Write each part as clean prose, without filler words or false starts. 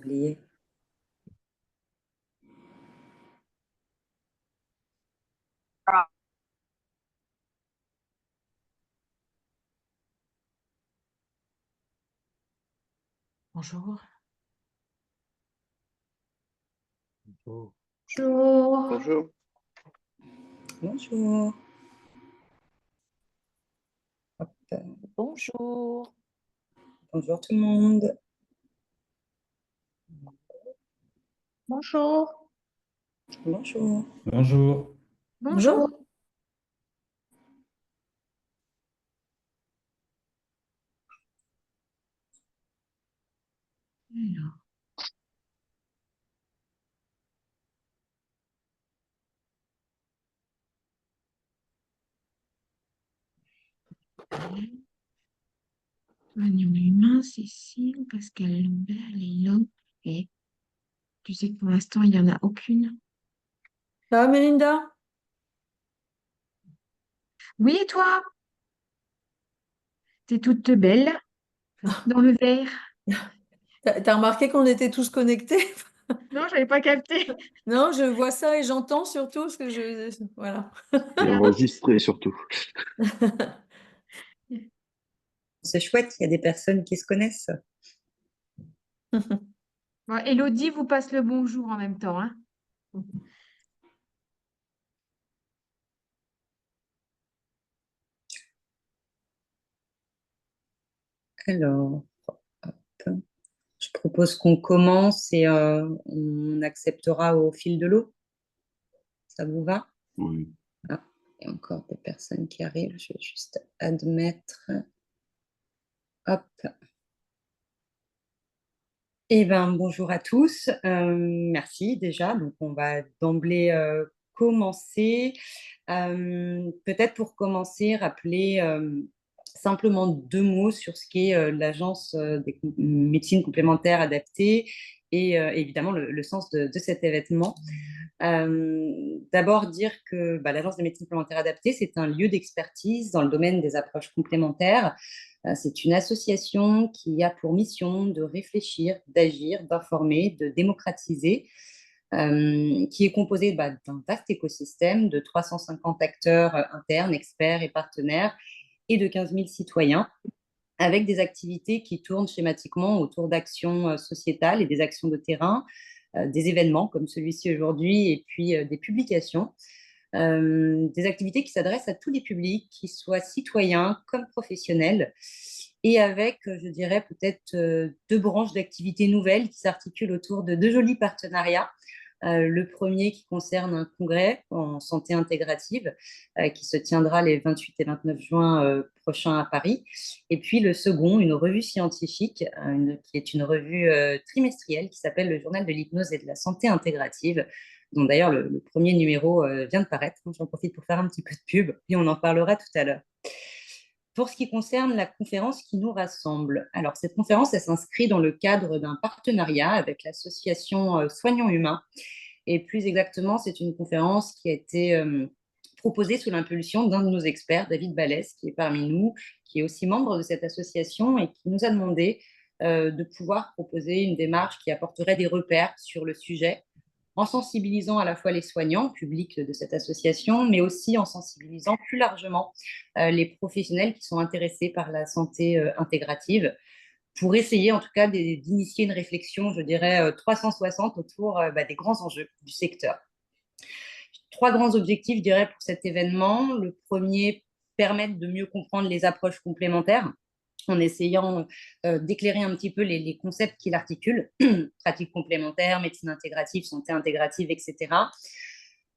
oublié. Bonjour. Bonjour. Bonjour. Bonjour. Bonjour. Hop. Bonjour. Bonjour tout le monde. Bonjour. Bonjour. Bonjour. Bonjour. Alors. L'oignon humain, Cécile, Pascal Lambert, Lélo. Et tu sais que pour l'instant, il n'y en a aucune. Ça va, Mélinda? Oui, et toi? T'es toute belle dans le verre. T'as remarqué qu'on était tous connectés? Non, j'avais pas capté. Non, je vois ça et j'entends surtout ce que je... Voilà. Et enregistré surtout. C'est chouette, il y a des personnes qui se connaissent. Bon, Élodie vous passe le bonjour en même temps, hein. Alors, hop. Je propose qu'on commence et on acceptera au fil de l'eau. Ça vous va? Oui. Ah, il y a encore des personnes qui arrivent. Je vais juste admettre. Hop. Eh bien, bonjour à tous. Merci déjà. Donc, on va d'emblée commencer. Peut-être pour commencer, rappeler simplement deux mots sur ce qu'est l'Agence des médecines complémentaires adaptées et évidemment le sens de cet événement. D'abord dire que l'Agence des médecines complémentaires adaptées, c'est un lieu d'expertise dans le domaine des approches complémentaires. C'est une association qui a pour mission de réfléchir, d'agir, d'informer, de démocratiser, qui est composée d'un vaste écosystème de 350 acteurs internes, experts et partenaires et de 15 000 citoyens, avec des activités qui tournent schématiquement autour d'actions sociétales et des actions de terrain, des événements comme celui-ci aujourd'hui et puis des publications. Des activités qui s'adressent à tous les publics, qu'ils soient citoyens comme professionnels, et avec, je dirais, peut-être deux branches d'activités nouvelles qui s'articulent autour de deux jolis partenariats. Le premier qui concerne un congrès en santé intégrative qui se tiendra les 28 et 29 juin prochains à Paris. Et puis le second, une revue scientifique qui est une revue trimestrielle qui s'appelle le Journal de l'hypnose et de la santé intégrative, dont d'ailleurs le premier numéro vient de paraître. J'en profite pour faire un petit peu de pub et on en parlera tout à l'heure. Pour ce qui concerne la conférence qui nous rassemble, alors cette conférence, elle s'inscrit dans le cadre d'un partenariat avec l'association Soignons Humains. Et plus exactement, c'est une conférence qui a été proposée sous l'impulsion d'un de nos experts, David Ballès, qui est parmi nous, qui est aussi membre de cette association et qui nous a demandé de pouvoir proposer une démarche qui apporterait des repères sur le sujet, en sensibilisant à la fois les soignants, publics de cette association, mais aussi en sensibilisant plus largement les professionnels qui sont intéressés par la santé intégrative, pour essayer en tout cas d'initier une réflexion, je dirais, 360 autour des grands enjeux du secteur. Trois grands objectifs, je dirais, pour cet événement. Le premier, permettre de mieux comprendre les approches complémentaires en essayant d'éclairer un petit peu les concepts qui l'articulent, pratiques complémentaires, médecine intégrative, santé intégrative, etc.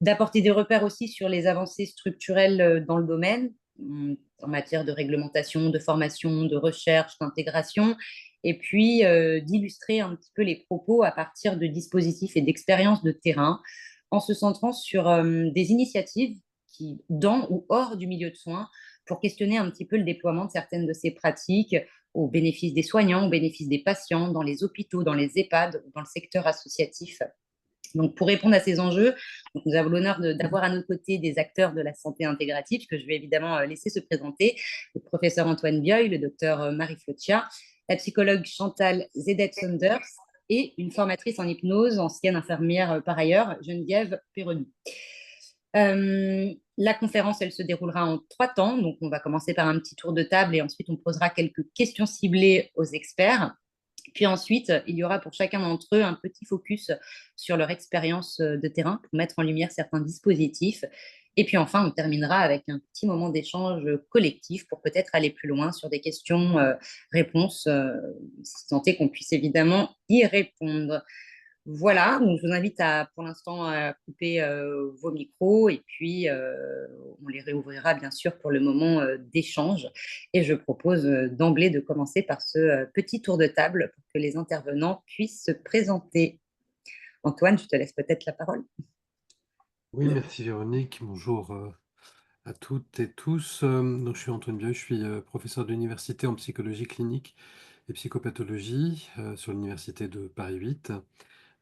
D'apporter des repères aussi sur les avancées structurelles dans le domaine, en matière de réglementation, de formation, de recherche, d'intégration, et puis d'illustrer un petit peu les propos à partir de dispositifs et d'expériences de terrain, en se centrant sur des initiatives qui, dans ou hors du milieu de soins, pour questionner un petit peu le déploiement de certaines de ces pratiques au bénéfice des soignants, au bénéfice des patients, dans les hôpitaux, dans les EHPAD, dans le secteur associatif. Donc, pour répondre à ces enjeux, nous avons l'honneur d'avoir à nos côtés des acteurs de la santé intégrative, que je vais évidemment laisser se présenter: le professeur Antoine Bioy, le docteur Marie Flotia, la psychologue Chantal Zedet-Saunders et une formatrice en hypnose, ancienne infirmière par ailleurs, Geneviève Perroni. La conférence, elle se déroulera en 3 temps. Donc, on va commencer par un petit tour de table et ensuite, on posera quelques questions ciblées aux experts. Puis ensuite, il y aura pour chacun d'entre eux un petit focus sur leur expérience de terrain pour mettre en lumière certains dispositifs. Et puis enfin, on terminera avec un petit moment d'échange collectif pour peut-être aller plus loin sur des questions-réponses, si tant est qu'on puisse évidemment y répondre. Voilà, donc je vous invite pour l'instant à couper vos micros et puis on les réouvrira bien sûr pour le moment d'échange. Et je propose d'emblée de commencer par ce petit tour de table pour que les intervenants puissent se présenter. Antoine, je te laisse peut-être la parole. Oui, merci Véronique. Bonjour à toutes et tous. Donc, je suis Antoine Bieux, je suis professeur d'université en psychologie clinique et psychopathologie sur l'université de Paris 8.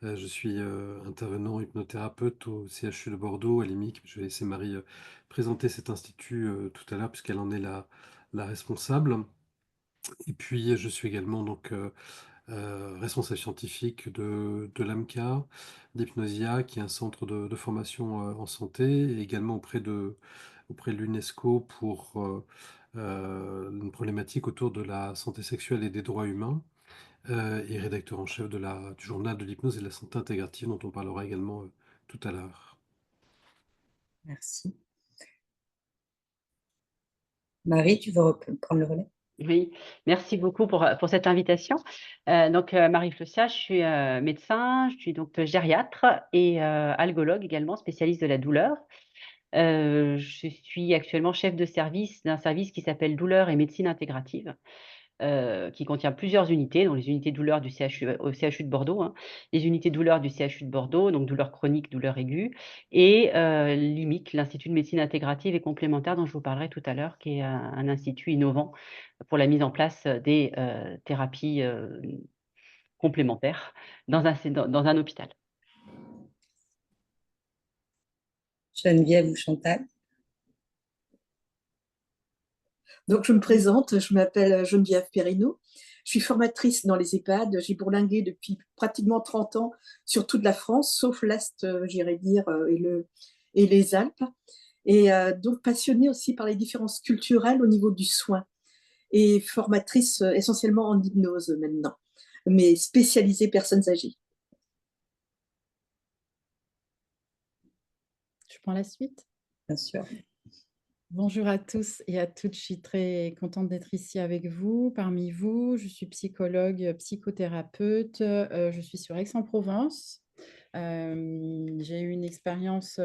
Je suis intervenant hypnothérapeute au CHU de Bordeaux, à l'IMIC. Je vais laisser Marie présenter cet institut tout à l'heure, puisqu'elle en est la responsable. Et puis, je suis également donc responsable scientifique de l'AMCA, d'Hypnosia, qui est un centre de formation en santé, et également auprès de l'UNESCO pour une problématique autour de la santé sexuelle et des droits humains, et rédacteur en chef du journal de l'hypnose et de la santé intégrative, dont on parlera également tout à l'heure. Merci. Marie, tu veux prendre le relais? Oui, merci beaucoup pour cette invitation. Marie Flossia, je suis médecin, je suis donc gériatre et algologue également, spécialiste de la douleur. Je suis actuellement chef de service d'un service qui s'appelle Douleur et médecine intégrative, qui contient plusieurs unités, dont les unités douleurs du CHU, au CHU de Bordeaux, hein, les unités douleurs du CHU de Bordeaux, donc douleur chronique, douleur aiguë, et l'IMIC, l'Institut de médecine intégrative et complémentaire, dont je vous parlerai tout à l'heure, qui est un institut innovant pour la mise en place des thérapies complémentaires dans un hôpital. Geneviève ou Chantal? Donc, je me présente, je m'appelle Geneviève Perrineau. Je suis formatrice dans les EHPAD. J'ai bourlingué depuis pratiquement 30 ans sur toute la France, sauf l'Est, j'irais dire, et les Alpes. Et donc, passionnée aussi par les différences culturelles au niveau du soin. Et formatrice essentiellement en hypnose maintenant, mais spécialisée personnes âgées. Je prends la suite. Bien sûr. Bonjour à tous et à toutes, je suis très contente d'être ici avec vous, parmi vous. Je suis psychologue, psychothérapeute, je suis sur Aix-en-Provence. J'ai eu une expérience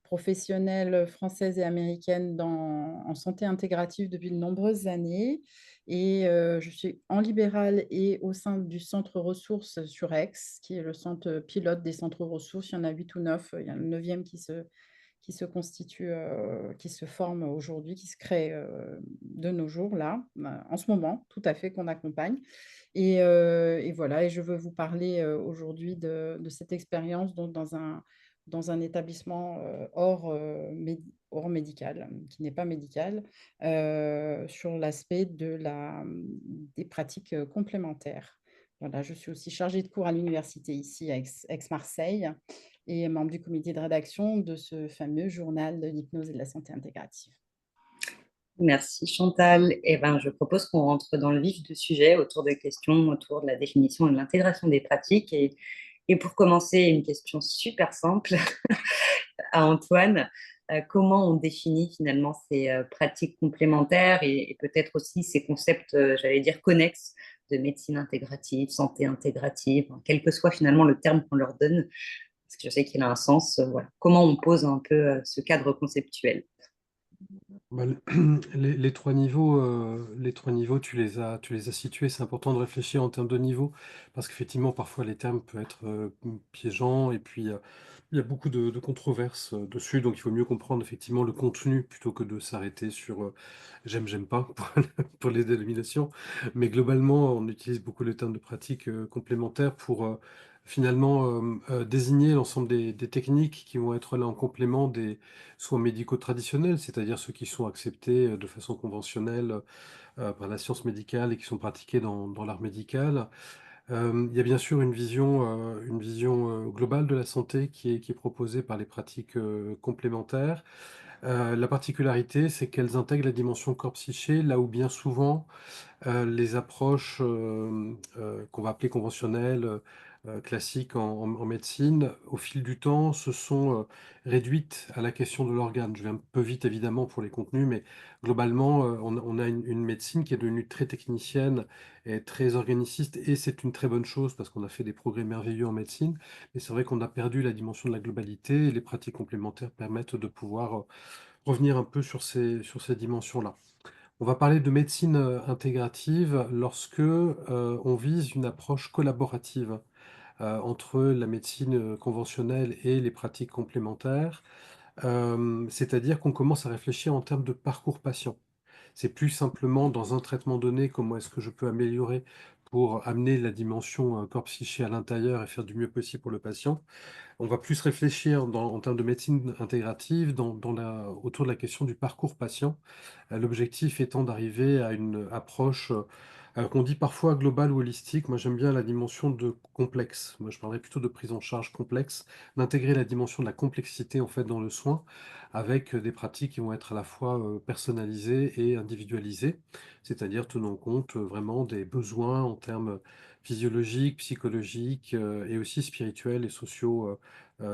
professionnelle française et américaine en santé intégrative depuis de nombreuses années. Et je suis en libéral et au sein du centre ressources sur Aix, qui est le centre pilote des centres ressources. Il y en a 8 ou 9, il y a le 9e qui se constitue, qui se forme aujourd'hui, qui se crée de nos jours, là, en ce moment, tout à fait, qu'on accompagne. Et voilà, et je veux vous parler aujourd'hui de cette expérience dans un établissement hors médical, qui n'est pas médical, sur l'aspect des pratiques complémentaires. Voilà, je suis aussi chargée de cours à l'université ici à Aix-Marseille et membre du comité de rédaction de ce fameux journal de l'hypnose et de la santé intégrative. Merci Chantal. Je propose qu'on rentre dans le vif du sujet autour des questions, autour de la définition et de l'intégration des pratiques. Et pour commencer, une question super simple à Antoine. Comment on définit finalement ces pratiques complémentaires et peut-être aussi ces concepts, j'allais dire, connexes de médecine intégrative, santé intégrative, quel que soit finalement le terme qu'on leur donne, parce que je sais qu'il a un sens. Voilà. Comment on pose un peu ce cadre conceptuel? Bah, les trois niveaux, tu les as situés. C'est important de réfléchir en termes de niveau, parce qu'effectivement, parfois, les termes peuvent être piégeants, et puis il y a beaucoup de controverses dessus, donc il faut mieux comprendre effectivement le contenu plutôt que de s'arrêter sur j'aime pas pour les dénominations. Mais globalement, on utilise beaucoup le terme de pratique complémentaire pour finalement désigner l'ensemble des techniques qui vont être là en complément des soins médicaux traditionnels, c'est-à-dire ceux qui sont acceptés de façon conventionnelle par la science médicale et qui sont pratiqués dans l'art médical. Il y a bien sûr une vision globale de la santé qui est proposée par les pratiques complémentaires. La particularité, c'est qu'elles intègrent la dimension corps-psyché, là où bien souvent les approches qu'on va appeler conventionnelles, classiques en médecine, au fil du temps, se sont réduites à la question de l'organe. Je vais un peu vite évidemment pour les contenus, mais globalement, on a une médecine qui est devenue très technicienne et très organiciste, et c'est une très bonne chose parce qu'on a fait des progrès merveilleux en médecine, mais c'est vrai qu'on a perdu la dimension de la globalité, et les pratiques complémentaires permettent de pouvoir revenir un peu sur ces dimensions-là. On va parler de médecine intégrative lorsque on vise une approche collaborative entre la médecine conventionnelle et les pratiques complémentaires. C'est-à-dire qu'on commence à réfléchir en termes de parcours patient. C'est plus simplement dans un traitement donné, comment est-ce que je peux améliorer pour amener la dimension corps-psyché à l'intérieur et faire du mieux possible pour le patient. On va plus réfléchir en termes de médecine intégrative autour de la question du parcours patient. L'objectif étant d'arriver à une approche qu'on dit parfois globale ou holistique. Moi, j'aime bien la dimension de complexe. Moi, je parlerais plutôt de prise en charge complexe, d'intégrer la dimension de la complexité en fait dans le soin, avec des pratiques qui vont être à la fois personnalisées et individualisées, c'est-à-dire tenant compte vraiment des besoins en termes physiologiques, psychologiques et aussi spirituels et sociaux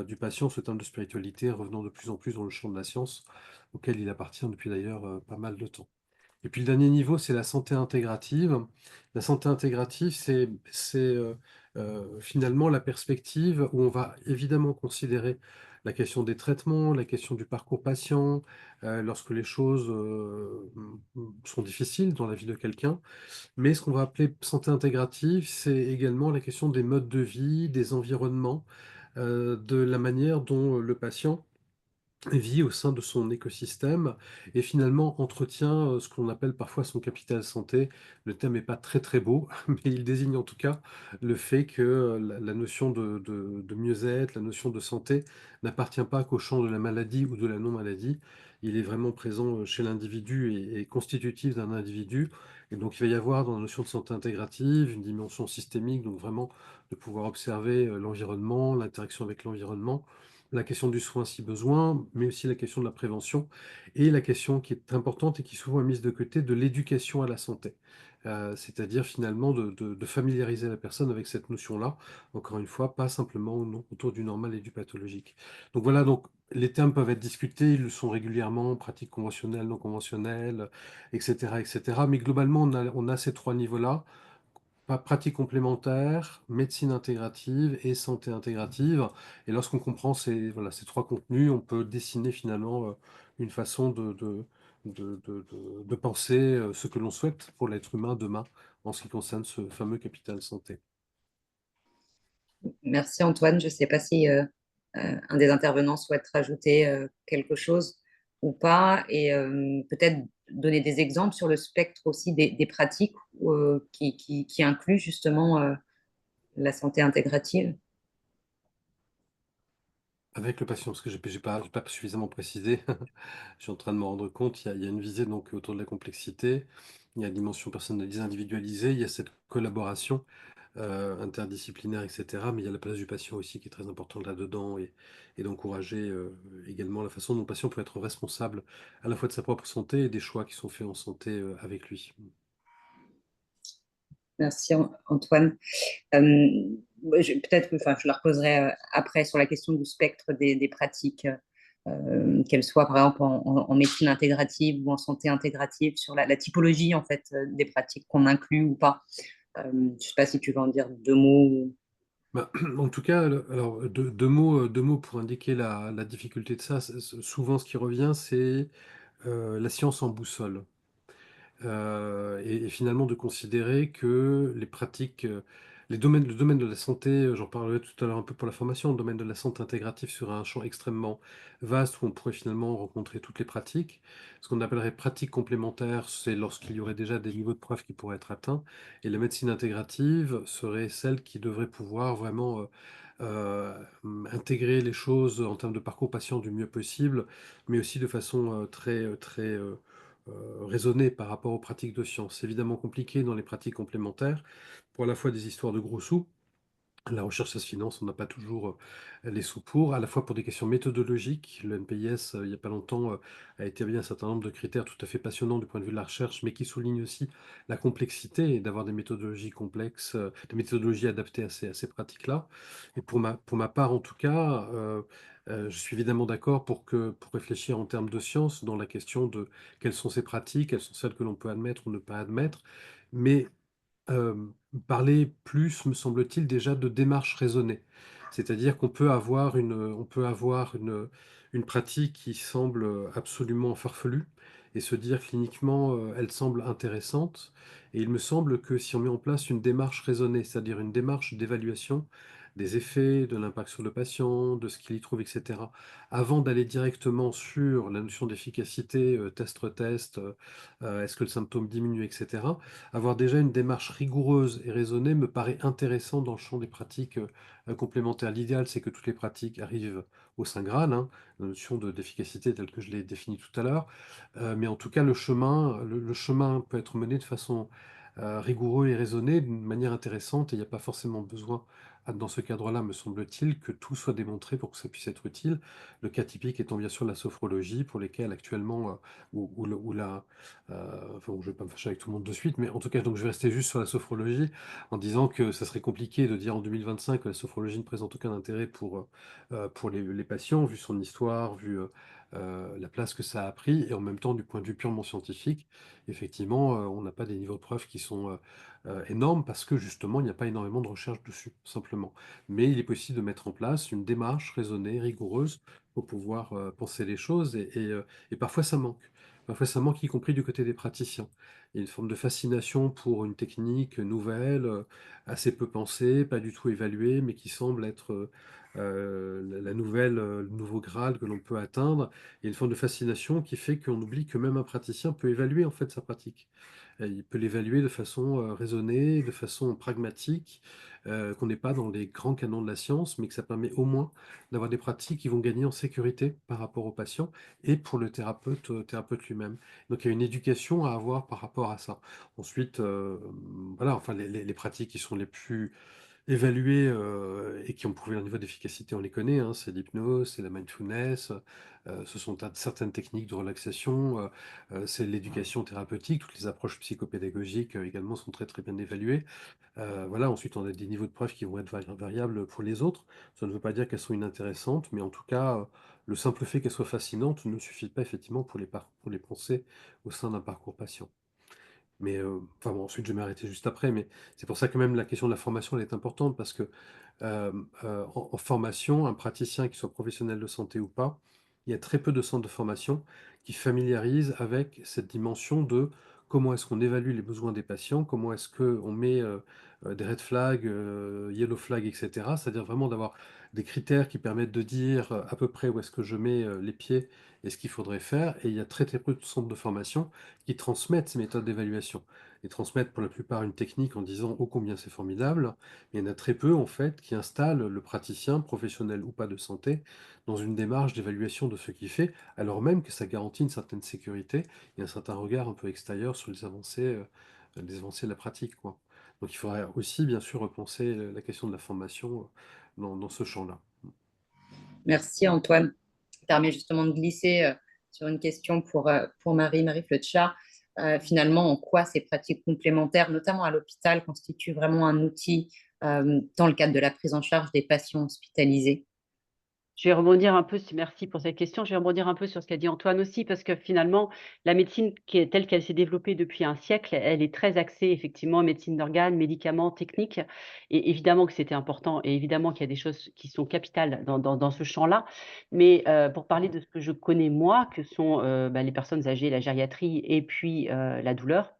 du patient. Ce terme de spiritualité revenant de plus en plus dans le champ de la science, auquel il appartient depuis d'ailleurs pas mal de temps. Et puis le dernier niveau, c'est la santé intégrative. La santé intégrative, c'est finalement la perspective où on va évidemment considérer la question des traitements, la question du parcours patient, lorsque les choses sont difficiles dans la vie de quelqu'un. Mais ce qu'on va appeler santé intégrative, c'est également la question des modes de vie, des environnements, de la manière dont le patient vit au sein de son écosystème et finalement entretient ce qu'on appelle parfois son capital santé. Le terme n'est pas très très beau, mais il désigne en tout cas le fait que la notion de mieux-être, la notion de santé n'appartient pas qu'au champ de la maladie ou de la non-maladie. Il est vraiment présent chez l'individu et constitutif d'un individu. Et donc il va y avoir dans la notion de santé intégrative une dimension systémique, donc vraiment de pouvoir observer l'environnement, l'interaction avec l'environnement, la question du soin si besoin, mais aussi la question de la prévention et la question qui est importante et qui souvent est mise de côté de l'éducation à la santé. C'est-à-dire finalement de familiariser la personne avec cette notion-là, encore une fois, pas simplement autour du normal et du pathologique. Donc voilà, donc les termes peuvent être discutés, ils le sont régulièrement, pratiques conventionnelles, non conventionnelles, etc., etc. Mais globalement, on a ces trois niveaux-là. Pratique complémentaire, médecine intégrative et santé intégrative. Et lorsqu'on comprend voilà, ces trois contenus, on peut dessiner finalement une façon de penser ce que l'on souhaite pour l'être humain demain en ce qui concerne ce fameux capital santé. Merci Antoine. Je ne sais pas si un des intervenants souhaite rajouter quelque chose ou pas et peut-être donner des exemples sur le spectre aussi des pratiques qui incluent justement la santé intégrative. Avec le patient, parce que j'ai pas suffisamment précisé, je suis en train de me rendre compte, il y a une visée donc autour de la complexité, il y a une dimension personnalisée, individualisée, il y a cette collaboration interdisciplinaire, etc. Mais il y a la place du patient aussi qui est très importante là-dedans et d'encourager également la façon dont le patient peut être responsable à la fois de sa propre santé et des choix qui sont faits en santé avec lui. Merci Antoine. Peut-être que je la reposerai après sur la question du spectre des pratiques, qu'elles soient par exemple en médecine intégrative ou en santé intégrative, sur la typologie en fait des pratiques qu'on inclut ou pas. Je ne sais pas si tu veux en dire deux mots. Bah, en tout cas, alors deux mots pour indiquer la difficulté de ça. Souvent, ce qui revient, c'est la science en boussole. Et finalement de considérer que les pratiques, le domaine de la santé, j'en parlerai tout à l'heure un peu pour la formation, le domaine de la santé intégrative serait un champ extrêmement vaste où on pourrait finalement rencontrer toutes les pratiques. Ce qu'on appellerait pratiques complémentaires, c'est lorsqu'il y aurait déjà des niveaux de preuve qui pourraient être atteints. Et la médecine intégrative serait celle qui devrait pouvoir vraiment intégrer les choses en termes de parcours patient du mieux possible, mais aussi de façon très raisonner par rapport aux pratiques de science. C'est évidemment compliqué dans les pratiques complémentaires, pour à la fois des histoires de gros sous. La recherche, ça se finance, on n'a pas toujours les sous pour, à la fois pour des questions méthodologiques. Le NPIS, il n'y a pas longtemps, a établi un certain nombre de critères tout à fait passionnants du point de vue de la recherche, mais qui soulignent aussi la complexité d'avoir des méthodologies complexes, des méthodologies adaptées à ces pratiques-là. Et pour ma part, en tout cas, je suis évidemment d'accord pour réfléchir en termes de science dans la question de quelles sont ces pratiques, quelles sont celles que l'on peut admettre ou ne pas admettre. Mais parler plus, me semble-t-il, déjà de démarche raisonnée. C'est-à-dire qu'on peut avoir une pratique qui semble absolument farfelue et se dire cliniquement, elle semble intéressante. Et il me semble que si on met en place une démarche raisonnée, c'est-à-dire une démarche d'évaluation des effets, de l'impact sur le patient, de ce qu'il y trouve, etc., avant d'aller directement sur la notion d'efficacité, test-retest, est-ce que le symptôme diminue, etc., avoir déjà une démarche rigoureuse et raisonnée me paraît intéressant dans le champ des pratiques complémentaires. L'idéal, c'est que toutes les pratiques arrivent au Saint Graal, hein, la notion d'efficacité telle que je l'ai définie tout à l'heure. Mais en tout cas, le chemin peut être mené de façon rigoureuse et raisonnée, d'une manière intéressante, et il n'y a pas forcément besoin, dans ce cadre-là, me semble-t-il, que tout soit démontré pour que ça puisse être utile. Le cas typique étant bien sûr la sophrologie, pour lesquelles actuellement, ou la, enfin, bon, je ne vais pas me fâcher avec tout le monde de suite, mais en tout cas, donc, je vais rester juste sur la sophrologie en disant que ça serait compliqué de dire en 2025 que la sophrologie ne présente aucun intérêt pour les patients, vu son histoire, vu la place que ça a pris, et en même temps, du point de vue purement scientifique, effectivement, on n'a pas des niveaux de preuve qui sont énormes parce que justement, il n'y a pas énormément de recherche dessus, simplement. Mais il est possible de mettre en place une démarche raisonnée, rigoureuse, pour pouvoir penser les choses, et parfois ça manque. Parfois, ça manque, y compris du côté des praticiens. Il y a une forme de fascination pour une technique nouvelle, assez peu pensée, pas du tout évaluée, mais qui semble être la nouvelle, le nouveau Graal que l'on peut atteindre. Il y a une forme de fascination qui fait qu'on oublie que même un praticien peut évaluer en fait sa pratique. Il peut l'évaluer de façon raisonnée, de façon pragmatique, qu'on n'est pas dans les grands canons de la science, mais que ça permet au moins d'avoir des pratiques qui vont gagner en sécurité par rapport au patient et pour le thérapeute lui-même. Donc il y a une éducation à avoir par rapport à ça. Ensuite, voilà, enfin les pratiques qui sont les plus évaluées et qui ont prouvé leur niveau d'efficacité, on les connaît, hein, c'est l'hypnose, c'est la mindfulness, ce sont certaines techniques de relaxation, c'est l'éducation thérapeutique, toutes les approches psychopédagogiques également sont très très bien évaluées. Voilà, ensuite, on a des niveaux de preuve qui vont être variables pour les autres. Ça ne veut pas dire qu'elles sont inintéressantes, mais en tout cas, le simple fait qu'elles soient fascinantes ne suffit pas effectivement pour les penser au sein d'un parcours patient. Mais enfin bon, ensuite, je vais m'arrêter juste après, mais c'est pour ça que même la question de la formation, elle est importante parce que en formation, un praticien, qui soit professionnel de santé ou pas, il y a très peu de centres de formation qui familiarisent avec cette dimension de comment est-ce qu'on évalue les besoins des patients, comment est-ce qu'on met des red flags, yellow flags, etc. C'est-à-dire vraiment d'avoir des critères qui permettent de dire à peu près où est-ce que je mets les pieds et ce qu'il faudrait faire. Et il y a très très peu de centres de formation qui transmettent ces méthodes d'évaluation. Ils transmettent pour la plupart une technique en disant ô combien c'est formidable. Il y en a très peu, en fait, qui installent le praticien, professionnel ou pas de santé, dans une démarche d'évaluation de ce qu'il fait, alors même que ça garantit une certaine sécurité et un certain regard un peu extérieur sur les avancées de la pratique, quoi. Donc il faudrait aussi, bien sûr, repenser la question de la formation dans ce champ-là. Merci Antoine. Ça permet justement de glisser sur une question pour Marie Fletcher. Finalement, en quoi ces pratiques complémentaires, notamment à l'hôpital, constituent vraiment un outil dans le cadre de la prise en charge des patients hospitalisés? Je vais rebondir un peu, merci pour cette question. Je vais rebondir un peu sur ce qu'a dit Antoine aussi, parce que finalement, la médecine telle qu'elle s'est développée depuis un siècle, elle est très axée effectivement médecine d'organes, médicaments, techniques. Et évidemment que c'était important, et évidemment qu'il y a des choses qui sont capitales dans ce champ-là. Mais pour parler de ce que je connais moi, que sont les personnes âgées, la gériatrie et puis la douleur,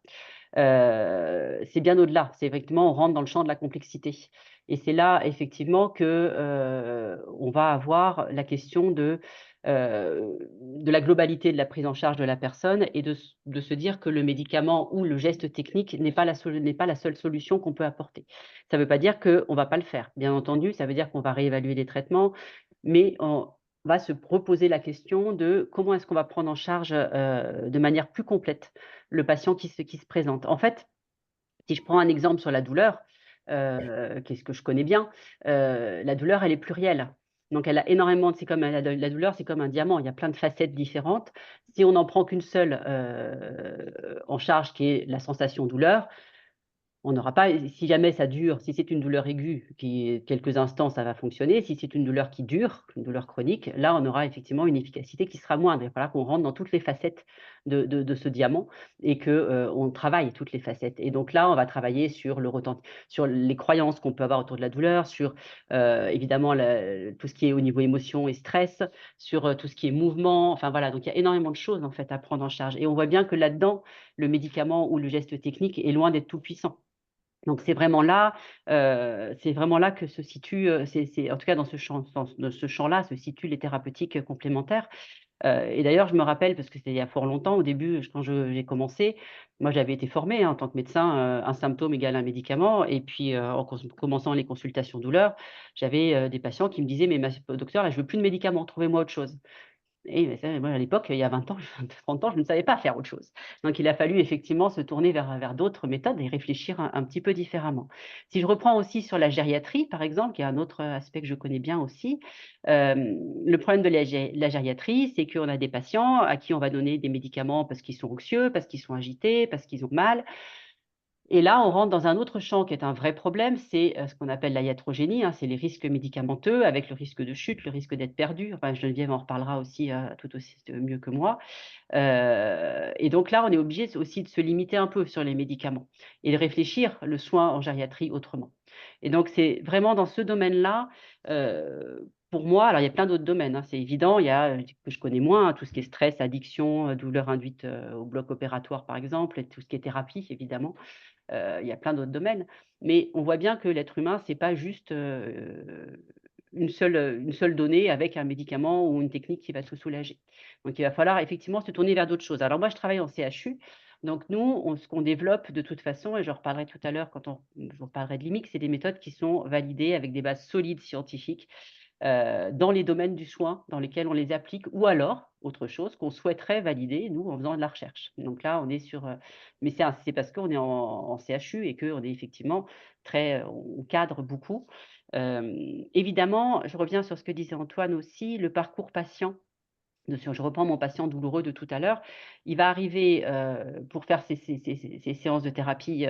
c'est bien au-delà. C'est effectivement, on rentre dans le champ de la complexité. Et c'est là, effectivement, que on va avoir la question de la globalité de la prise en charge de la personne et de se dire que le médicament ou le geste technique n'est pas la seule solution qu'on peut apporter. Ça ne veut pas dire qu'on ne va pas le faire. Bien entendu, ça veut dire qu'on va réévaluer les traitements, mais va se reposer la question de comment est-ce qu'on va prendre en charge de manière plus complète le patient qui se présente. En fait, si je prends un exemple sur la douleur, qu'est-ce que je connais bien, la douleur, elle est plurielle. Donc elle a énormément c'est comme la douleur, c'est comme un diamant, il y a plein de facettes différentes. Si on n'en prend qu'une seule, en charge qui est la sensation douleur, on n'aura pas si jamais ça dure, si c'est une douleur aiguë qui est quelques instants, ça va fonctionner. Si c'est une douleur qui dure, une douleur chronique, là, on aura effectivement une efficacité qui sera moindre. Il va falloir qu'on rentre dans toutes les facettes de ce diamant et que, on travaille toutes les facettes et donc là, on va travailler sur sur les croyances qu'on peut avoir autour de la douleur, sur, évidemment tout ce qui est au niveau émotion et stress, sur, tout ce qui est mouvement, enfin voilà, donc il y a énormément de choses en fait à prendre en charge et on voit bien que là-dedans, le médicament ou le geste technique est loin d'être tout puissant. Donc c'est vraiment là que se situe, c'est en tout cas dans ce champ-là se situent les thérapeutiques complémentaires. Et d'ailleurs je me rappelle parce que c'était il y a fort longtemps au début, quand j'ai commencé, moi j'avais été formée, hein, en tant que médecin, un symptôme égale un médicament et puis, en commençant les consultations douleur, j'avais, des patients qui me disaient: «Mais docteur là je veux plus de médicaments, trouvez-moi autre chose». Et mais ça, moi, à l'époque, il y a 20 ans, 30 ans, je ne savais pas faire autre chose. Donc il a fallu effectivement se tourner vers d'autres méthodes et réfléchir un petit peu différemment. Si je reprends aussi sur la gériatrie, par exemple, qui est un autre aspect que je connais bien aussi, le problème de la gériatrie, c'est qu'on a des patients à qui on va donner des médicaments parce qu'ils sont anxieux, parce qu'ils sont agités, parce qu'ils ont mal. Et là, on rentre dans un autre champ qui est un vrai problème, c'est, ce qu'on appelle la iatrogénie, hein, c'est les risques médicamenteux avec le risque de chute, le risque d'être perdu. Enfin, Geneviève en reparlera aussi, tout aussi mieux que moi. Et donc là, on est obligé aussi de se limiter un peu sur les médicaments et de réfléchir le soin en gériatrie autrement. Et donc c'est vraiment dans ce domaine-là, pour moi alors il y a plein d'autres domaines, hein, c'est évident, il y a, que je connais moins, hein, tout ce qui est stress, addiction, douleur induite, au bloc opératoire par exemple et tout ce qui est thérapie évidemment. Il y a plein d'autres domaines, mais on voit bien que l'être humain, c'est pas juste, une seule donnée avec un médicament ou une technique qui va tout soulager. Donc il va falloir effectivement se tourner vers d'autres choses. Alors moi, je travaille en CHU, donc nous, ce qu'on développe de toute façon et j'en reparlerai tout à l'heure quand je vous reparlerai de l'IMIC, c'est des méthodes qui sont validées avec des bases solides scientifiques dans les domaines du soin dans lesquels on les applique ou alors, autre chose, qu'on souhaiterait valider, nous, en faisant de la recherche. Donc là, on est sur, mais c'est parce qu'on est en CHU et qu'on est effectivement on cadre beaucoup. Évidemment, je reviens sur ce que disait Antoine aussi, le parcours patient. Je reprends mon patient douloureux de tout à l'heure. Il va arriver, pour faire ses séances de thérapie,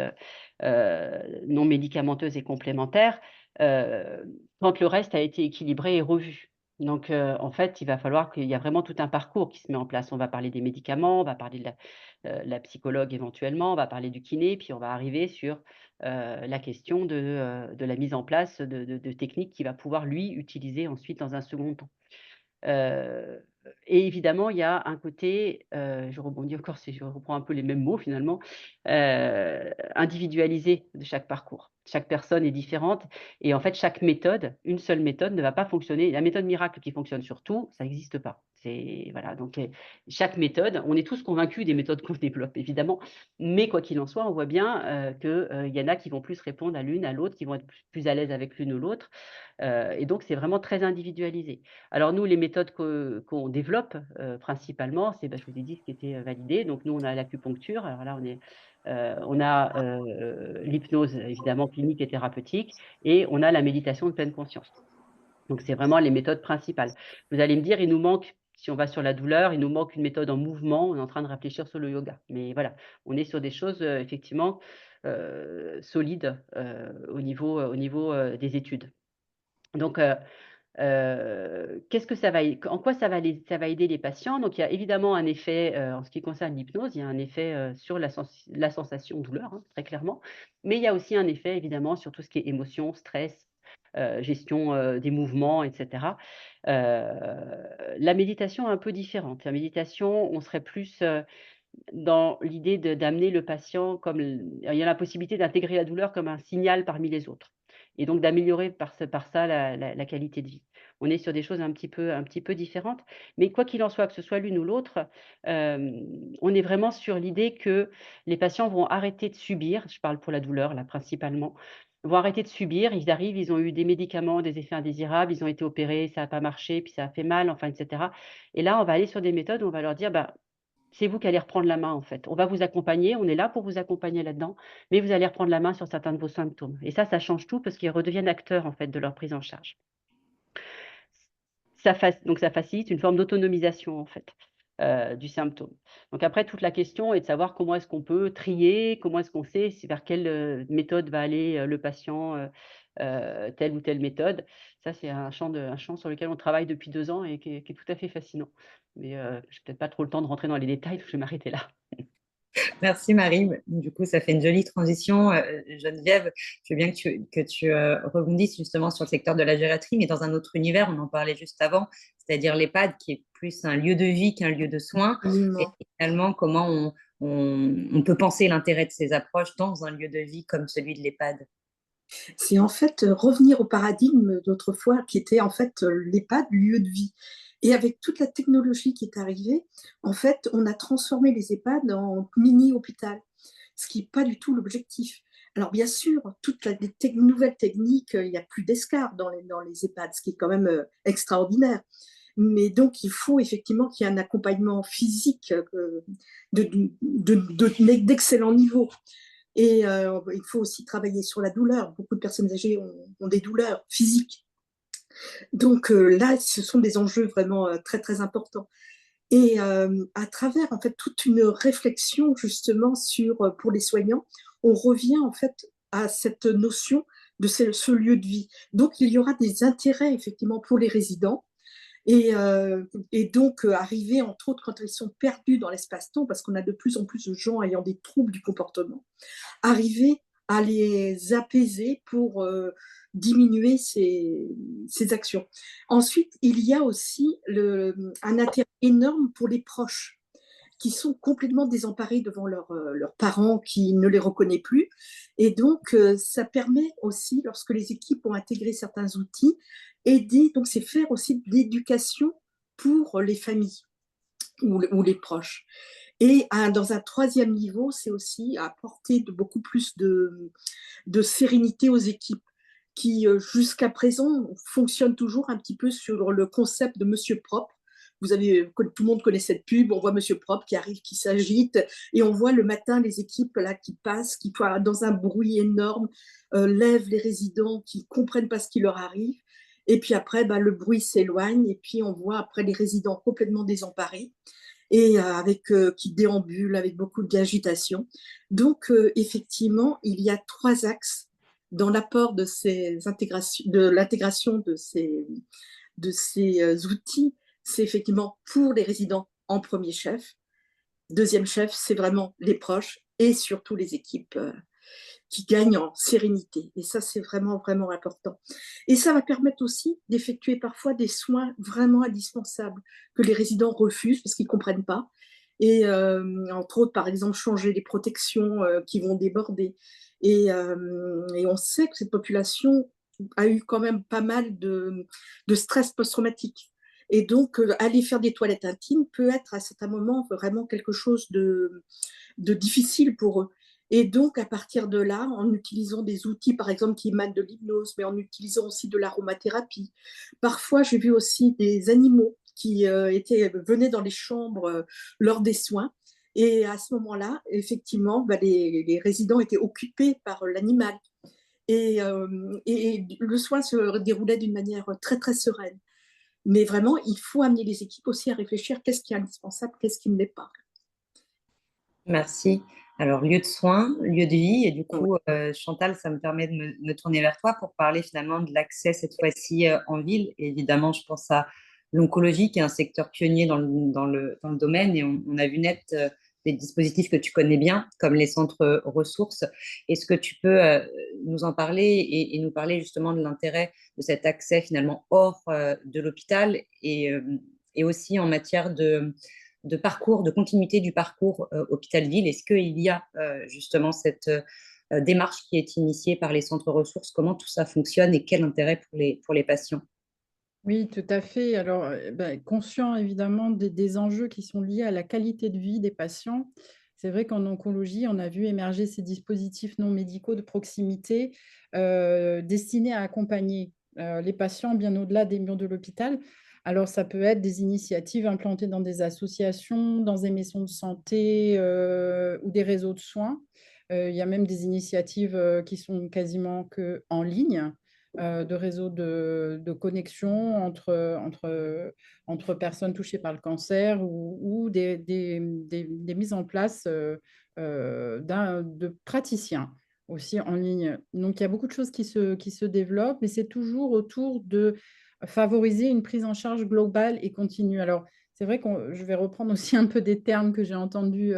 non médicamenteuses et complémentaires, quand le reste a été équilibré et revu. Donc, en fait, il va falloir qu'il y a vraiment tout un parcours qui se met en place. On va parler des médicaments, on va parler de la psychologue éventuellement, on va parler du kiné, puis on va arriver sur, la question de la mise en place de techniques qu'il va pouvoir lui utiliser ensuite dans un second temps. Heu et évidemment, il y a un côté, je rebondis encore si je reprends un peu les mêmes mots finalement, individualisé de chaque parcours. Chaque personne est différente et en fait, chaque méthode, une seule méthode ne va pas fonctionner. La méthode miracle qui fonctionne sur tout, ça n'existe pas. C'est voilà, donc chaque méthode on est tous convaincus des méthodes qu'on développe évidemment, mais quoi qu'il en soit, on voit bien, il y en a qui vont plus répondre à l'une, à l'autre, qui vont être plus à l'aise avec l'une ou l'autre, et donc c'est vraiment très individualisé. Alors nous, les méthodes qu'on développe, principalement, c'est, je vous ai dit ce qui était, validé. Donc nous, on a l'acupuncture. Alors là, on a, l'hypnose évidemment clinique et thérapeutique et on a la méditation de pleine conscience. Donc c'est vraiment les méthodes principales. Vous allez me dire, il nous manque si on va sur la douleur, il nous manque une méthode en mouvement. On est en train de réfléchir sur le yoga. Mais voilà, on est sur des choses, effectivement, solides, au niveau, des études. Donc qu'est-ce que ça va en quoi ça va aider les patients? Donc il y a évidemment un effet, en ce qui concerne l'hypnose, il y a un effet, sur la sensation douleur, hein, très clairement. Mais il y a aussi un effet évidemment sur tout ce qui est émotion, stress, gestion, des mouvements et cetera. La méditation est un peu différente. La méditation, on serait plus, dans l'idée d'amener le patient comme il y a la possibilité d'intégrer la douleur comme un signal parmi les autres et donc d'améliorer par ça la qualité de vie. On est sur des choses un petit peu différentes, mais quoi qu'il en soit, que ce soit l'une ou l'autre, on est vraiment sur l'idée que les patients vont arrêter de subir, je parle pour la douleur là principalement, vont arrêter de subir. Ils arrivent, ils ont eu des médicaments, des effets indésirables, ils ont été opérés, ça n'a pas marché, puis ça a fait mal, enfin, etc. Et là, on va aller sur des méthodes où on va leur dire, bah, c'est vous qui allez reprendre la main, en fait. On va vous accompagner, on est là pour vous accompagner là-dedans, mais vous allez reprendre la main sur certains de vos symptômes. Et ça change tout parce qu'ils redeviennent acteurs, en fait, de leur prise en charge. Donc, ça facilite une forme d'autonomisation, en fait, du symptôme. Donc après, toute la question est de savoir comment est-ce qu'on peut trier, comment est-ce qu'on sait vers quelle méthode va aller le patient, telle ou telle méthode. Ça, c'est un champ sur lequel on travaille depuis 2 ans et qui est tout à fait fascinant. Mais je n'ai peut-être pas trop le temps de rentrer dans les détails, donc je vais m'arrêter là. Merci Marie. Du coup, ça fait une jolie transition. Geneviève, je veux bien que tu rebondisses justement sur le secteur de la gériatrie, mais dans un autre univers, on en parlait juste avant, c'est-à-dire l'EHPAD qui est plus un lieu de vie qu'un lieu de soins. Et Absolument. finalement, comment on peut penser l'intérêt de ces approches dans un lieu de vie comme celui de l'EHPAD? C'est en fait revenir au paradigme d'autrefois qui était en fait l'EHPAD, lieu de vie. Et avec toute la technologie qui est arrivée, en fait, on a transformé les EHPAD en mini-hôpital, ce qui n'est pas du tout l'objectif. Alors bien sûr, toutes les nouvelles techniques, il n'y a plus d'escar dans les EHPAD, ce qui est quand même extraordinaire. Mais donc, il faut effectivement qu'il y ait un accompagnement physique d'excellent niveau. Et il faut aussi travailler sur la douleur. Beaucoup de personnes âgées ont des douleurs physiques. Donc là, ce sont des enjeux vraiment très, très importants. Et à travers en fait toute une réflexion justement pour les soignants, on revient en fait à cette notion de ce lieu de vie. Donc il y aura des intérêts effectivement pour les résidents et donc arriver entre autres quand ils sont perdus dans l'espace-temps, parce qu'on a de plus en plus de gens ayant des troubles du comportement, arriver à les apaiser pour diminuer ces actions. Ensuite, il y a aussi un intérêt énorme pour les proches qui sont complètement désemparés devant leurs parents qui ne les reconnaissent plus. Et donc, ça permet aussi, lorsque les équipes ont intégré certains outils, aider, donc c'est faire aussi de l'éducation pour les familles ou les proches. Et dans un troisième niveau, c'est aussi apporter beaucoup plus de sérénité aux équipes qui, jusqu'à présent, fonctionnent toujours un petit peu sur le concept de Monsieur Propre. Tout le monde connaît cette pub, on voit Monsieur Propre qui arrive, qui s'agite, et on voit le matin les équipes là qui passent, qui dans un bruit énorme, lèvent les résidents qui ne comprennent pas ce qui leur arrive. Et puis après, le bruit s'éloigne, et puis on voit après les résidents complètement désemparés et qui déambulent avec beaucoup d'agitation. Donc, effectivement, il y a 3 axes dans l'apport de l'intégration de ces outils. C'est effectivement pour les résidents en premier chef. Deuxième chef, c'est vraiment les proches et surtout les équipes qui gagnent en sérénité. Et ça, c'est vraiment, vraiment important. Et ça va permettre aussi d'effectuer parfois des soins vraiment indispensables que les résidents refusent parce qu'ils ne comprennent pas. Et entre autres, par exemple, changer les protections qui vont déborder. Et on sait que cette population a eu quand même pas mal de stress post-traumatique. Et donc, aller faire des toilettes intimes peut être à certains moments vraiment quelque chose de difficile pour eux. Et donc, à partir de là, en utilisant des outils, par exemple, qui émanent de l'hypnose, mais en utilisant aussi de l'aromathérapie. Parfois, j'ai vu aussi des animaux qui venaient dans les chambres lors des soins. Et à ce moment-là, effectivement, les résidents étaient occupés par l'animal. Et le soin se déroulait d'une manière très, très sereine. Mais vraiment, il faut amener les équipes aussi à réfléchir qu'est-ce qui est indispensable, qu'est-ce qui ne l'est pas. Merci. Alors, lieu de soins, lieu de vie, et du coup, Chantal, ça me permet de me tourner vers toi pour parler finalement de l'accès cette fois-ci en ville. Et évidemment, je pense à l'oncologie, qui est un secteur pionnier dans le domaine, et on a vu naître des dispositifs que tu connais bien, comme les centres ressources. Est-ce que tu peux nous en parler et nous parler justement de l'intérêt de cet accès finalement hors de l'hôpital et aussi en matière de parcours, de continuité du parcours hôpital-ville? Est-ce qu'il y a justement cette démarche qui est initiée par les centres ressources? Comment tout ça fonctionne et quel intérêt pour les patients? Oui, tout à fait. Alors, conscient évidemment des enjeux qui sont liés à la qualité de vie des patients, C'est vrai qu'en oncologie, on a vu émerger ces dispositifs non médicaux de proximité destinés à accompagner les patients bien au-delà des murs de l'hôpital. Alors, ça peut être des initiatives implantées dans des associations, dans des maisons de santé ou des réseaux de soins. Il y a même des initiatives qui sont quasiment que en ligne, de réseaux de connexion entre personnes touchées par le cancer ou des mises en place de praticiens aussi en ligne. Donc, il y a beaucoup de choses qui se développent, mais c'est toujours autour de favoriser une prise en charge globale et continue. Alors, c'est vrai que je vais reprendre aussi un peu des termes que j'ai entendus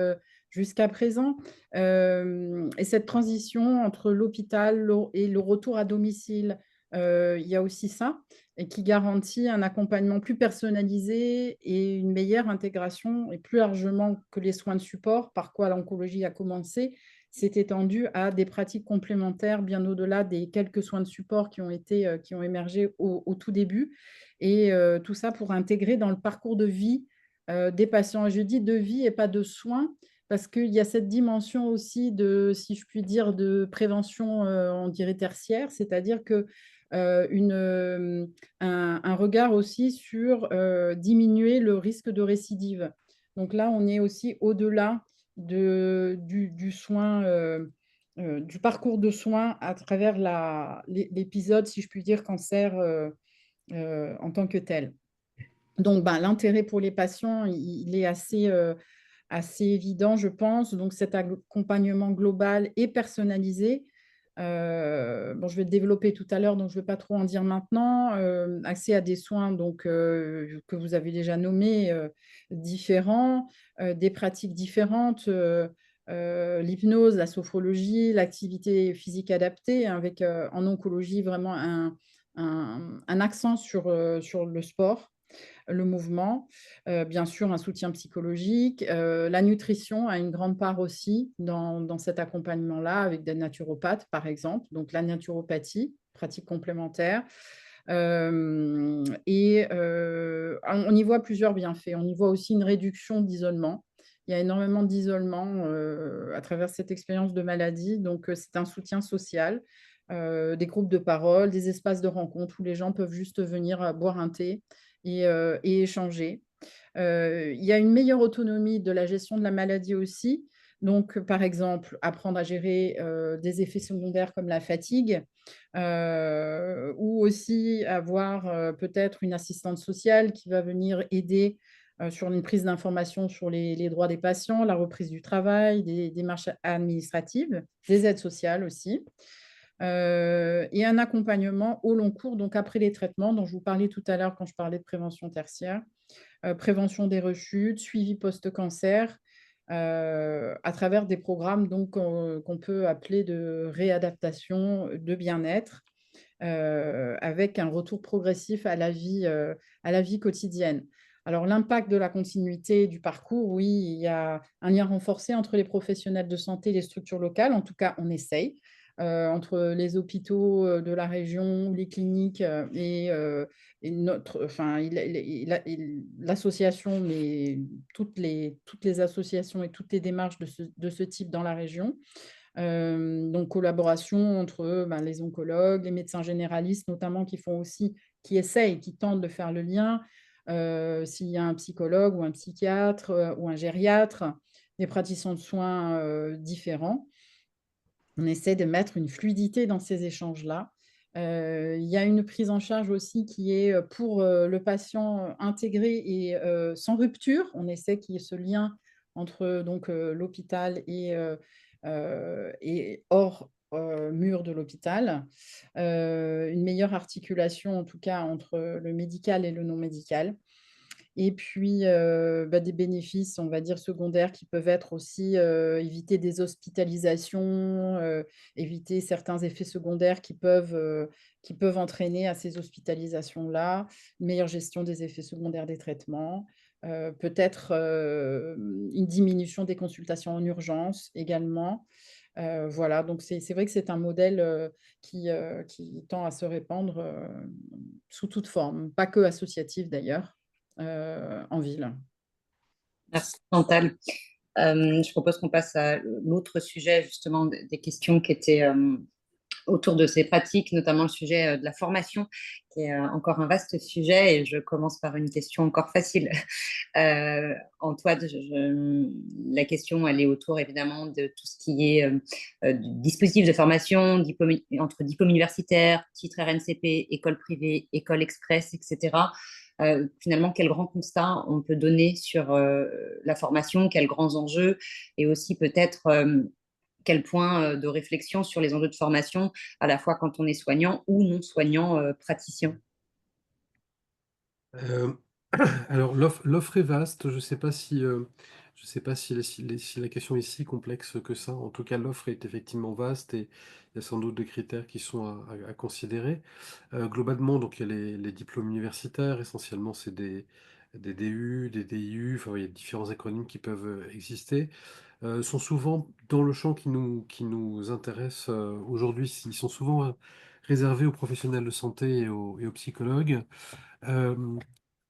jusqu'à présent. Et cette transition entre l'hôpital et le retour à domicile, il y a aussi ça, et qui garantit un accompagnement plus personnalisé et une meilleure intégration, et plus largement que les soins de support, par quoi l'oncologie a commencé, s'est étendu à des pratiques complémentaires bien au-delà des quelques soins de support qui ont émergé au tout début. Et tout ça pour intégrer dans le parcours de vie des patients. Et je dis de vie et pas de soins, parce qu'il y a cette dimension aussi de, si je puis dire, de prévention, on dirait tertiaire, c'est-à-dire que un regard aussi sur diminuer le risque de récidive. Donc là, on est aussi au-delà du soin, du parcours de soins à travers l'épisode, si je puis dire, cancer en tant que tel. Donc, l'intérêt pour les patients, il est assez évident, je pense. Donc, cet accompagnement global et personnalisé, je vais le développer tout à l'heure, donc je ne vais pas trop en dire maintenant. Accès à des soins donc, que vous avez déjà nommés, différents, des pratiques différentes, l'hypnose, la sophrologie, l'activité physique adaptée, avec en oncologie vraiment un accent sur le sport, le mouvement, bien sûr un soutien psychologique. La nutrition a une grande part aussi dans cet accompagnement-là, avec des naturopathes, par exemple. Donc la naturopathie, pratique complémentaire. On y voit plusieurs bienfaits. On y voit aussi une réduction d'isolement. Il y a énormément d'isolement à travers cette expérience de maladie. Donc, c'est un soutien social, des groupes de parole, des espaces de rencontre où les gens peuvent juste venir boire un thé et échanger. Il y a une meilleure autonomie de la gestion de la maladie aussi. Donc, par exemple, apprendre à gérer des effets secondaires comme la fatigue, ou aussi avoir peut-être une assistante sociale qui va venir aider sur une prise d'information sur les droits des patients, la reprise du travail, des démarches administratives, des aides sociales aussi. Et un accompagnement au long cours, donc après les traitements dont je vous parlais tout à l'heure quand je parlais de prévention tertiaire, prévention des rechutes, suivi post-cancer, à travers des programmes donc, qu'on peut appeler de réadaptation, de bien-être, avec un retour progressif à la vie quotidienne. Alors, l'impact de la continuité du parcours, oui, il y a un lien renforcé entre les professionnels de santé et les structures locales. En tout cas, on essaye. Entre les hôpitaux de la région, les cliniques et l'association, mais toutes les associations et toutes les démarches de ce type dans la région. Donc, collaboration entre les oncologues, les médecins généralistes notamment, qui essayent, qui tentent de faire le lien. S'il y a un psychologue ou un psychiatre ou un gériatre, des praticiens de soins différents. On essaie de mettre une fluidité dans ces échanges-là. Il y a une prise en charge aussi qui est pour le patient intégré et sans rupture. On essaie qu'il y ait ce lien entre l'hôpital et hors mur de l'hôpital. Une meilleure articulation, en tout cas, entre le médical et le non médical. Et puis, des bénéfices, on va dire, secondaires qui peuvent être aussi éviter des hospitalisations, éviter certains effets secondaires qui peuvent entraîner à ces hospitalisations-là, une meilleure gestion des effets secondaires des traitements, peut-être une diminution des consultations en urgence également. Voilà, donc c'est vrai que c'est un modèle qui tend à se répandre sous toute forme, pas que associatif d'ailleurs. En ville. Merci Chantal. Je propose qu'on passe à l'autre sujet, justement, des questions qui étaient autour de ces pratiques, notamment le sujet de la formation, qui est encore un vaste sujet. Et je commence par une question encore facile. Antoine, la question, elle est autour évidemment de tout ce qui est du dispositif de formation, entre diplôme universitaire, titre RNCP, école privée, école express, etc. Finalement, quel grand constat on peut donner sur la formation, quels grands enjeux, et aussi peut-être quel point de réflexion sur les enjeux de formation, à la fois quand on est soignant ou non soignant praticien. Euh, alors, l'offre est vaste. Je sais pas si la question est si complexe que ça. En tout cas, l'offre est effectivement vaste et il y a sans doute des critères qui sont à considérer. Globalement, donc, il y a les diplômes universitaires. Essentiellement, c'est des DU, des DIU. Enfin, il y a différents acronymes qui peuvent exister. Sont souvent dans le champ qui nous intéresse aujourd'hui. Ils sont souvent réservés aux professionnels de santé et aux psychologues. Euh,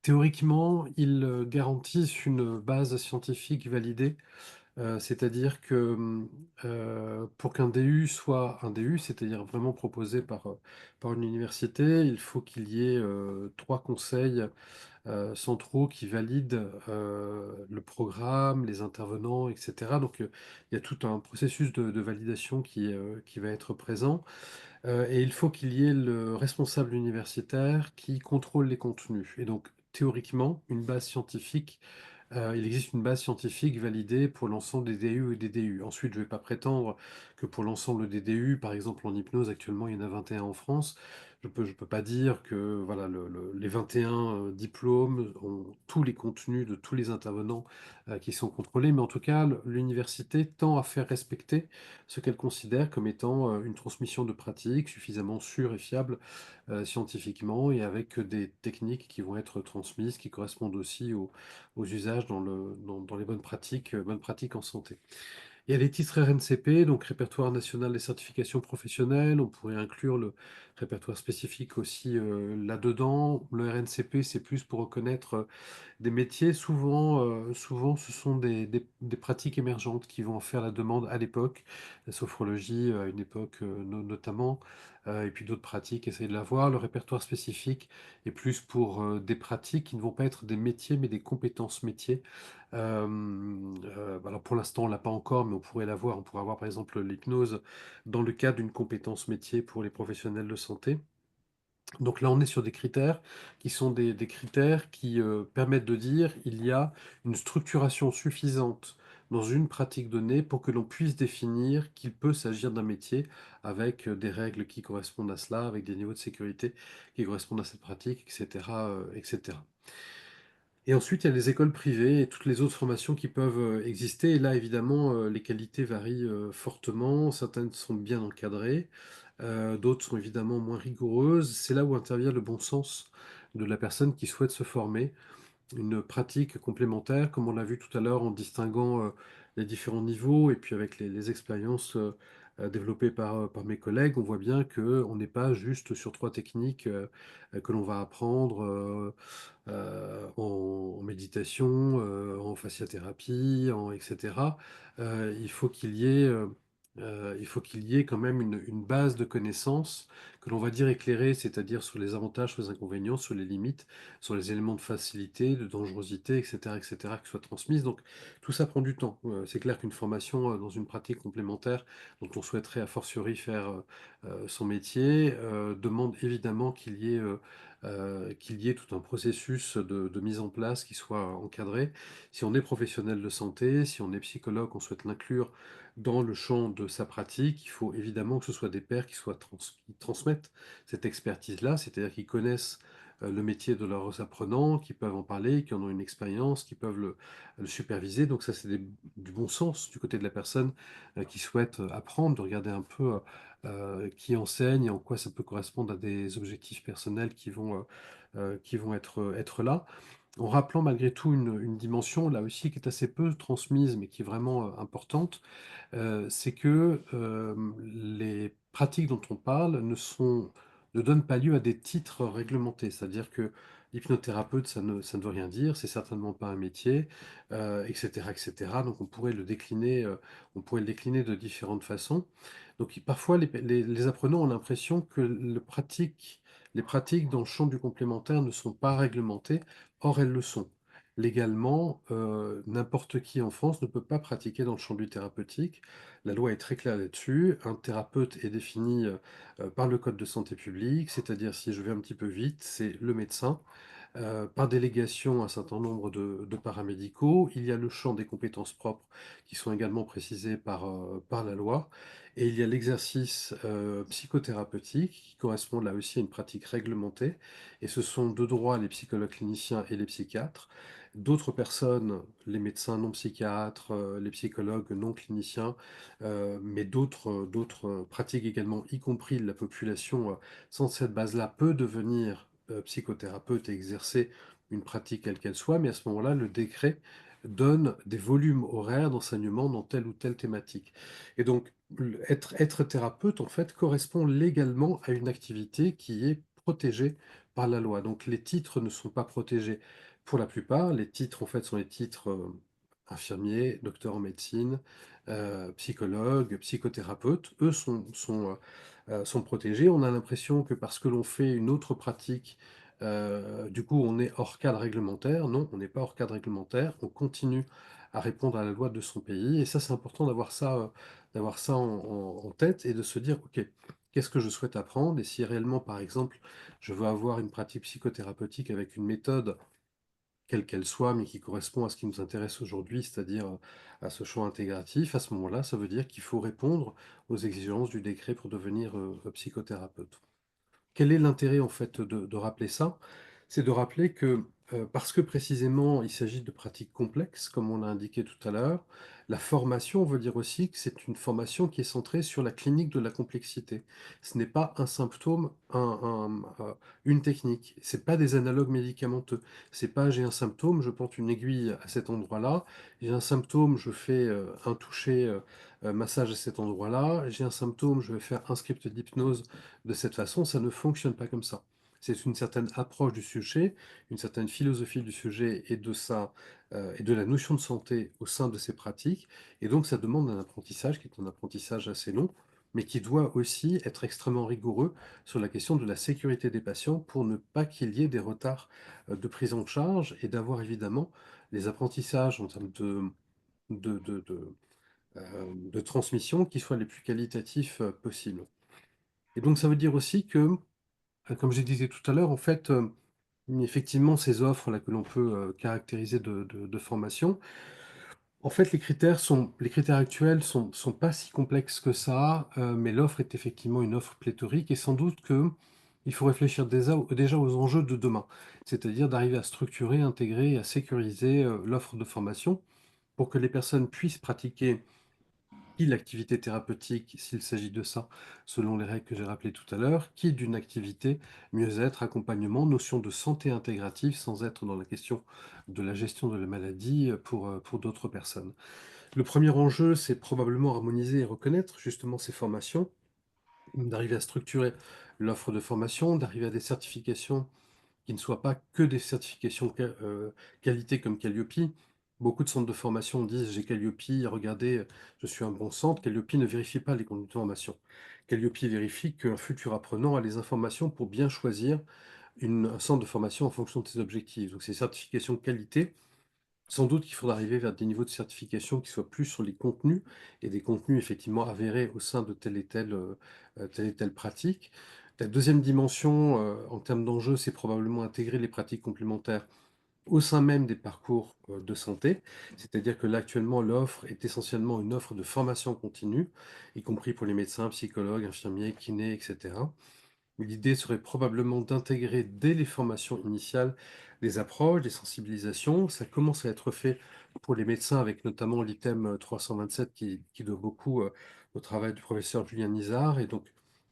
Théoriquement, ils garantissent une base scientifique validée, c'est-à-dire que pour qu'un DU soit un DU, c'est-à-dire vraiment proposé par une université, il faut qu'il y ait trois conseils centraux qui valident le programme, les intervenants, etc. Donc il y a tout un processus de validation qui va être présent. Et il faut qu'il y ait le responsable universitaire qui contrôle les contenus. Et donc, théoriquement, il existe une base scientifique validée pour l'ensemble des DU et des DU. Ensuite, je ne vais pas prétendre que pour l'ensemble des DU, par exemple en hypnose, actuellement, il y en a 21 en France. Je peux pas dire que voilà, les 21 diplômes ont tous les contenus de tous les intervenants qui sont contrôlés, mais en tout cas, l'université tend à faire respecter ce qu'elle considère comme étant une transmission de pratiques suffisamment sûre et fiable scientifiquement et avec des techniques qui vont être transmises, qui correspondent aussi aux usages dans les bonnes pratiques en santé. Il y a les titres RNCP, donc Répertoire national des certifications professionnelles. On pourrait inclure le répertoire spécifique aussi là-dedans. Le RNCP, c'est plus pour reconnaître des métiers. Souvent, ce sont des pratiques émergentes qui vont en faire la demande à l'époque. La sophrologie, à une époque notamment, et puis d'autres pratiques, essayer de l'avoir. Le répertoire spécifique est plus pour des pratiques qui ne vont pas être des métiers, mais des compétences métiers. Alors pour l'instant, on l'a pas encore, mais on pourrait l'avoir. On pourrait avoir par exemple l'hypnose dans le cadre d'une compétence métier pour les professionnels de santé. Donc là, on est sur des critères qui sont des critères qui permettent de dire il y a une structuration suffisante dans une pratique donnée pour que l'on puisse définir qu'il peut s'agir d'un métier avec des règles qui correspondent à cela, avec des niveaux de sécurité qui correspondent à cette pratique, etc., etc. Et ensuite, il y a les écoles privées et toutes les autres formations qui peuvent exister. Et là, évidemment, les qualités varient fortement. Certaines sont bien encadrées, d'autres sont évidemment moins rigoureuses. C'est là où intervient le bon sens de la personne qui souhaite se former. Une pratique complémentaire, comme on l'a vu tout à l'heure en distinguant les différents niveaux et puis avec les expériences développées par mes collègues, on voit bien qu'on n'est pas juste sur trois techniques que l'on va apprendre en méditation, en fasciathérapie, etc. Il faut qu'il y ait quand même une base de connaissances que l'on va dire éclairée, c'est-à-dire sur les avantages, sur les inconvénients, sur les limites, sur les éléments de facilité, de dangerosité, etc., qui soient transmises. Donc tout ça prend du temps. C'est clair qu'une formation dans une pratique complémentaire dont on souhaiterait a fortiori faire son métier demande évidemment qu'il y ait tout un processus de mise en place qui soit encadré. Si on est professionnel de santé, si on est psychologue, on souhaite l'inclure dans le champ de sa pratique, il faut évidemment que ce soit des pairs qui transmettent cette expertise-là, c'est-à-dire qui connaissent le métier de leurs apprenants, qui peuvent en parler, qui en ont une expérience, qui peuvent le superviser. Donc ça, c'est du bon sens du côté de la personne qui souhaite apprendre, de regarder un peu qui enseigne et en quoi ça peut correspondre à des objectifs personnels qui vont être là. En rappelant malgré tout une dimension là aussi qui est assez peu transmise mais qui est vraiment importante, c'est que les pratiques dont on parle ne donnent pas lieu à des titres réglementés. C'est-à-dire que Hypnothérapeute, ça ne veut rien dire, c'est certainement pas un métier, et cetera, et cetera. Donc on pourrait le décliner de différentes façons. Donc parfois les apprenants ont l'impression que les pratiques dans le champ du complémentaire ne sont pas réglementées, or elles le sont. Légalement, n'importe qui en France ne peut pas pratiquer dans le champ du thérapeutique. La loi est très claire là-dessus. Un thérapeute est défini, par le code de santé publique, c'est-à-dire, si je vais un petit peu vite, c'est le médecin. Par délégation, un certain nombre de paramédicaux. Il y a le champ des compétences propres qui sont également précisées par la loi. Et il y a l'exercice psychothérapeutique qui correspond là aussi à une pratique réglementée. Et ce sont de droit les psychologues cliniciens et les psychiatres. D'autres personnes, les médecins non psychiatres, les psychologues non cliniciens, mais d'autres pratiques également, y compris la population sans cette base-là, peut devenir psychothérapeute et exercer une pratique quelle qu'elle soit, mais à ce moment-là, le décret donne des volumes horaires d'enseignement dans telle ou telle thématique. Et donc, être thérapeute, en fait, correspond légalement à une activité qui est protégée par la loi. Donc, les titres ne sont pas protégés pour la plupart. Les titres, en fait, sont les titres infirmier, docteur en médecine, psychologue, psychothérapeute. Eux sont protégés. On a l'impression que parce que l'on fait une autre pratique, du coup, on est hors cadre réglementaire. Non, on n'est pas hors cadre réglementaire. On continue à répondre à la loi de son pays. Et ça, c'est important d'avoir ça en tête et de se dire, OK, qu'est-ce que je souhaite apprendre? Et si réellement, par exemple, je veux avoir une pratique psychothérapeutique avec une méthode quelle qu'elle soit, mais qui correspond à ce qui nous intéresse aujourd'hui, c'est-à-dire à ce champ intégratif, à ce moment-là, ça veut dire qu'il faut répondre aux exigences du décret pour devenir psychothérapeute. Quel est l'intérêt en fait de rappeler ça? C'est de rappeler que parce que précisément il s'agit de pratiques complexes, comme on l'a indiqué tout à l'heure, la formation veut dire aussi que c'est une formation qui est centrée sur la clinique de la complexité. Ce n'est pas un symptôme, une technique. C'est pas des analogues médicamenteux. C'est pas j'ai un symptôme, je porte une aiguille à cet endroit-là. J'ai un symptôme, je fais un toucher massage à cet endroit-là. J'ai un symptôme, je vais faire un script d'hypnose de cette façon, ça ne fonctionne pas comme ça. C'est une certaine approche du sujet, une certaine philosophie du sujet et de la notion de santé au sein de ces pratiques. Et donc, ça demande un apprentissage qui est un apprentissage assez long, mais qui doit aussi être extrêmement rigoureux sur la question de la sécurité des patients pour ne pas qu'il y ait des retards de prise en charge et d'avoir évidemment les apprentissages en termes de, de, de, de transmission qui soient les plus qualitatifs possibles. Et donc, ça veut dire aussi que, comme je disais tout à l'heure, en fait, effectivement, ces offres-là que l'on peut caractériser de formation, en fait, les critères actuels sont pas si complexes que ça, mais l'offre est effectivement une offre pléthorique et sans doute que il faut réfléchir déjà aux enjeux de demain, c'est-à-dire d'arriver à structurer, intégrer et à sécuriser l'offre de formation pour que les personnes puissent pratiquer qui l'activité thérapeutique, s'il s'agit de ça, selon les règles que j'ai rappelées tout à l'heure, qui d'une activité, mieux-être, accompagnement, notion de santé intégrative, sans être dans la question de la gestion de la maladie pour d'autres personnes. Le premier enjeu, c'est probablement harmoniser et reconnaître justement ces formations, d'arriver à structurer l'offre de formation, d'arriver à des certifications qui ne soient pas que des certifications qualité comme Calliope. Beaucoup de centres de formation disent j'ai Calliope, regardez, je suis un bon centre. Calliope ne vérifie pas les contenus de formation. Calliope vérifie qu'un futur apprenant a les informations pour bien choisir un centre de formation en fonction de ses objectifs. Donc ces certifications qualité, sans doute qu'il faudra arriver vers des niveaux de certification qui soient plus sur les contenus et des contenus effectivement avérés au sein de telle et telle pratique. La deuxième dimension en termes d'enjeu, c'est probablement intégrer les pratiques complémentaires au sein même des parcours de santé. C'est-à-dire que là, actuellement, l'offre est essentiellement une offre de formation continue, y compris pour les médecins, psychologues, infirmiers, kinés, etc. L'idée serait probablement d'intégrer dès les formations initiales des approches, des sensibilisations. Ça commence à être fait pour les médecins avec notamment l'item 327 qui doit beaucoup au travail du professeur Julien Nizar. Et donc,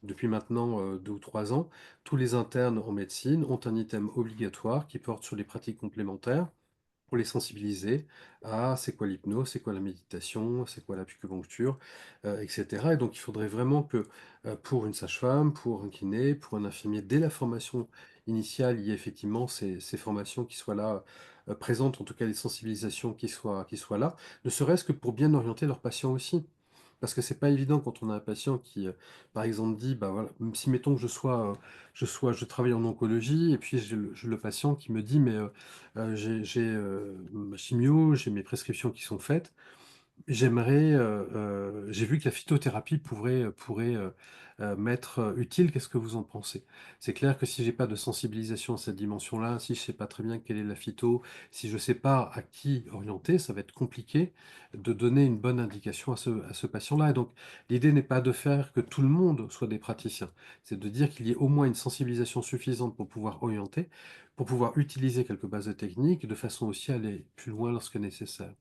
depuis maintenant 2 ou 3 ans, tous les internes en médecine ont un item obligatoire qui porte sur les pratiques complémentaires. pour les sensibiliser à c'est quoi l'hypnose, c'est quoi la méditation, c'est quoi l'acupuncture, etc. Et donc il faudrait vraiment que, pour une sage-femme, pour un kiné, pour un infirmier, dès la formation initiale, il y ait effectivement ces formations qui soient là, présentes, en tout cas les sensibilisations qui soient là, ne serait-ce que pour bien orienter leurs patients aussi. Parce que c'est pas évident quand on a un patient qui, par exemple dit: «Bah, voilà», même si mettons que je travaille en oncologie et puis j'ai le patient qui me dit: «Mais, j'ai ma chimio, j'ai mes prescriptions qui sont faites. J'aimerais, j'ai vu que la phytothérapie pourrait m'être, utile, qu'est-ce que vous en pensez?» C'est clair que si j'ai pas de sensibilisation à cette dimension-là, si je sais pas très bien quelle est la phyto, si je sais pas à qui orienter, ça va être compliqué de donner une bonne indication à ce patient-là. Et donc l'idée n'est pas de faire que tout le monde soit des praticiens, c'est de dire qu'il y ait au moins une sensibilisation suffisante pour pouvoir orienter, pour pouvoir utiliser quelques bases de techniques, de façon aussi à aller plus loin lorsque nécessaire.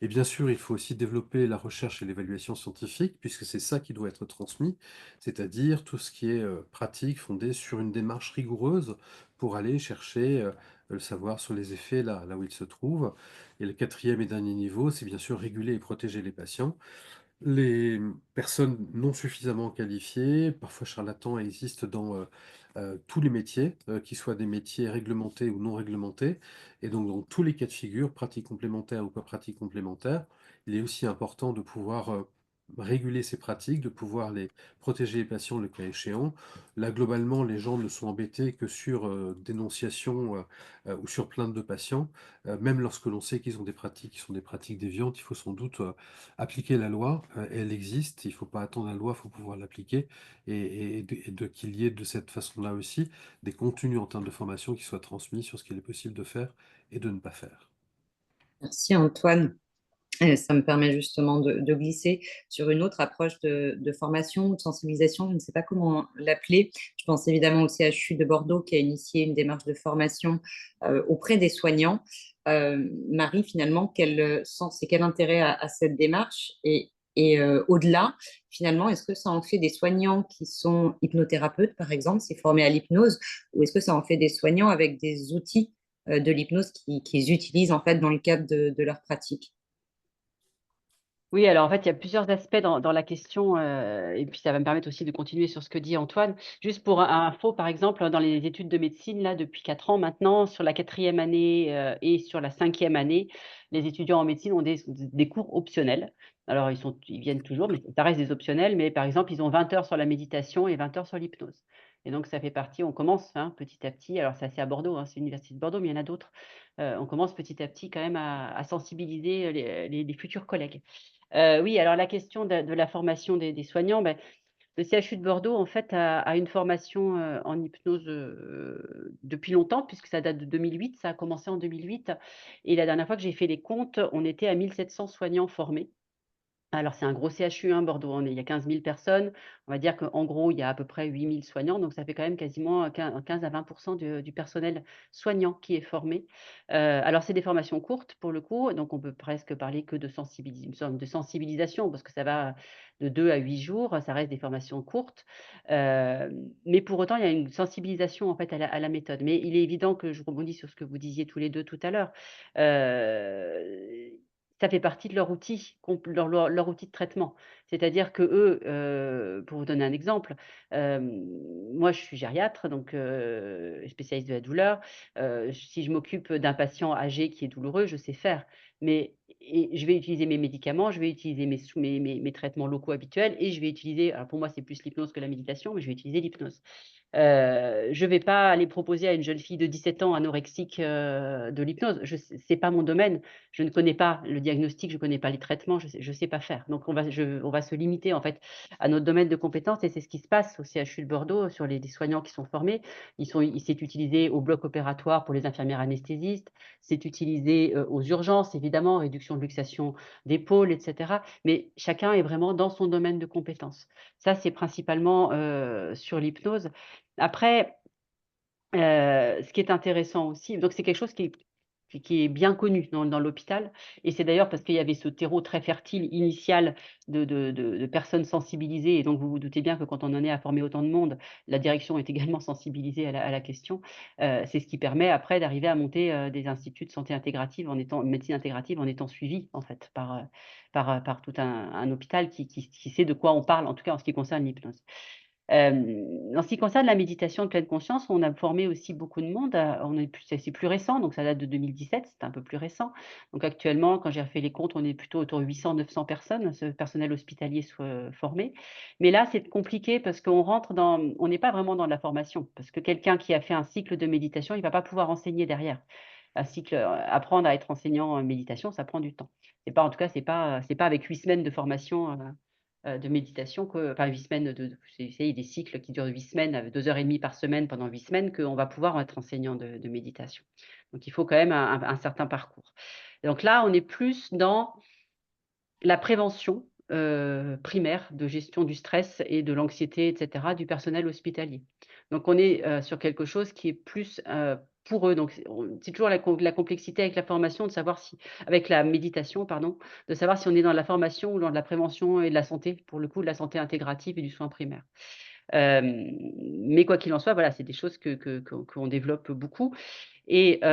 Et bien sûr, il faut aussi développer la recherche et l'évaluation scientifique, puisque c'est ça qui doit être transmis, c'est-à-dire tout ce qui est pratique, fondé sur une démarche rigoureuse pour aller chercher le savoir sur les effets là où il se trouve. Et le quatrième et dernier niveau, c'est bien sûr réguler et protéger les patients. Les personnes non suffisamment qualifiées, parfois charlatans, existent dans tous les métiers, qu'ils soient des métiers réglementés ou non réglementés. Et donc, dans tous les cas de figure, pratique complémentaire ou pas pratique complémentaire, il est aussi important de pouvoir réguler ces pratiques, de pouvoir les protéger les patients le cas échéant. Là, globalement, les gens ne sont embêtés que sur dénonciation ou sur plainte de patients. Même lorsque l'on sait qu'ils ont des pratiques qui sont des pratiques déviantes, il faut sans doute appliquer la loi, elle existe, il ne faut pas attendre la loi, il faut pouvoir l'appliquer et qu'il y ait de cette façon-là aussi des contenus en termes de formation qui soient transmis sur ce qu'il est possible de faire et de ne pas faire. Merci Antoine. Ça me permet justement de glisser sur une autre approche de formation ou de sensibilisation, je ne sais pas comment l'appeler. Je pense évidemment au CHU de Bordeaux qui a initié une démarche de formation auprès des soignants. Marie, finalement, quel sens et quel intérêt a cette démarche et au-delà, finalement, est-ce que ça en fait des soignants qui sont hypnothérapeutes, par exemple, c'est formé à l'hypnose, ou est-ce que ça en fait des soignants avec des outils de l'hypnose qu'ils utilisent en fait dans le cadre de leur pratique? Oui, alors en fait, il y a plusieurs aspects dans la question, et puis ça va me permettre aussi de continuer sur ce que dit Antoine. Juste pour info, par exemple, dans les études de médecine, là, depuis 4 ans maintenant, sur la quatrième année et sur la cinquième année, les étudiants en médecine ont des cours optionnels. Alors, ils viennent toujours, mais ça reste des optionnels. Mais par exemple, ils ont 20 heures sur la méditation et 20 heures sur l'hypnose. Et donc, ça fait partie, on commence hein, petit à petit. Alors, c'est à Bordeaux, hein, c'est l'université de Bordeaux, mais il y en a d'autres. On commence petit à petit quand même à sensibiliser les futurs collègues. Oui, alors la question de la formation des soignants, le CHU de Bordeaux, en fait, a une formation, en hypnose, depuis longtemps puisque ça date de 2008, ça a commencé en 2008 et la dernière fois que j'ai fait les comptes, on était à 1 700 soignants formés. Alors, c'est un gros CHU, hein, Bordeaux, il y a 15 000 personnes. On va dire qu'en gros, il y a à peu près 8 000 soignants, donc ça fait quand même quasiment 15 à 20 du personnel soignant qui est formé. Alors, c'est des formations courtes pour le coup, donc on peut presque parler que une sorte de sensibilisation parce que ça va de 2 à 8 jours, ça reste des formations courtes. Mais pour autant, il y a une sensibilisation en fait à la méthode. Mais il est évident que je rebondis sur ce que vous disiez tous les 2 tout à l'heure. Ça fait partie de leur outil, leur outil de traitement. C'est-à-dire qu'eux, pour vous donner un exemple, moi je suis gériatre, donc spécialiste de la douleur. Si je m'occupe d'un patient âgé qui est douloureux, je sais faire. Mais je vais utiliser mes médicaments, je vais utiliser mes traitements locaux habituels et je vais utiliser, alors pour moi c'est plus l'hypnose que la méditation, mais je vais utiliser l'hypnose. Je vais pas aller proposer à une jeune fille de 17 ans anorexique, de l'hypnose. C'est pas mon domaine. Je ne connais pas le diagnostic, je ne connais pas les traitements, je sais pas faire. Donc on va se limiter en fait à notre domaine de compétences et c'est ce qui se passe au CHU de Bordeaux sur les soignants qui sont formés. C'est utilisé au bloc opératoire pour les infirmières anesthésistes, c'est utilisé, aux urgences évidemment, réduction de luxation d'épaule et cetera. Mais chacun est vraiment dans son domaine de compétences. Ça, c'est principalement, sur l'hypnose. Après, ce qui est intéressant aussi, donc c'est quelque chose qui qui est bien connu dans l'hôpital. Et c'est d'ailleurs parce qu'il y avait ce terreau très fertile initial de personnes sensibilisées. Et donc, vous vous doutez bien que quand on en est à former autant de monde, la direction est également sensibilisée à la question. C'est ce qui permet après d'arriver à monter des instituts de santé intégrative médecine intégrative en étant suivi en fait par tout un hôpital qui sait de quoi on parle, en tout cas en ce qui concerne l'hypnose. En ce qui concerne la méditation de pleine conscience, on a formé aussi beaucoup de monde. C'est plus récent, donc ça date de 2017, c'est un peu plus récent. Donc actuellement, quand j'ai refait les comptes, on est plutôt autour de 800-900 personnes, ce personnel hospitalier formé. Mais là, c'est compliqué parce on n'est pas vraiment dans de la formation, parce que quelqu'un qui a fait un cycle de méditation, il ne va pas pouvoir enseigner derrière. Un cycle, apprendre à être enseignant en méditation, ça prend du temps. En tout cas, c'est pas avec 8 semaines de formation de méditation, enfin 8 semaines, c'est des cycles qui durent 8 semaines, 2h30 par semaine pendant 8 semaines, qu'on va pouvoir être enseignant de méditation. Donc, il faut quand même un certain parcours. Et donc là, on est plus dans la prévention primaire de gestion du stress et de l'anxiété, etc., du personnel hospitalier. Donc, on est sur quelque chose qui est plus pour eux. Donc, c'est toujours la complexité avec la formation, avec la méditation, pardon, de savoir si on est dans la formation ou dans la prévention et de la santé, pour le coup, de la santé intégrative et du soin primaire. Mais quoi qu'il en soit, voilà, c'est des choses qu'on développe beaucoup. Et je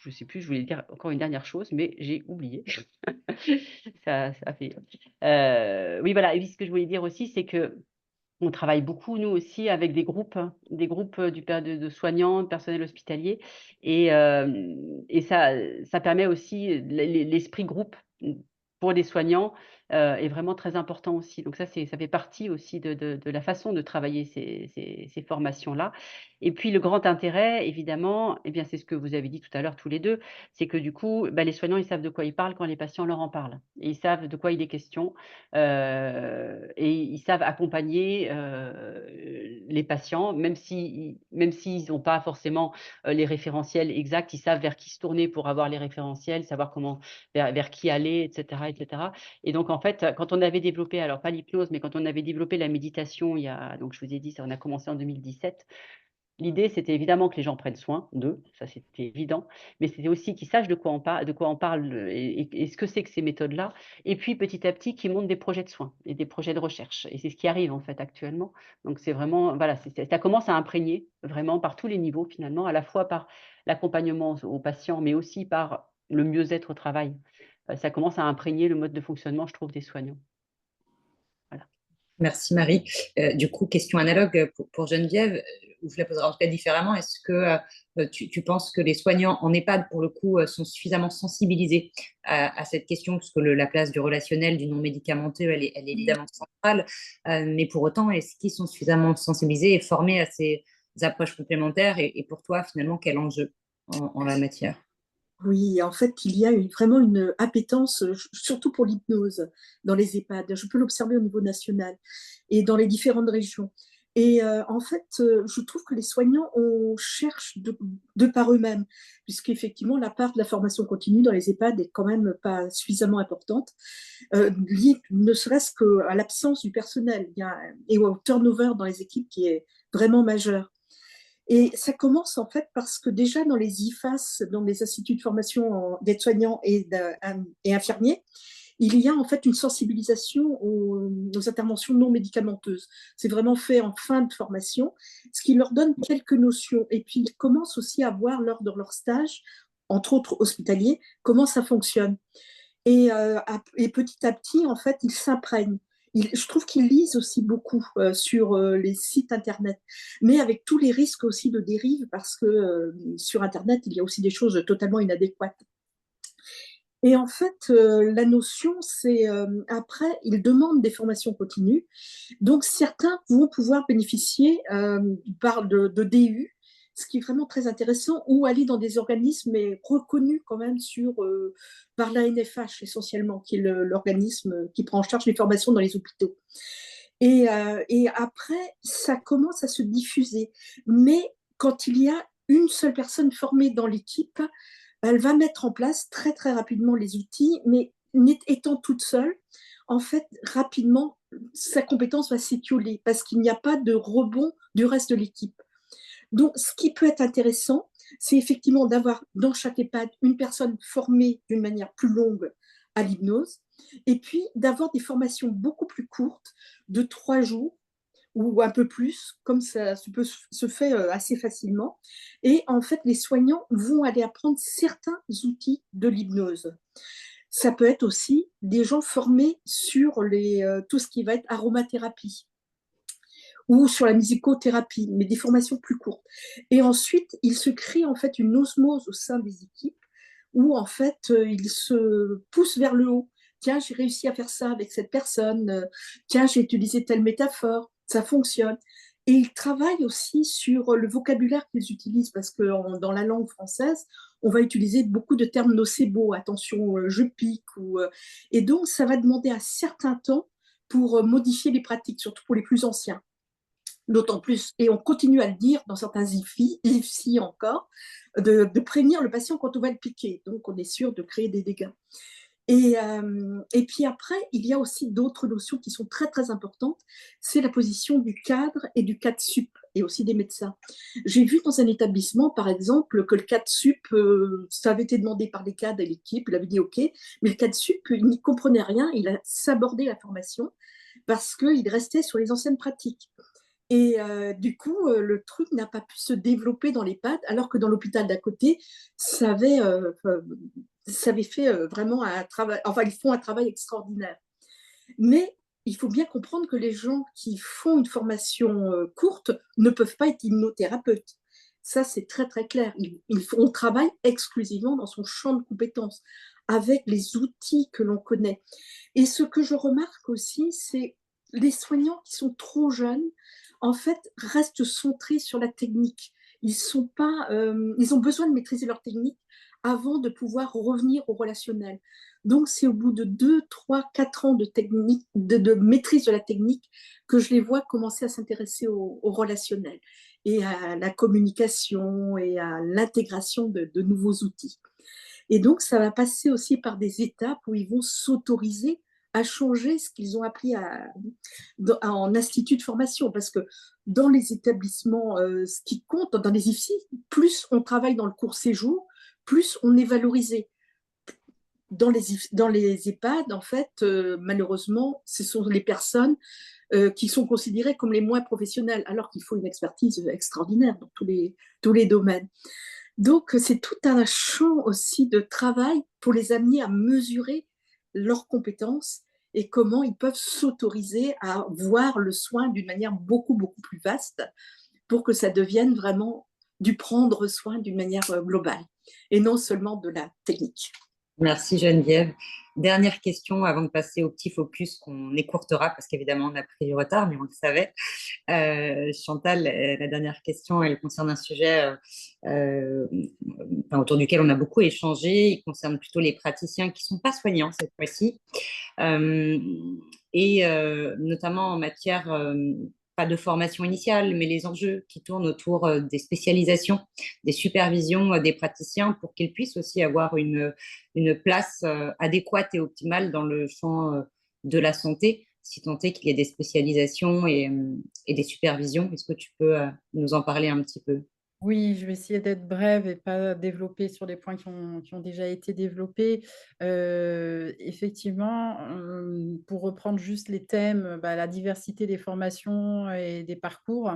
ne sais plus, je voulais dire encore une dernière chose, mais j'ai oublié. Ça fait. Oui, voilà. Et ce que je voulais dire aussi, c'est que on travaille beaucoup, nous aussi, avec des groupes de soignants, de personnel hospitalier. Et ça permet aussi l'esprit groupe pour les soignants est vraiment très important aussi. Donc ça fait partie aussi de la façon de travailler ces formations-là. Et puis le grand intérêt, évidemment, eh bien, c'est ce que vous avez dit tout à l'heure tous les deux, c'est que du coup, les soignants, ils savent de quoi ils parlent quand les patients leur en parlent. Et ils savent de quoi il est question. Et ils savent accompagner les patients, même s'ils n'ont pas forcément les référentiels exacts, ils savent vers qui se tourner pour avoir les référentiels, savoir vers qui aller, etc., etc. Et donc, en fait, quand on avait développé, alors pas l'hypnose, mais quand on avait développé la méditation, donc je vous ai dit, on a commencé en 2017. L'idée, c'était évidemment que les gens prennent soin d'eux, ça c'était évident, mais c'était aussi qu'ils sachent de quoi on parle et ce que c'est que ces méthodes-là. Et puis petit à petit, qu'ils montent des projets de soins et des projets de recherche. Et c'est ce qui arrive en fait actuellement. Donc c'est vraiment, voilà, ça commence à imprégner vraiment par tous les niveaux finalement, à la fois par l'accompagnement aux patients, mais aussi par le mieux-être au travail. Ça commence à imprégner le mode de fonctionnement, je trouve, des soignants. Voilà. Merci Marie. Du coup, question analogue pour Geneviève, ou je la poserai en tout cas différemment. Est-ce que tu penses que les soignants en EHPAD, pour le coup, sont suffisamment sensibilisés à cette question, puisque la place du relationnel, du non médicamenteux, elle est évidemment centrale, mais pour autant, est-ce qu'ils sont suffisamment sensibilisés et formés à ces approches complémentaires et pour toi, finalement, quel enjeu en la matière? Oui, en fait, il y a vraiment une appétence, surtout pour l'hypnose dans les EHPAD. Je peux l'observer au niveau national et dans les différentes régions. Et en fait, je trouve que les soignants, on cherche de par eux-mêmes, puisqu'effectivement, la part de la formation continue dans les EHPAD est quand même pas suffisamment importante, liée ne serait-ce qu'à l'absence du personnel et au turnover dans les équipes qui est vraiment majeur. Et ça commence en fait parce que déjà dans les IFAS, dans les instituts de formation d'aides-soignants et infirmiers, il y a en fait une sensibilisation aux interventions non médicamenteuses. C'est vraiment fait en fin de formation, ce qui leur donne quelques notions. Et puis ils commencent aussi à voir lors de leur stage, entre autres hospitaliers, comment ça fonctionne. Et petit à petit, en fait, ils s'imprègnent. Je trouve qu'ils lisent aussi beaucoup sur les sites Internet, mais avec tous les risques aussi de dérive, parce que sur Internet, il y a aussi des choses totalement inadéquates. Et en fait, la notion, c'est après, ils demandent des formations continues. Donc, certains vont pouvoir bénéficier de DU, ce qui est vraiment très intéressant, ou aller dans des organismes mais reconnus quand même par l'ANFH essentiellement, qui est l'organisme qui prend en charge les formations dans les hôpitaux. Et après, ça commence à se diffuser. Mais quand il y a une seule personne formée dans l'équipe, elle va mettre en place très, très rapidement les outils, mais étant toute seule, en fait, rapidement, sa compétence va s'étioler parce qu'il n'y a pas de rebond du reste de l'équipe. Donc, ce qui peut être intéressant, c'est effectivement d'avoir dans chaque EHPAD une personne formée d'une manière plus longue à l'hypnose, et puis d'avoir des formations beaucoup plus courtes, de 3 jours ou un peu plus, comme ça se fait assez facilement. Et en fait, les soignants vont aller apprendre certains outils de l'hypnose. Ça peut être aussi des gens formés sur tout ce qui va être aromathérapie ou sur la musicothérapie, mais des formations plus courtes. Et ensuite, il se crée en fait une osmose au sein des équipes où en fait, ils se poussent vers le haut. Tiens, j'ai réussi à faire ça avec cette personne. Tiens, j'ai utilisé telle métaphore. Ça fonctionne. Et ils travaillent aussi sur le vocabulaire qu'ils utilisent parce que dans la langue française, on va utiliser beaucoup de termes nocebo. Attention, je pique. Et donc, ça va demander un certain temps pour modifier les pratiques, surtout pour les plus anciens. D'autant plus, et on continue à le dire dans certains IFSI encore, de prévenir le patient quand on va le piquer. Donc, on est sûr de créer des dégâts. Et puis après, il y a aussi d'autres notions qui sont très, très importantes. C'est la position du cadre et du cadre sup, et aussi des médecins. J'ai vu dans un établissement, par exemple, que le cadre sup, ça avait été demandé par les cadres et l'équipe, il avait dit OK, mais le cadre sup, il n'y comprenait rien, il a sabordé la formation parce qu'il restait sur les anciennes pratiques. Et du coup, le truc n'a pas pu se développer dans l'EHPAD, alors que dans l'hôpital d'à côté, ça avait fait vraiment un travail, enfin, ils font un travail extraordinaire. Mais il faut bien comprendre que les gens qui font une formation courte ne peuvent pas être hypnothérapeutes. Ça, c'est très, très clair. On travaille exclusivement dans son champ de compétences, avec les outils que l'on connaît. Et ce que je remarque aussi, c'est les soignants qui sont trop jeunes, en fait, restent centrés sur la technique. Ils ont besoin de maîtriser leur technique avant de pouvoir revenir au relationnel. Donc, c'est au bout de 2, 3, 4 ans de maîtrise de la technique que je les vois commencer à s'intéresser au relationnel et à la communication et à l'intégration de nouveaux outils. Et donc, ça va passer aussi par des étapes où ils vont s'autoriser à changer ce qu'ils ont appris en institut de formation. Parce que dans les établissements, ce qui compte, dans les IFSI, plus on travaille dans le court séjour, plus on est valorisé. Dans les EHPAD, en fait, malheureusement, ce sont les personnes qui sont considérées comme les moins professionnelles, alors qu'il faut une expertise extraordinaire dans tous les domaines. Donc, c'est tout un champ aussi de travail pour les amener à mesurer leurs compétences et comment ils peuvent s'autoriser à voir le soin d'une manière beaucoup, beaucoup plus vaste pour que ça devienne vraiment du prendre soin d'une manière globale et non seulement de la technique. Merci Geneviève. Dernière question avant de passer au petit focus qu'on écourtera parce qu'évidemment on a pris du retard, mais on le savait. Chantal, la dernière question, elle concerne un sujet autour duquel on a beaucoup échangé. Il concerne plutôt les praticiens qui ne sont pas soignants cette fois-ci, notamment en matière pas de formation initiale, mais les enjeux qui tournent autour des spécialisations, des supervisions des praticiens pour qu'ils puissent aussi avoir une place adéquate et optimale dans le champ de la santé, si tant est qu'il y ait des spécialisations et des supervisions. Est-ce que tu peux nous en parler un petit peu? Oui, je vais essayer d'être brève et pas développer sur les points qui ont déjà été développés. Effectivement, pour reprendre juste les thèmes, la diversité des formations et des parcours,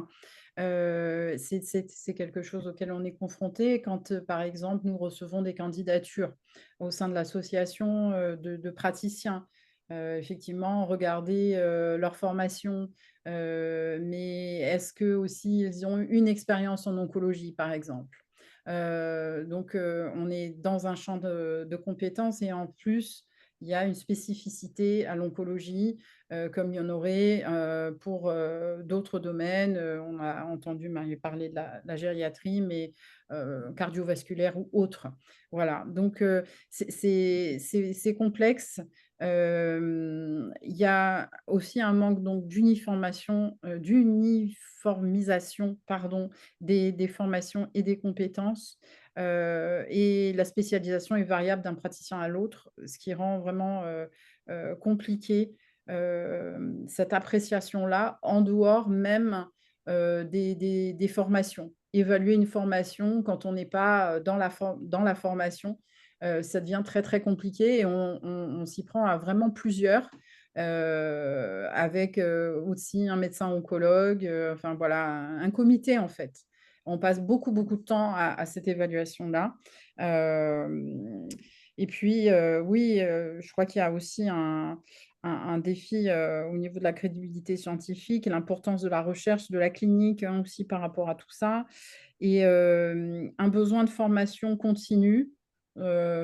c'est quelque chose auquel on est confronté quand, par exemple, nous recevons des candidatures au sein de l'association de praticiens. Effectivement, regarder leur formation, mais est-ce que aussi ils ont une expérience en oncologie, par exemple? Donc, on est dans un champ de compétences et en plus, il y a une spécificité à l'oncologie, comme il y en aurait pour d'autres domaines. On a entendu Marie parler de la gériatrie, mais cardiovasculaire ou autre. Voilà, donc c'est complexe. Il y a aussi un manque donc d'uniformisation pardon, des formations et des compétences. Et la spécialisation est variable d'un praticien à l'autre, ce qui rend vraiment compliqué cette appréciation-là, en dehors même des formations. évaluer une formation quand on n'est pas dans dans la formation. Ça devient très, très compliqué et on s'y prend à vraiment plusieurs, avec aussi un médecin oncologue, enfin voilà, un comité en fait. On passe beaucoup, beaucoup de temps à cette évaluation-là. Et puis, oui, je crois qu'il y a aussi un défi au niveau de la crédibilité scientifique et l'importance de la recherche, de la clinique hein, aussi par rapport à tout ça. Et un besoin de formation continue,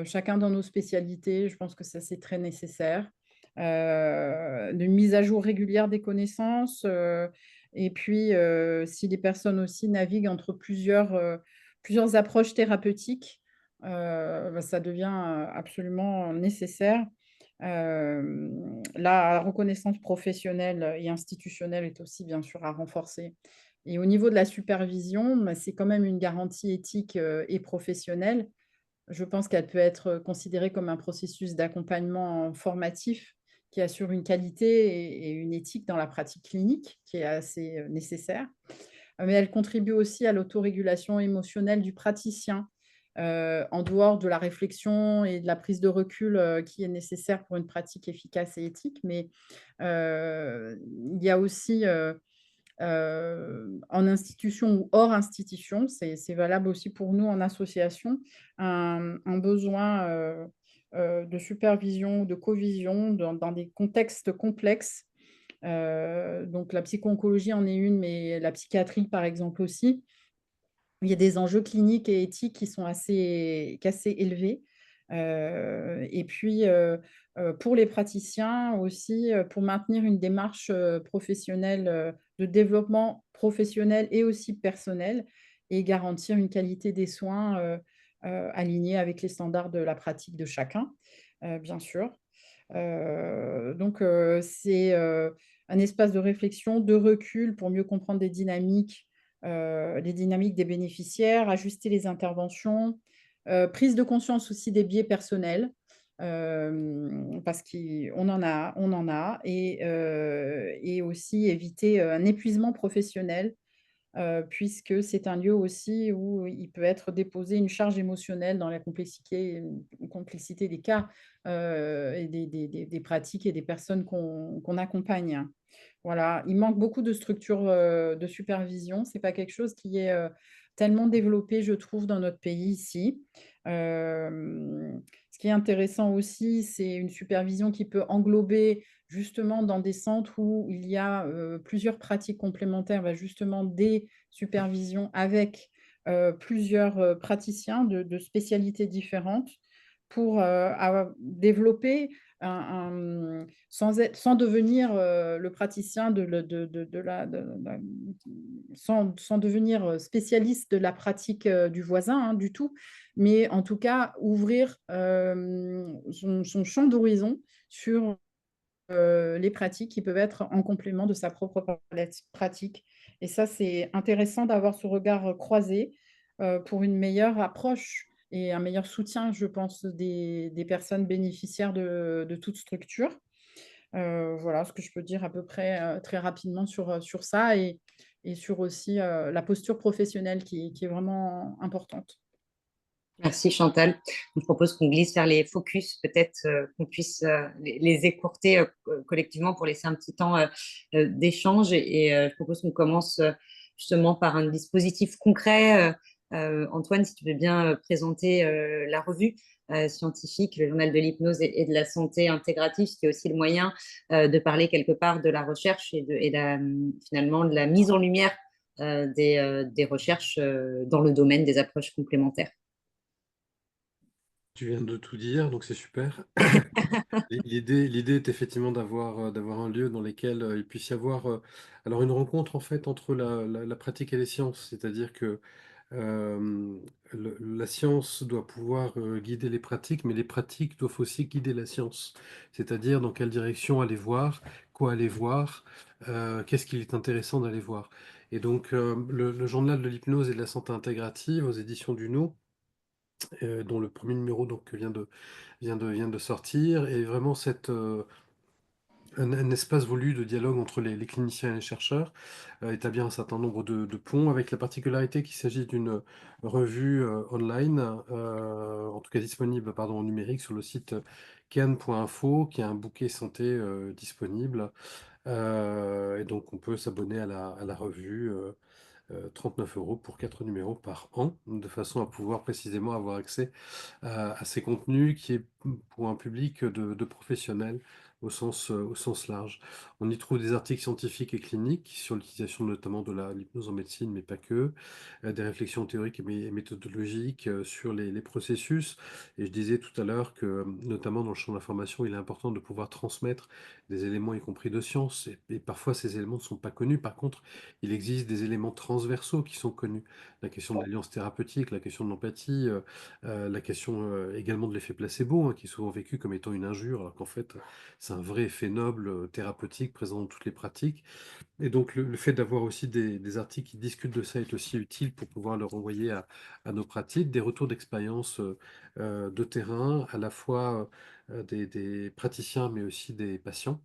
chacun dans nos spécialités. Je pense que ça, c'est très nécessaire. De mise à jour régulière des connaissances. Et puis, si les personnes aussi naviguent entre plusieurs approches thérapeutiques, ça devient absolument nécessaire. La reconnaissance professionnelle et institutionnelle est aussi bien sûr à renforcer. Et au niveau de la supervision, c'est quand même une garantie éthique et professionnelle. Je pense qu'elle peut être considérée comme un processus d'accompagnement formatif qui assure une qualité et une éthique dans la pratique clinique qui est assez nécessaire. Mais elle contribue aussi à l'autorégulation émotionnelle du praticien, en dehors de la réflexion et de la prise de recul qui est nécessaire pour une pratique efficace et éthique. Mais il y a aussi en institution ou hors institution, c'est valable aussi pour nous en association, un besoin de supervision, de covision dans des contextes complexes. Donc la psycho-oncologie en est une, mais la psychiatrie, par exemple, aussi. Il y a des enjeux cliniques et éthiques qui sont assez élevés. Et puis, pour les praticiens aussi, pour maintenir une démarche, professionnelle, de développement professionnel et aussi personnel et garantir une qualité des soins, alignée avec les standards de la pratique de chacun, bien sûr. Donc, c'est, un espace de réflexion, de recul pour mieux comprendre les dynamiques des bénéficiaires, ajuster les interventions, prise de conscience aussi des biais personnels, parce on en a et aussi éviter, un épuisement professionnel puisque c'est un lieu aussi où il peut être déposé une charge émotionnelle dans la complexité des cas et des pratiques et des personnes qu'on accompagne. Voilà, il manque beaucoup de structures de supervision. Ce n'est pas quelque chose qui est tellement développé, je trouve, dans notre pays ici. Ce qui est intéressant aussi, c'est une supervision qui peut englober justement dans des centres où il y a plusieurs pratiques complémentaires, justement des supervisions avec plusieurs praticiens de spécialités différentes pour développer sans devenir le praticien sans devenir spécialiste de la pratique du voisin hein, du tout, mais en tout cas ouvrir son champ d'horizon sur les pratiques qui peuvent être en complément de sa propre pratique. Et ça, c'est intéressant d'avoir ce regard croisé pour une meilleure approche et un meilleur soutien, je pense, des personnes bénéficiaires de toute structure. Voilà ce que je peux dire à peu près très rapidement sur ça et sur aussi la posture professionnelle qui est vraiment importante. Merci Chantal. Je propose qu'on glisse vers les focus, peut-être qu'on puisse les écourter collectivement pour laisser un petit temps d'échange. Et je propose qu'on commence justement par un dispositif concret. Antoine, si tu veux bien présenter la revue scientifique, le journal de l'hypnose et de la santé intégrative, ce qui est aussi le moyen de parler quelque part de la recherche finalement de la mise en lumière des recherches dans le domaine des approches complémentaires. Tu viens de tout dire, donc c'est super. L'idée est effectivement d'avoir un lieu dans lequel il puisse y avoir alors une rencontre en fait entre la pratique et les sciences, c'est-à-dire que euh, la science doit pouvoir guider les pratiques, mais les pratiques doivent aussi guider la science, c'est-à-dire dans quelle direction aller voir, quoi aller voir, qu'est-ce qu'il est intéressant d'aller voir. Et donc le journal de l'hypnose et de la santé intégrative aux éditions du No, dont le premier numéro donc vient de sortir, et vraiment un espace voulu de dialogue entre les cliniciens et les chercheurs, établir un certain nombre de ponts, avec la particularité qu'il s'agit d'une revue online, en tout cas disponible pardon, en numérique sur le site kern.info, qui a un bouquet santé disponible. Et donc on peut s'abonner à la revue. 39 € pour 4 numéros par an, de façon à pouvoir précisément avoir accès à ces contenus qui est pour un public de professionnels au sens large. On y trouve des articles scientifiques et cliniques sur l'utilisation notamment de l'hypnose en médecine, mais pas que, des réflexions théoriques et méthodologiques sur les processus. Et je disais tout à l'heure que, notamment dans le champ de l'information, il est important de pouvoir transmettre des éléments, y compris de science, et parfois ces éléments ne sont pas connus. Par contre, il existe des éléments transversaux qui sont connus. La question de l'alliance thérapeutique, la question de l'empathie, la question également de l'effet placebo, hein, qui est souvent vécu comme étant une injure, alors qu'en fait, c'est un vrai effet noble, thérapeutique, présent dans toutes les pratiques. Et donc, le fait d'avoir aussi des articles qui discutent de ça est aussi utile pour pouvoir le renvoyer à nos pratiques, des retours d'expérience de terrain, à la fois des praticiens, mais aussi des patients.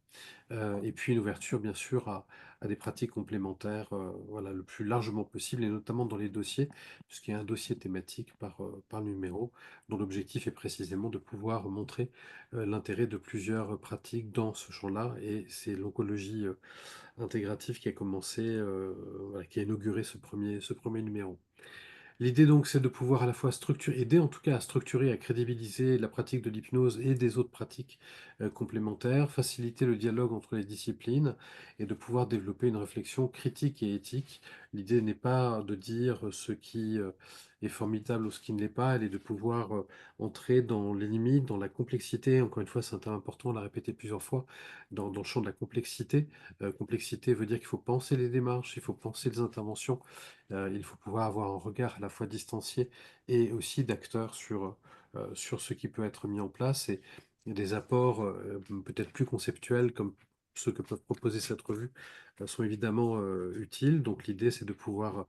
Et puis une ouverture, bien sûr, à des pratiques complémentaires, voilà, le plus largement possible, et notamment dans les dossiers, puisqu'il y a un dossier thématique par numéro, dont l'objectif est précisément de pouvoir montrer l'intérêt de plusieurs pratiques dans ce champ-là. Et c'est l'oncologie intégrative qui a commencé, voilà, qui a inauguré ce premier numéro. L'idée donc, c'est de pouvoir à la fois structurer, aider en tout cas à structurer, à crédibiliser la pratique de l'hypnose et des autres pratiques complémentaires, faciliter le dialogue entre les disciplines et de pouvoir développer une réflexion critique et éthique. L'idée n'est pas de dire ce qui est formidable ou ce qui ne l'est pas, elle est de pouvoir entrer dans les limites, dans la complexité. Encore une fois, c'est un terme important, on l'a répété plusieurs fois, dans le champ de la complexité. Complexité veut dire qu'il faut penser les démarches, il faut penser les interventions, il faut pouvoir avoir un regard à la fois distancié et aussi d'acteur sur ce qui peut être mis en place, et des apports peut-être plus conceptuels comme ceux que peuvent proposer cette revue sont évidemment utiles. Donc l'idée, c'est de pouvoir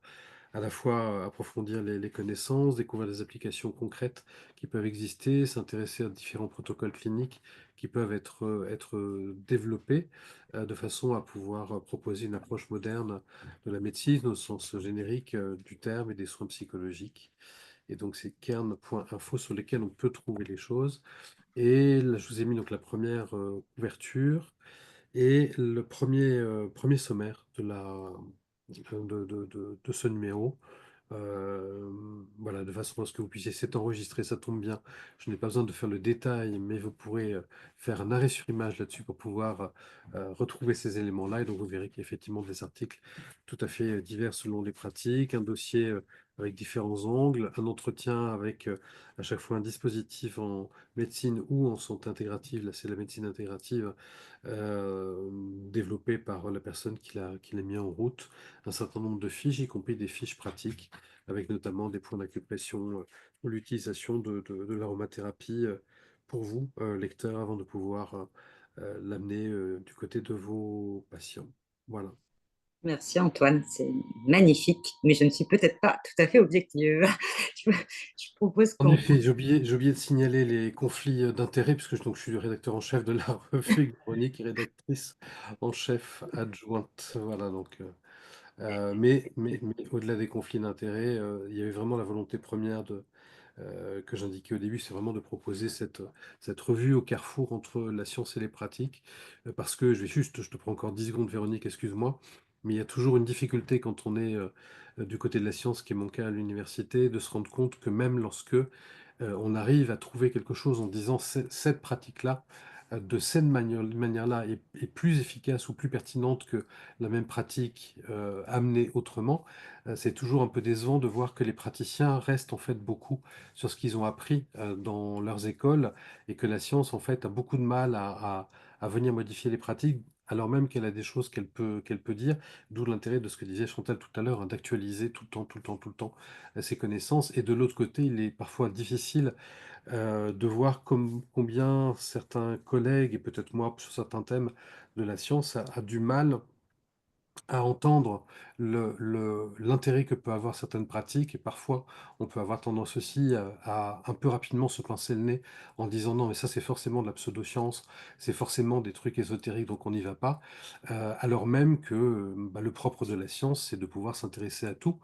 à la fois approfondir les connaissances, découvrir des applications concrètes qui peuvent exister, s'intéresser à différents protocoles cliniques qui peuvent être développés de façon à pouvoir proposer une approche moderne de la médecine au sens générique du terme et des soins psychologiques. Et donc c'est kern.info sur lesquels on peut trouver les choses. Et là, je vous ai mis donc la première couverture et le premier sommaire de ce numéro. Voilà, de façon à ce que vous puissiez, c'est enregistré, ça tombe bien. Je n'ai pas besoin de faire le détail, mais vous pourrez faire un arrêt sur image là-dessus pour pouvoir retrouver ces éléments-là. Et donc, vous verrez qu'il y a effectivement des articles tout à fait divers selon les pratiques, un dossier avec différents angles, un entretien avec à chaque fois un dispositif en médecine ou en santé intégrative. Là, c'est la médecine intégrative développé par la personne qui l'a mis en route, un certain nombre de fiches, y compris des fiches pratiques, avec notamment des points d'acupression pour l'utilisation de l'aromathérapie pour vous, lecteurs, avant de pouvoir l'amener du côté de vos patients. Voilà. Merci Antoine, c'est magnifique, mais je ne suis peut-être pas tout à fait objective. Je propose En qu'on... effet, j'ai oublié de signaler les conflits d'intérêts, puisque donc, je suis le rédacteur en chef de la revue, Véronique est rédactrice en chef adjointe. Voilà, donc mais au-delà des conflits d'intérêts, il y avait vraiment la volonté première que j'indiquais au début, c'est vraiment de proposer cette revue au carrefour entre la science et les pratiques. Parce que je te prends encore 10 secondes, Véronique, excuse-moi, mais il y a toujours une difficulté quand on est du côté de la science, qui est mon cas à l'université, de se rendre compte que même lorsque on arrive à trouver quelque chose en disant cette pratique-là, de cette manière-là, est plus efficace ou plus pertinente que la même pratique amenée autrement, c'est toujours un peu décevant de voir que les praticiens restent en fait beaucoup sur ce qu'ils ont appris dans leurs écoles, et que la science en fait a beaucoup de mal à venir modifier les pratiques, alors même qu'elle a des choses qu'elle peut dire, d'où l'intérêt de ce que disait Chantal tout à l'heure, hein, d'actualiser tout le temps, tout le temps, tout le temps ses connaissances. Et de l'autre côté, il est parfois difficile de voir combien certains collègues, et peut-être moi sur certains thèmes de la science, a du mal à entendre l'intérêt que peut avoir certaines pratiques et parfois on peut avoir tendance aussi à un peu rapidement se pincer le nez en disant non mais ça c'est forcément de la pseudo-science, c'est forcément des trucs ésotériques donc on n'y va pas, alors même que bah, le propre de la science c'est de pouvoir s'intéresser à tout,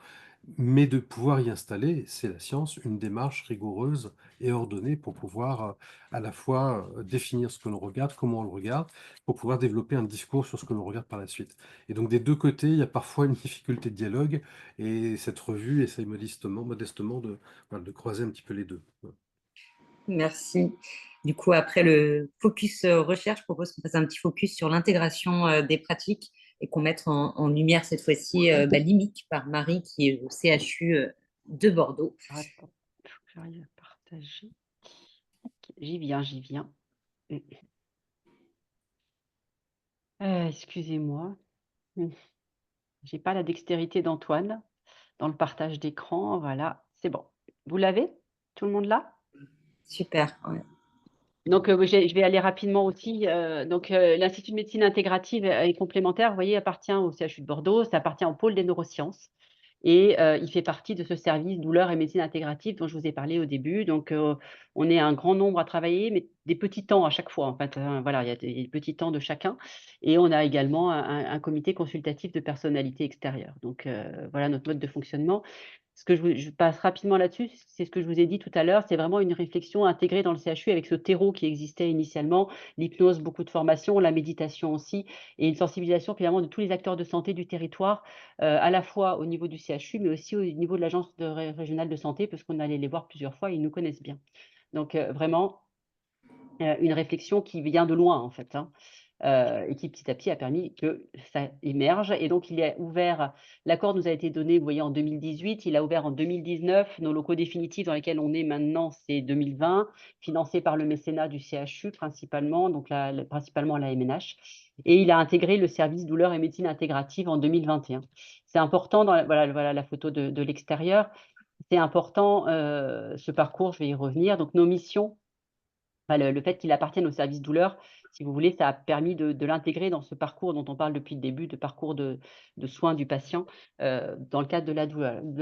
mais de pouvoir y installer, c'est la science, une démarche rigoureuse et ordonnée pour pouvoir à la fois définir ce que l'on regarde, comment on le regarde, pour pouvoir développer un discours sur ce que l'on regarde par la suite. Et donc des deux côtés, il y a parfois une difficulté de dialogue, et cette revue essaye modestement de, voilà, de croiser un petit peu les deux. Merci. Du coup, après le focus recherche, je propose qu'on fasse un petit focus sur l'intégration des pratiques et qu'on mette en lumière cette fois-ci l'IMIC par Marie qui est au CHU de Bordeaux. Attends, il faut que j'arrive à partager. Ok, j'y viens, j'y viens. Excusez-moi. J'ai pas la dextérité d'Antoine dans le partage d'écran. Voilà, c'est bon. Vous l'avez? Tout le monde là? Super. Ouais. Donc, je vais aller rapidement aussi. L'Institut de médecine intégrative et complémentaire, vous voyez, appartient au CHU de Bordeaux, ça appartient au pôle des neurosciences. Et il fait partie de ce service douleur et médecine intégrative dont je vous ai parlé au début. Donc, on est un grand nombre à travailler, mais des petits temps à chaque fois. En fait, voilà, il y a des petits temps de chacun. Et on a également un comité consultatif de personnalité extérieure. Donc, voilà notre mode de fonctionnement. Ce que je passe rapidement là-dessus, c'est ce que je vous ai dit tout à l'heure, c'est vraiment une réflexion intégrée dans le CHU avec ce terreau qui existait initialement, l'hypnose, beaucoup de formation, la méditation aussi, et une sensibilisation finalement de tous les acteurs de santé du territoire, à la fois au niveau du CHU, mais aussi au niveau de l'agence régionale de santé, parce qu'on allait les voir plusieurs fois et ils nous connaissent bien. Donc vraiment, une réflexion qui vient de loin en fait, hein. Et qui petit à petit a permis que ça émerge. Et donc, il est ouvert, l'accord nous a été donné, vous voyez, en 2018, il a ouvert en 2019. Nos locaux définitifs dans lesquels on est maintenant, c'est 2020, financé par le mécénat du CHU principalement, donc principalement la MNH. Et il a intégré le service douleur et médecine intégrative en 2021. C'est important, voilà la photo de l'extérieur, c'est important ce parcours, je vais y revenir. Donc, nos missions, le fait qu'il appartienne au service douleur, si vous voulez, ça a permis de l'intégrer dans ce parcours dont on parle depuis le début, de parcours de soins du patient, dans le cadre de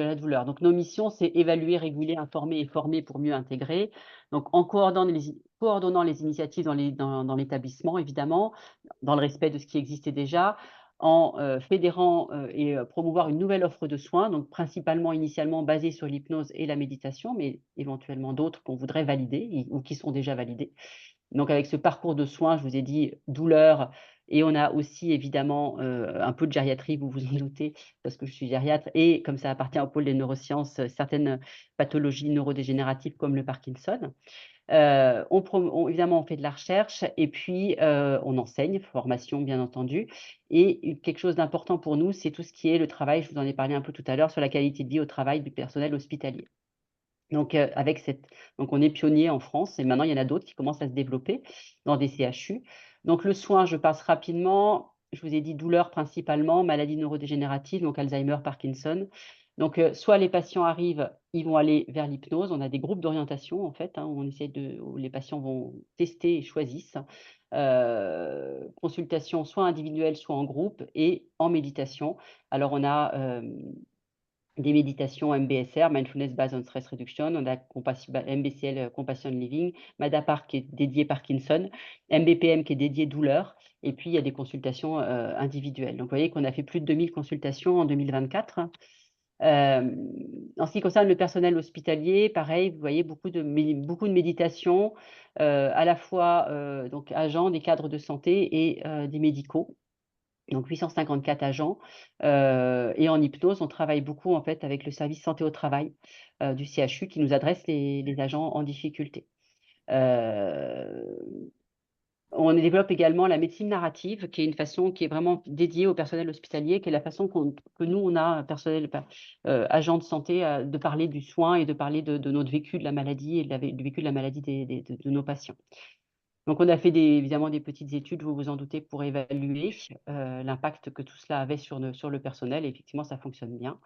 la douleur. Donc nos missions, c'est évaluer, réguler, informer et former pour mieux intégrer. Donc en coordonnant les initiatives dans l'établissement, évidemment, dans le respect de ce qui existait déjà, en fédérant et promouvoir une nouvelle offre de soins, donc principalement initialement basée sur l'hypnose et la méditation, mais éventuellement d'autres qu'on voudrait valider ou qui sont déjà validées. Donc avec ce parcours de soins, je vous ai dit douleur, et on a aussi évidemment un peu de gériatrie, vous vous en doutez, parce que je suis gériatre, et comme ça appartient au pôle des neurosciences, certaines pathologies neurodégénératives comme le Parkinson. Évidemment, on fait de la recherche et puis on enseigne, formation bien entendu. Et quelque chose d'important pour nous, c'est tout ce qui est le travail, je vous en ai parlé un peu tout à l'heure, sur la qualité de vie au travail du personnel hospitalier. Donc, donc on est pionnier en France et maintenant il y en a d'autres qui commencent à se développer dans des CHU. Donc le soin, je passe rapidement. Je vous ai dit douleur principalement, maladies neurodégénératives, donc Alzheimer, Parkinson. Donc soit les patients arrivent, ils vont aller vers l'hypnose. On a des groupes d'orientation en fait, où où les patients vont tester et choisissent. Consultation soit individuelle, soit en groupe et en méditation. Alors on a des méditations MBSR, Mindfulness Based on Stress Reduction, on a MBCL Compassion Living, MADAPAR qui est dédié Parkinson, MBPM qui est dédié douleur, et puis il y a des consultations individuelles. Donc vous voyez qu'on a fait plus de 2000 consultations en 2024. En ce qui concerne le personnel hospitalier, pareil, vous voyez beaucoup de méditation, à la fois donc agents, des cadres de santé et des médicaux. Donc 854 agents. Et en hypnose, on travaille beaucoup en fait avec le service santé au travail du CHU qui nous adresse les agents en difficulté. On développe également la médecine narrative, qui est une façon qui est vraiment dédiée au personnel hospitalier, qui est la façon que nous, on a, personnel, agent de santé, de parler du soin et de parler de notre vécu de la maladie et du vécu de la maladie de nos patients. Donc, on a fait évidemment des petites études, vous vous en doutez, pour évaluer l'impact que tout cela avait sur le personnel. Et effectivement, ça fonctionne bien,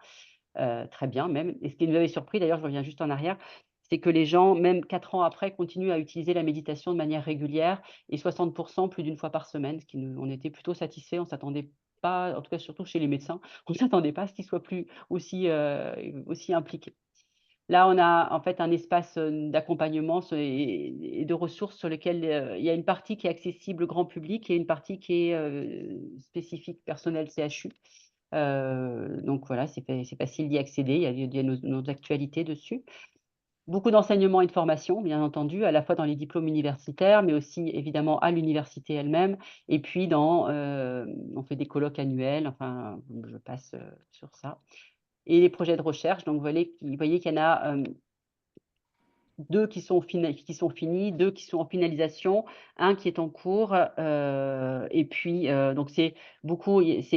très bien même. Et ce qui nous avait surpris, d'ailleurs, je reviens juste en arrière, c'est que les gens, même 4 ans après, continuent à utiliser la méditation de manière régulière et 60% plus d'une fois par semaine, on était plutôt satisfaits, on s'attendait pas, en tout cas surtout chez les médecins, on ne s'attendait pas à ce qu'ils soient plus aussi impliqués. Là, on a en fait un espace, d'accompagnement et de ressources sur lequel, il y a une partie qui est accessible grand public et une partie qui est, spécifique personnel CHU. Donc voilà, c'est facile d'y accéder, il y a nos actualités dessus. Beaucoup d'enseignement et de formation, bien entendu, à la fois dans les diplômes universitaires, mais aussi évidemment à l'université elle-même et puis on fait des colloques annuels, enfin, je passe, sur ça et les projets de recherche, donc vous voyez qu'il y en a, 2 qui sont finis, 2 qui sont en finalisation, un qui est en cours, et puis, donc c'est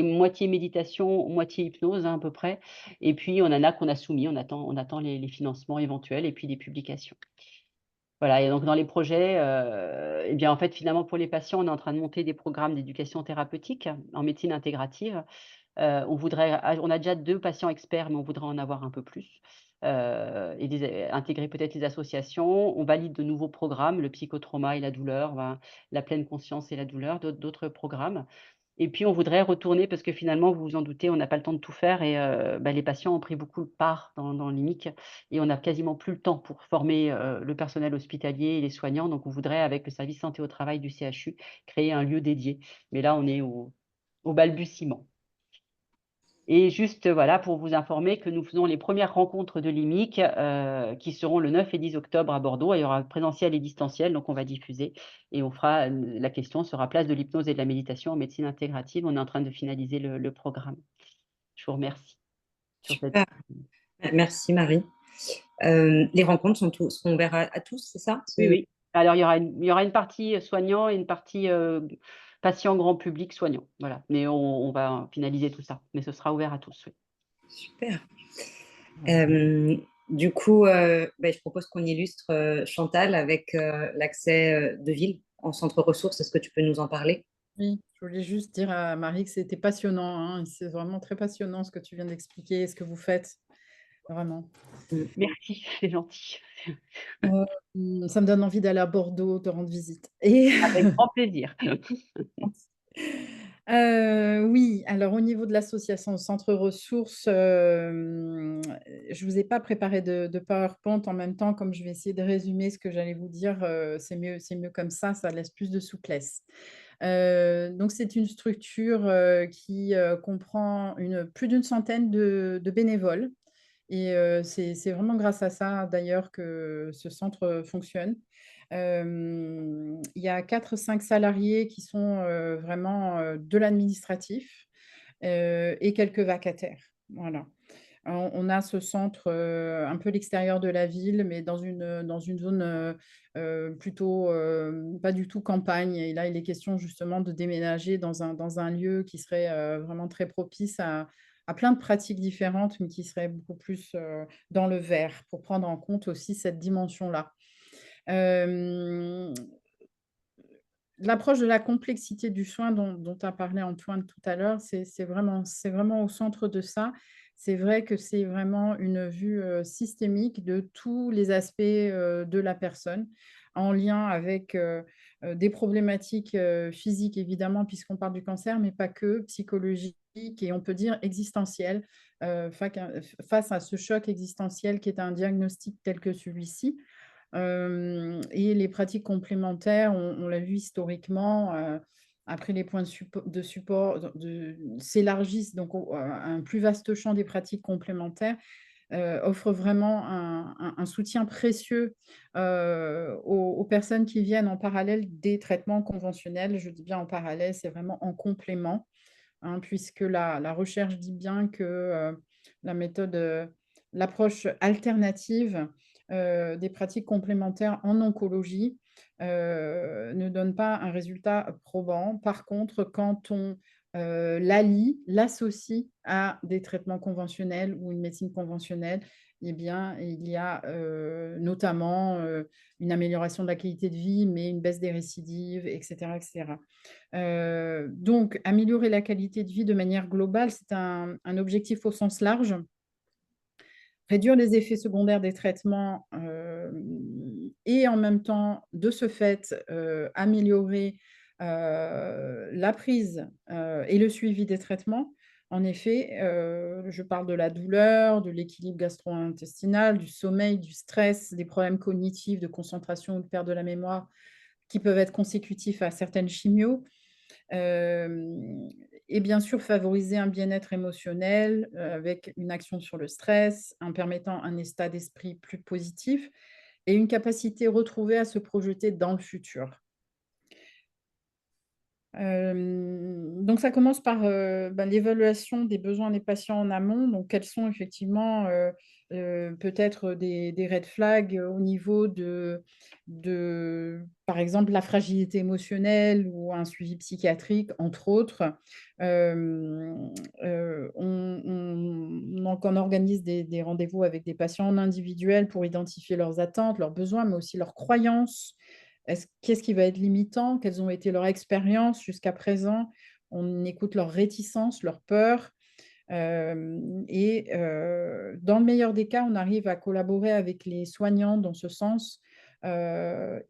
moitié méditation, moitié hypnose, hein, à peu près et puis on en a qu'on a soumis, on attend les financements éventuels et puis des publications. Voilà et donc dans les projets, et bien, en fait, finalement, pour les patients, on est en train de monter des programmes d'éducation thérapeutique en médecine intégrative. On a déjà 2 patients experts, mais on voudrait en avoir un peu plus, et intégrer peut-être les associations. On valide de nouveaux programmes, le psychotrauma et la douleur, la pleine conscience et la douleur, d'autres programmes et puis on voudrait retourner parce que finalement, vous vous en doutez, on n'a pas le temps de tout faire et les patients ont pris beaucoup de part dans l'IMIC et on n'a quasiment plus le temps pour former, le personnel hospitalier et les soignants. Donc on voudrait, avec le service santé au travail du CHU, créer un lieu dédié. Mais là, on est au balbutiement. Et juste, voilà, pour vous informer que nous faisons les premières rencontres de l'IMIC, qui seront le 9 et 10 octobre à Bordeaux. Il y aura présentiel et distanciel, donc on va diffuser et la question sera place de l'hypnose et de la méditation en médecine intégrative. On est en train de finaliser le programme. Je vous remercie sur cette Super. Merci Marie. Les rencontres seront ouvertes à tous, c'est ça? Oui, oui. Alors il y aura une partie, soignant et une partie, patient grand public soignant. Voilà, mais on va finaliser tout ça, mais ce sera ouvert à tous, oui. Super. Du coup, je propose qu'on illustre Chantal avec l'accès de ville en centre ressources. Est-ce que tu peux nous en parler? Oui, je voulais juste dire à Marie que c'était passionnant, hein. C'est vraiment très passionnant ce que tu viens d'expliquer, ce que vous faites, vraiment. Merci, c'est gentil. Ça me donne envie d'aller à Bordeaux, te rendre visite. Et Avec grand plaisir. oui, alors au niveau de l'association Centre Ressources, je vous ai pas préparé de PowerPoint en même temps, comme je vais essayer de résumer ce que j'allais vous dire, c'est mieux comme ça laisse plus de souplesse. Donc c'est une structure, qui, comprend plus d'une centaine de bénévoles et c'est vraiment grâce à ça d'ailleurs que ce centre fonctionne. Il y a 4-5 salariés qui sont, vraiment, de l'administratif, et quelques vacataires. Voilà. On a ce centre, un peu l'extérieur de la ville, mais dans une zone, plutôt, pas du tout campagne et là, il est question justement de déménager dans un lieu qui serait, vraiment très propice à plein de pratiques différentes, mais qui serait beaucoup plus, dans le vert pour prendre en compte aussi cette dimension-là. Hem, L'approche de la complexité du soin dont a parlé Antoine tout à l'heure, c'est vraiment au centre de ça. C'est vrai que c'est vraiment une vue, systémique de tous les aspects, de la personne, en lien avec, des problématiques, physiques évidemment puisqu'on parle du cancer, mais pas que, psychologiques et on peut dire existentielles, face à ce choc existentiel qui est un diagnostic tel que celui-ci. Et les pratiques complémentaires, on l'a vu historiquement, après les points de support s'élargissent donc à un plus vaste champ des pratiques complémentaires, offrent vraiment un soutien précieux, aux personnes qui viennent en parallèle des traitements conventionnels. Je dis bien en parallèle, c'est vraiment en complément, hein, puisque la recherche dit bien que, la méthode, l'approche alternative, des pratiques complémentaires en oncologie, ne donne pas un résultat probant. Par contre, quand on, l'associe à des traitements conventionnels ou une médecine conventionnelle, eh bien, il y a, notamment, une amélioration de la qualité de vie, mais une baisse des récidives et cetera et cetera. Donc améliorer la qualité de vie de manière globale, c'est un objectif au sens large. Réduire les effets secondaires des traitements, et en même temps, de ce fait, améliorer, La prise et le suivi des traitements. En effet, je parle de la douleur, de l'équilibre gastro-intestinal, du sommeil, du stress, des problèmes cognitifs, de concentration ou de perte de la mémoire qui peuvent être consécutifs à certaines chimios. Et bien sûr, favoriser un bien-être émotionnel avec une action sur le stress, en permettant un état d'esprit plus positif et une capacité retrouvée à se projeter dans le futur. Donc ça commence par, l'évaluation des besoins des patients en amont. Donc quels sont effectivement, peut-être des red flags au niveau par exemple, la fragilité émotionnelle ou un suivi psychiatrique, entre autres. Donc on organise des rendez-vous avec des patients en individuel pour identifier leurs attentes, leurs besoins, mais aussi leurs croyances. Qu'est-ce qui va être limitant? Quelles ont été leurs expériences jusqu'à présent? On écoute leurs réticences, leurs peurs. Dans le meilleur des cas, on arrive à collaborer avec les soignants dans ce sens.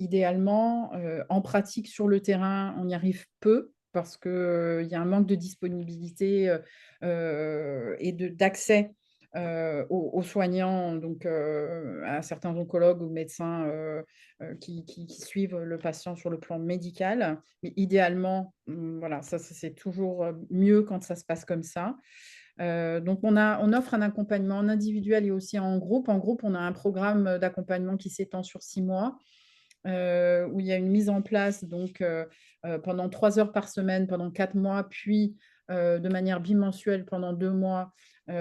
Idéalement, en pratique, sur le terrain, on y arrive peu parce qu'il y a un manque de disponibilité et d'accès aux soignants, donc à certains oncologues ou médecins qui suivent le patient sur le plan médical. Mais idéalement, voilà, ça c'est toujours mieux quand ça se passe comme ça. Donc on offre un accompagnement en individuel et aussi en groupe. En groupe, on a un programme d'accompagnement qui s'étend sur 6 mois, où il y a une mise en place donc, pendant 3 heures par semaine, pendant 4 mois, puis de manière bimensuelle pendant 2 mois, donc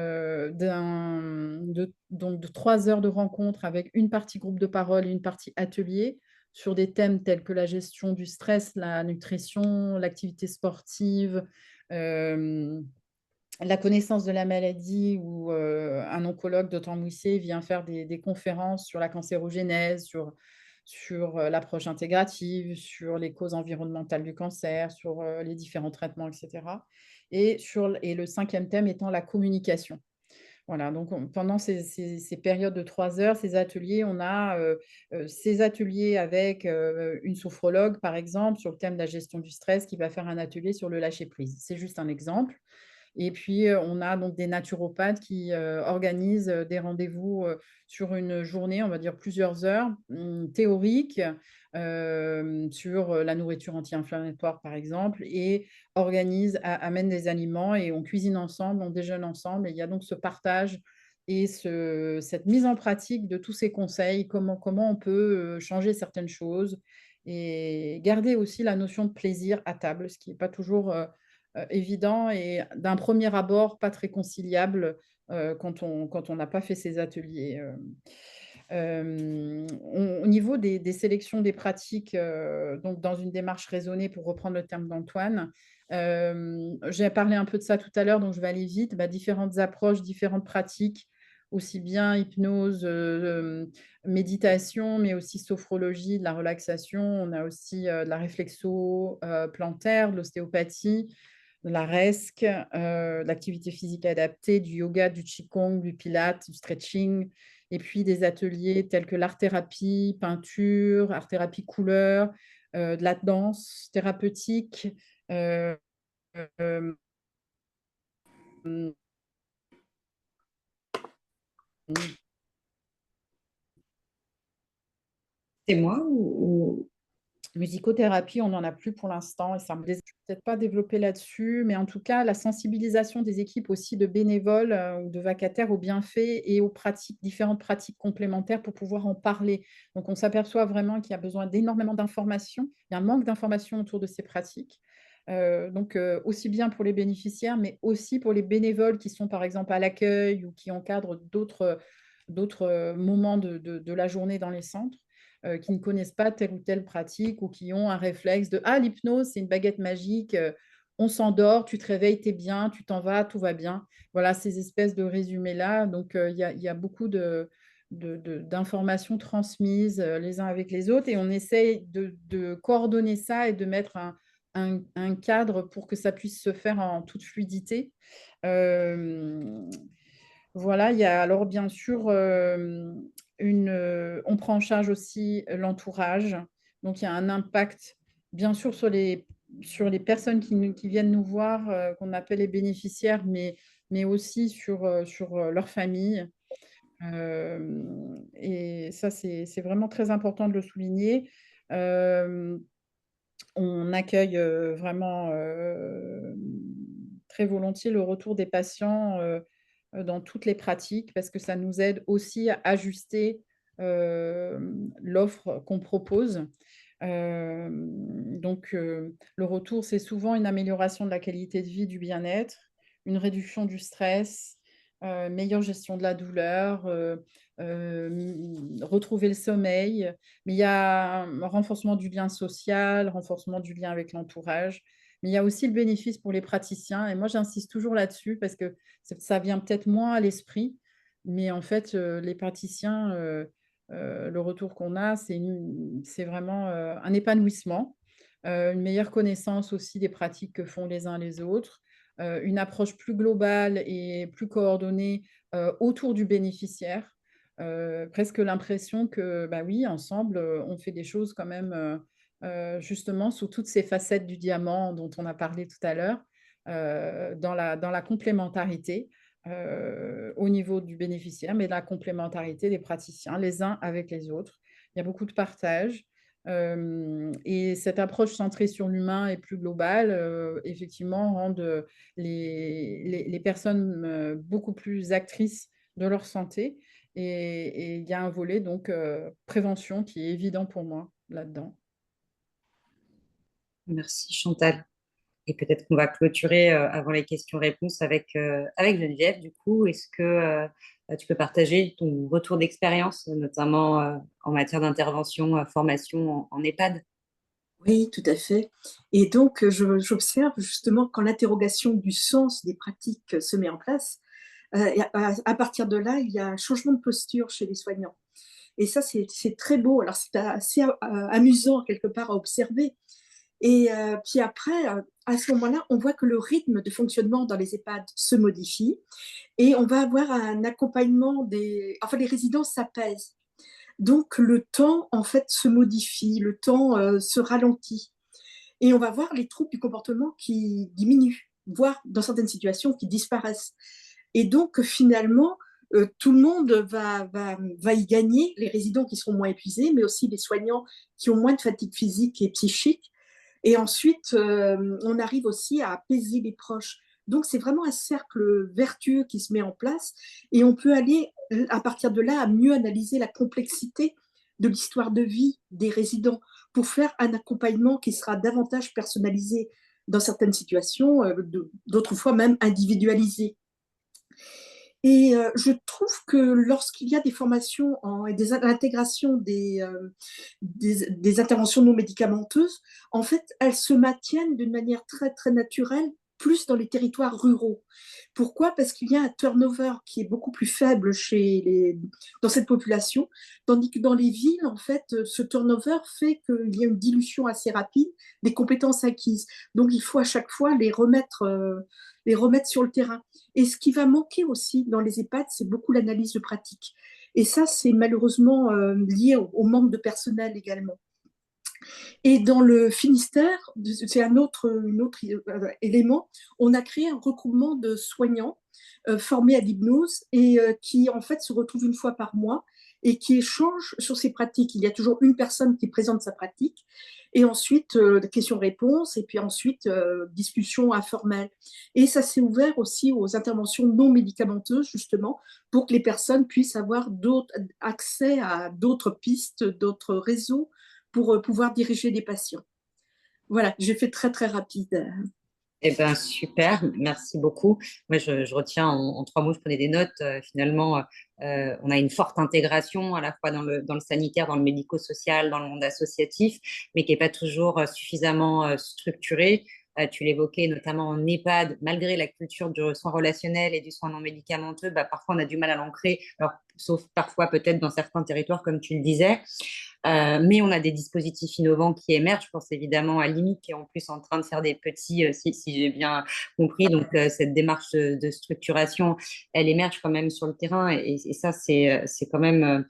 de 3 heures de rencontre avec une partie groupe de parole et une partie atelier sur des thèmes tels que la gestion du stress, la nutrition, l'activité sportive, la connaissance de la maladie, où un oncologue d'Autan Moussé vient faire des conférences sur la cancérogénèse, sur l'approche intégrative, sur les causes environnementales du cancer, sur les différents traitements, etc. Et le 5e thème étant la communication. Voilà, donc pendant ces périodes de 3 heures, ces ateliers, on a ces ateliers avec une sophrologue, par exemple, sur le thème de la gestion du stress, qui va faire un atelier sur le lâcher-prise. C'est juste un exemple. Et puis, on a donc des naturopathes qui organisent des rendez-vous sur une journée, on va dire plusieurs heures, théoriques, sur la nourriture anti-inflammatoire, par exemple, et amènent des aliments et on cuisine ensemble, on déjeune ensemble. Et il y a donc ce partage et cette mise en pratique de tous ces conseils, comment on peut changer certaines choses et garder aussi la notion de plaisir à table, ce qui n'est pas toujours évident et d'un premier abord pas très conciliable quand on n'a pas fait ces ateliers. Au niveau des sélections des pratiques, donc dans une démarche raisonnée, pour reprendre le terme d'Antoine, j'ai parlé un peu de ça tout à l'heure, donc je vais aller vite. Différentes approches, différentes pratiques, aussi bien hypnose, méditation, mais aussi sophrologie, de la relaxation. On a aussi de la réflexo plantaire, de l'ostéopathie, de la RESC, de l'activité physique adaptée, du yoga, du qigong, du pilates, du stretching, et puis des ateliers tels que l'art-thérapie, peinture, art-thérapie couleur, de la danse thérapeutique, euh, euh, C'est moi ou... musicothérapie, on n'en a plus pour l'instant et ça me peut-être pas développer là-dessus, mais en tout cas, la sensibilisation des équipes aussi de bénévoles ou de vacataires aux bienfaits et aux pratiques, différentes pratiques complémentaires pour pouvoir en parler. Donc, on s'aperçoit vraiment qu'il y a besoin d'énormément d'informations. Il y a un manque d'informations autour de ces pratiques. Donc, aussi bien pour les bénéficiaires, mais aussi pour les bénévoles qui sont, par exemple, à l'accueil ou qui encadrent d'autres moments de la journée dans les centres. Qui ne connaissent pas telle ou telle pratique ou qui ont un réflexe de « Ah, l'hypnose, c'est une baguette magique, on s'endort, tu te réveilles, tu es bien, tu t'en vas, tout va bien. » Voilà, ces espèces de résumés-là. Donc, il y a beaucoup d'informations transmises les uns avec les autres et on essaye de coordonner ça et de mettre un cadre pour que ça puisse se faire en toute fluidité. Voilà, il y a alors bien sûr, on prend en charge aussi l'entourage. Donc, il y a un impact bien sûr sur les personnes qui viennent nous voir, qu'on appelle les bénéficiaires, mais aussi sur leur famille. Et ça, c'est vraiment très important de le souligner. Euh, on accueille vraiment très volontiers le retour des patients dans toutes les pratiques parce que ça nous aide aussi à ajuster l'offre qu'on propose. Le retour, c'est souvent une amélioration de la qualité de vie, du bien-être, une réduction du stress, meilleure gestion de la douleur, retrouver le sommeil. Mais il y a un renforcement du lien social, renforcement du lien avec l'entourage. Mais il y a aussi le bénéfice pour les praticiens. Et moi, j'insiste toujours là-dessus parce que ça vient peut-être moins à l'esprit. Mais en fait, les praticiens, le retour qu'on a, c'est vraiment un épanouissement, une meilleure connaissance aussi des pratiques que font les uns les autres, une approche plus globale et plus coordonnée autour du bénéficiaire. Presque l'impression que, bah oui, ensemble, on fait des choses quand même justement sous toutes ces facettes du diamant dont on a parlé tout à l'heure, dans la complémentarité au niveau du bénéficiaire, mais la complémentarité des praticiens, les uns avec les autres. Il y a beaucoup de partage. Et cette approche centrée sur l'humain et plus globale, effectivement, rend les personnes beaucoup plus actrices de leur santé. Et il y a un volet, donc, prévention qui est évident pour moi là-dedans. Merci Chantal. Et peut-être qu'on va clôturer avant les questions-réponses avec Geneviève. Du coup, est-ce que tu peux partager ton retour d'expérience, notamment en matière d'intervention, formation en EHPAD? Oui, tout à fait. Et donc, j'observe justement quand l'interrogation du sens des pratiques se met en place, et à partir de là, il y a un changement de posture chez les soignants. Et ça, c'est très beau. Alors, c'est assez amusant quelque part à observer. Et puis après, à ce moment-là, on voit que le rythme de fonctionnement dans les EHPAD se modifie et on va avoir un accompagnement Enfin, les résidents s'apaisent. Donc, le temps, en fait, se modifie, le temps se ralentit. Et on va voir les troubles du comportement qui diminuent, voire dans certaines situations qui disparaissent. Et donc, finalement, tout le monde va y gagner, les résidents qui seront moins épuisés, mais aussi les soignants qui ont moins de fatigue physique et psychique. Et ensuite, on arrive aussi à apaiser les proches. Donc, c'est vraiment un cercle vertueux qui se met en place et on peut aller, à partir de là, à mieux analyser la complexité de l'histoire de vie des résidents pour faire un accompagnement qui sera davantage personnalisé dans certaines situations, d'autres fois même individualisé. Et je trouve que lorsqu'il y a des formations et l'intégration des interventions non médicamenteuses, en fait, elles se maintiennent d'une manière très, très naturelle, plus dans les territoires ruraux. Pourquoi? Parce qu'il y a un turnover qui est beaucoup plus faible dans cette population, tandis que dans les villes, en fait, ce turnover fait qu'il y a une dilution assez rapide des compétences acquises. Donc, il faut à chaque fois les remettre sur le terrain. Et ce qui va manquer aussi dans les EHPAD, c'est beaucoup l'analyse de pratique. Et ça, c'est malheureusement lié au manque de personnel également. Et dans le Finistère, c'est un autre élément, on a créé un regroupement de soignants formés à l'hypnose et qui en fait se retrouvent une fois par mois et qui échangent sur ces pratiques. Il y a toujours une personne qui présente sa pratique et ensuite questions-réponses et puis ensuite discussion informelle. Et ça s'est ouvert aussi aux interventions non médicamenteuses justement pour que les personnes puissent avoir accès à d'autres pistes, d'autres réseaux pour pouvoir diriger des patients. Voilà, j'ai fait très, très rapide. Eh bien, super, merci beaucoup. Moi, je retiens en trois mots, je prenais des notes. Finalement, on a une forte intégration à la fois dans le sanitaire, dans le médico-social, dans le monde associatif, mais qui n'est pas toujours suffisamment structurée. Tu l'évoquais notamment en EHPAD, malgré la culture du soin relationnel et du soin non médicamenteux, parfois on a du mal à l'ancrer, alors, sauf parfois peut-être dans certains territoires, comme tu le disais. Mais on a des dispositifs innovants qui émergent. Je pense évidemment à Limi, qui est en plus en train de faire des petits, si j'ai bien compris. Donc, cette démarche de structuration, elle émerge quand même sur le terrain. Et ça, c'est quand même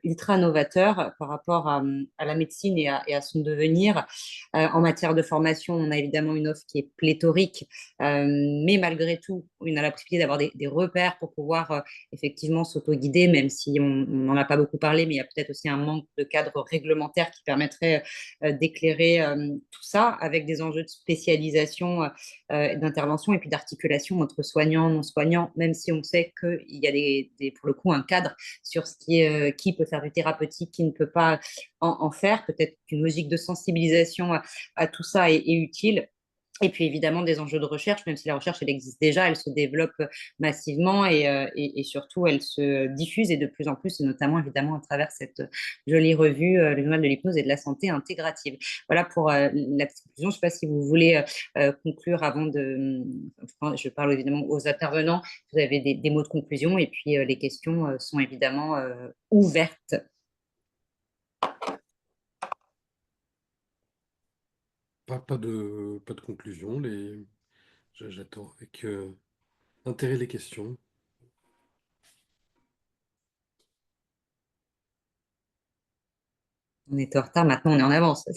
ultra novateur par rapport à la médecine et à son devenir. En matière de formation, on a évidemment une offre qui est pléthorique, mais malgré tout, on a la possibilité d'avoir des repères pour pouvoir effectivement s'auto-guider, même si on n'en a pas beaucoup parlé, mais il y a peut-être aussi un manque de cadre réglementaire qui permettrait d'éclairer tout ça avec des enjeux de spécialisation, d'intervention et puis d'articulation entre soignants, non soignants, même si on sait qu'il y a pour le coup un cadre sur ce qui peut faire du thérapeutique, qui ne peut pas en faire. Peut-être qu'une logique de sensibilisation à tout ça est utile. Et puis évidemment des enjeux de recherche, même si la recherche elle existe déjà, elle se développe massivement et surtout elle se diffuse et de plus en plus, et notamment évidemment à travers cette jolie revue, le journal de l'hypnose et de la santé intégrative. Voilà pour la petite conclusion. Je ne sais pas si vous voulez conclure avant de. Enfin, je parle évidemment aux intervenants. Vous avez des mots de conclusion et puis les questions sont évidemment ouvertes. Pas de conclusion. J'attends avec intérêt les questions. On est en retard, maintenant on est en avance.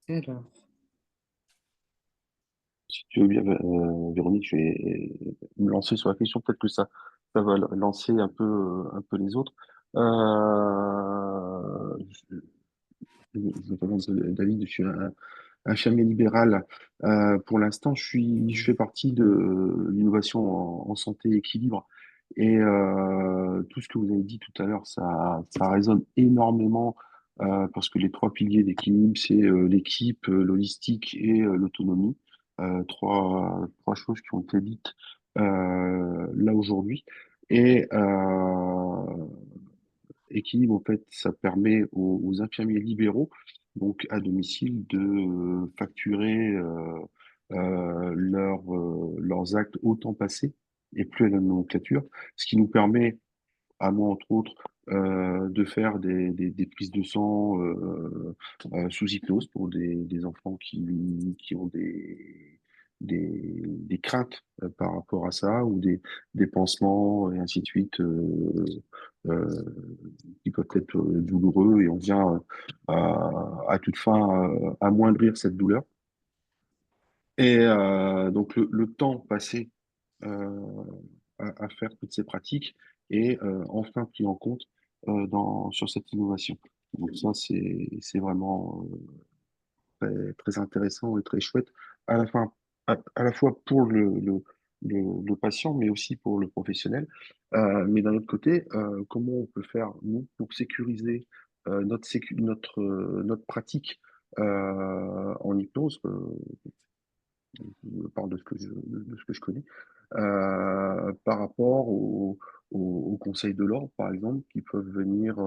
Alors. Si tu veux bien, Véronique, je vais me lancer sur la question. Peut-être que ça va lancer un peu les autres. Je, je m'appelle David, je suis un infirmier libéral. Pour l'instant, je fais partie de l'innovation en santé équilibre. Et tout ce que vous avez dit tout à l'heure, ça résonne énormément parce que les trois piliers d'équilibre, c'est l'équipe, l'holistique et l'autonomie. Trois choses qui ont été dites là aujourd'hui. Et équilibre, en fait, ça permet aux infirmiers libéraux, donc à domicile, de facturer leurs actes au temps passé et plus à la nomenclature, ce qui nous permet, à moi entre autres, de faire des prises de sang sous hypnose pour des enfants qui ont des craintes par rapport à ça, ou des pansements et ainsi de suite, euh, qui peuvent être douloureux, et on vient à toute fin amoindrir cette douleur. Et donc le temps passé euh, à faire toutes ces pratiques est enfin pris en compte sur cette innovation. Donc ça, c'est vraiment très intéressant et très chouette, à la fin, à la fois pour le patient, mais aussi pour le professionnel. Mais d'un autre côté, comment on peut faire, nous, pour sécuriser notre pratique en hypnose, je parle de ce que je connais, par rapport au Conseil de l'ordre, par exemple, qui peuvent venir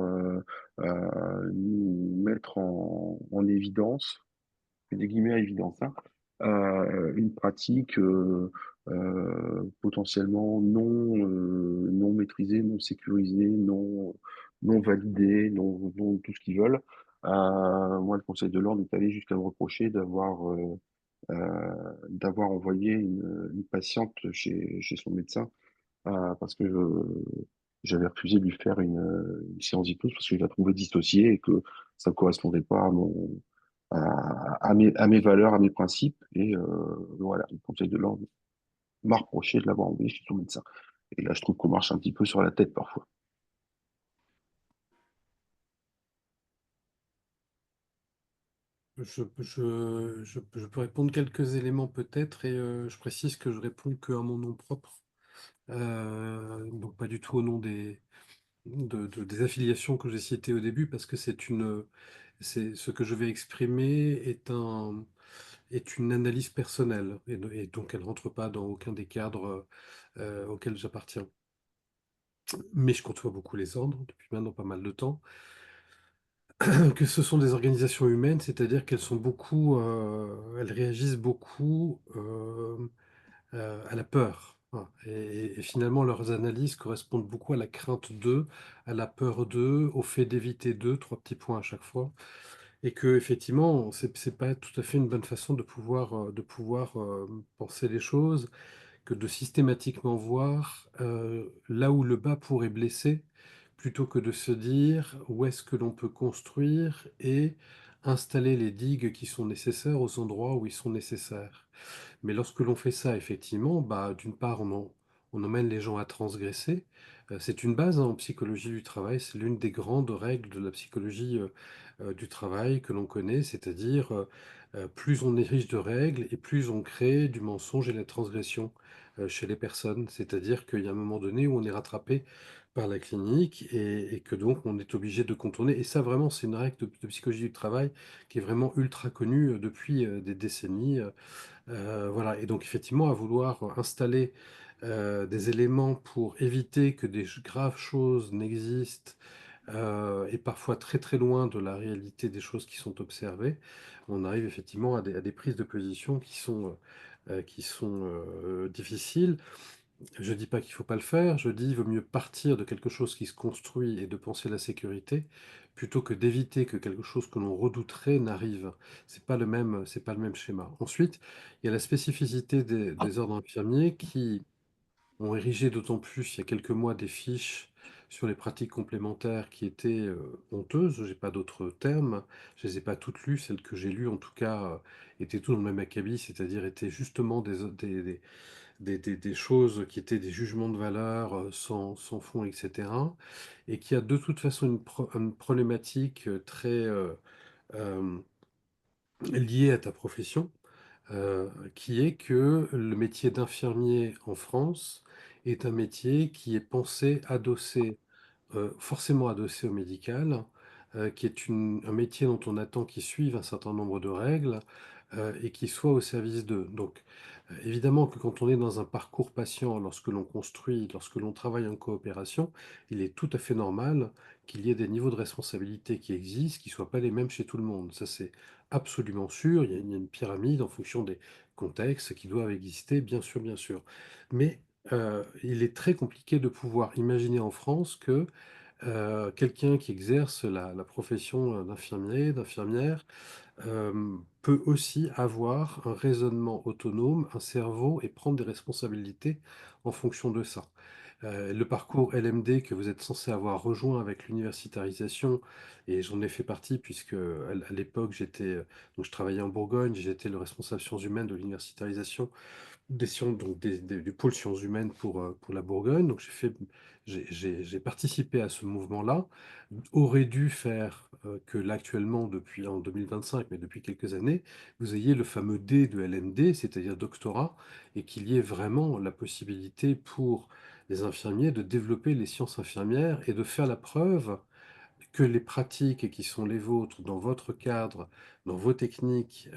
nous mettre en évidence, des guillemets à évidence, hein, une pratique potentiellement non maîtrisée, non sécurisée, non validée, non tout ce qu'ils veulent. Moi, le Conseil de l'ordre est allé jusqu'à me reprocher d'avoir envoyé une patiente chez son médecin parce que j'avais refusé de lui faire une séance d'hypnose parce que je la trouvais dissociée et que ça ne correspondait pas à mes valeurs, à mes principes. Et voilà, le Conseil de l'ordre m'a reproché de l'avoir envoyé chez son médecin. Et là, je trouve qu'on marche un petit peu sur la tête parfois. Je peux répondre quelques éléments peut-être, et je précise que je réponds qu'à mon nom propre, donc pas du tout au nom des affiliations que j'ai citées au début, parce que c'est ce que je vais exprimer est une analyse personnelle, et donc elle ne rentre pas dans aucun des cadres auxquels j'appartiens. Mais je côtoie beaucoup les ordres depuis maintenant pas mal de temps. que ce sont des organisations humaines, c'est-à-dire qu'elles sont beaucoup, elles réagissent beaucoup à la peur. Voilà. Et finalement, leurs analyses correspondent beaucoup à la crainte d'eux, à la peur d'eux, au fait d'éviter d'eux, trois petits points à chaque fois. Et que effectivement, c'est pas tout à fait une bonne façon de pouvoir penser les choses, que de systématiquement voir là où le bas pourrait blesser, plutôt que de se dire où est-ce que l'on peut construire et installer les digues qui sont nécessaires aux endroits où ils sont nécessaires. Mais lorsque l'on fait ça, effectivement, bah, d'une part, on emmène les gens à transgresser. C'est une base hein, en psychologie du travail, c'est l'une des grandes règles de la psychologie du travail que l'on connaît, c'est-à-dire plus on est riche de règles et plus on crée du mensonge et de la transgression chez les personnes. C'est-à-dire qu'il y a un moment donné où on est rattrapé par la clinique et que donc on est obligé de contourner. Et ça, vraiment, c'est une règle de psychologie du travail qui est vraiment ultra connue depuis des décennies. Voilà, et donc effectivement, à vouloir installer des éléments pour éviter que des graves choses n'existent et parfois très très loin de la réalité des choses qui sont observées, on arrive effectivement à des prises de position qui sont difficiles. Je dis pas qu'il faut pas le faire, je dis il vaut mieux partir de quelque chose qui se construit et de penser la sécurité, plutôt que d'éviter que quelque chose que l'on redouterait n'arrive. C'est pas le même schéma. Ensuite, il y a la spécificité des ordres infirmiers qui ont érigé d'autant plus il y a quelques mois des fiches sur les pratiques complémentaires qui étaient honteuses, j'ai pas d'autres termes, je les ai pas toutes lues, celles que j'ai lues en tout cas étaient toutes dans le même acabit, c'est-à-dire étaient justement des choses qui étaient des jugements de valeur sans fond, etc. Et qui a de toute façon une problématique très euh, liée à ta profession, qui est que le métier d'infirmier en France est un métier qui est pensé adossé, forcément adossé au médical, qui est un métier dont on attend qu'il suive un certain nombre de règles et qui soit au service d'eux. Donc, évidemment que quand on est dans un parcours patient, lorsque l'on construit, lorsque l'on travaille en coopération, il est tout à fait normal qu'il y ait des niveaux de responsabilité qui existent, qui ne soient pas les mêmes chez tout le monde. Ça, c'est absolument sûr. Il y a une pyramide en fonction des contextes qui doivent exister, bien sûr, bien sûr. Mais il est très compliqué de pouvoir imaginer en France que quelqu'un qui exerce la profession d'infirmier, d'infirmière, peut aussi avoir un raisonnement autonome, un cerveau et prendre des responsabilités en fonction de ça. Le parcours LMD que vous êtes censé avoir rejoint avec l'universitarisation, et j'en ai fait partie puisque à l'époque donc je travaillais en Bourgogne, j'étais le responsable sciences humaines de l'universitarisation du pôle sciences humaines pour la Bourgogne. Donc j'ai participé à ce mouvement-là. Aurait dû faire que l'actuellement, depuis en 2025, mais depuis quelques années, vous ayez le fameux D de LMD, c'est-à-dire doctorat, et qu'il y ait vraiment la possibilité pour les infirmiers de développer les sciences infirmières et de faire la preuve que les pratiques qui sont les vôtres dans votre cadre, dans vos techniques,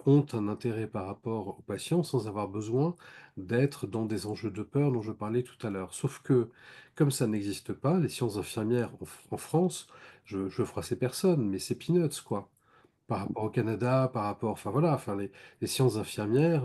ont un intérêt par rapport aux patients sans avoir besoin d'être dans des enjeux de peur dont je parlais tout à l'heure. Sauf que, comme ça n'existe pas, les sciences infirmières en France, je froisse ces personnes, mais c'est peanuts, quoi. Par rapport au Canada, par rapport, enfin voilà, enfin les sciences infirmières,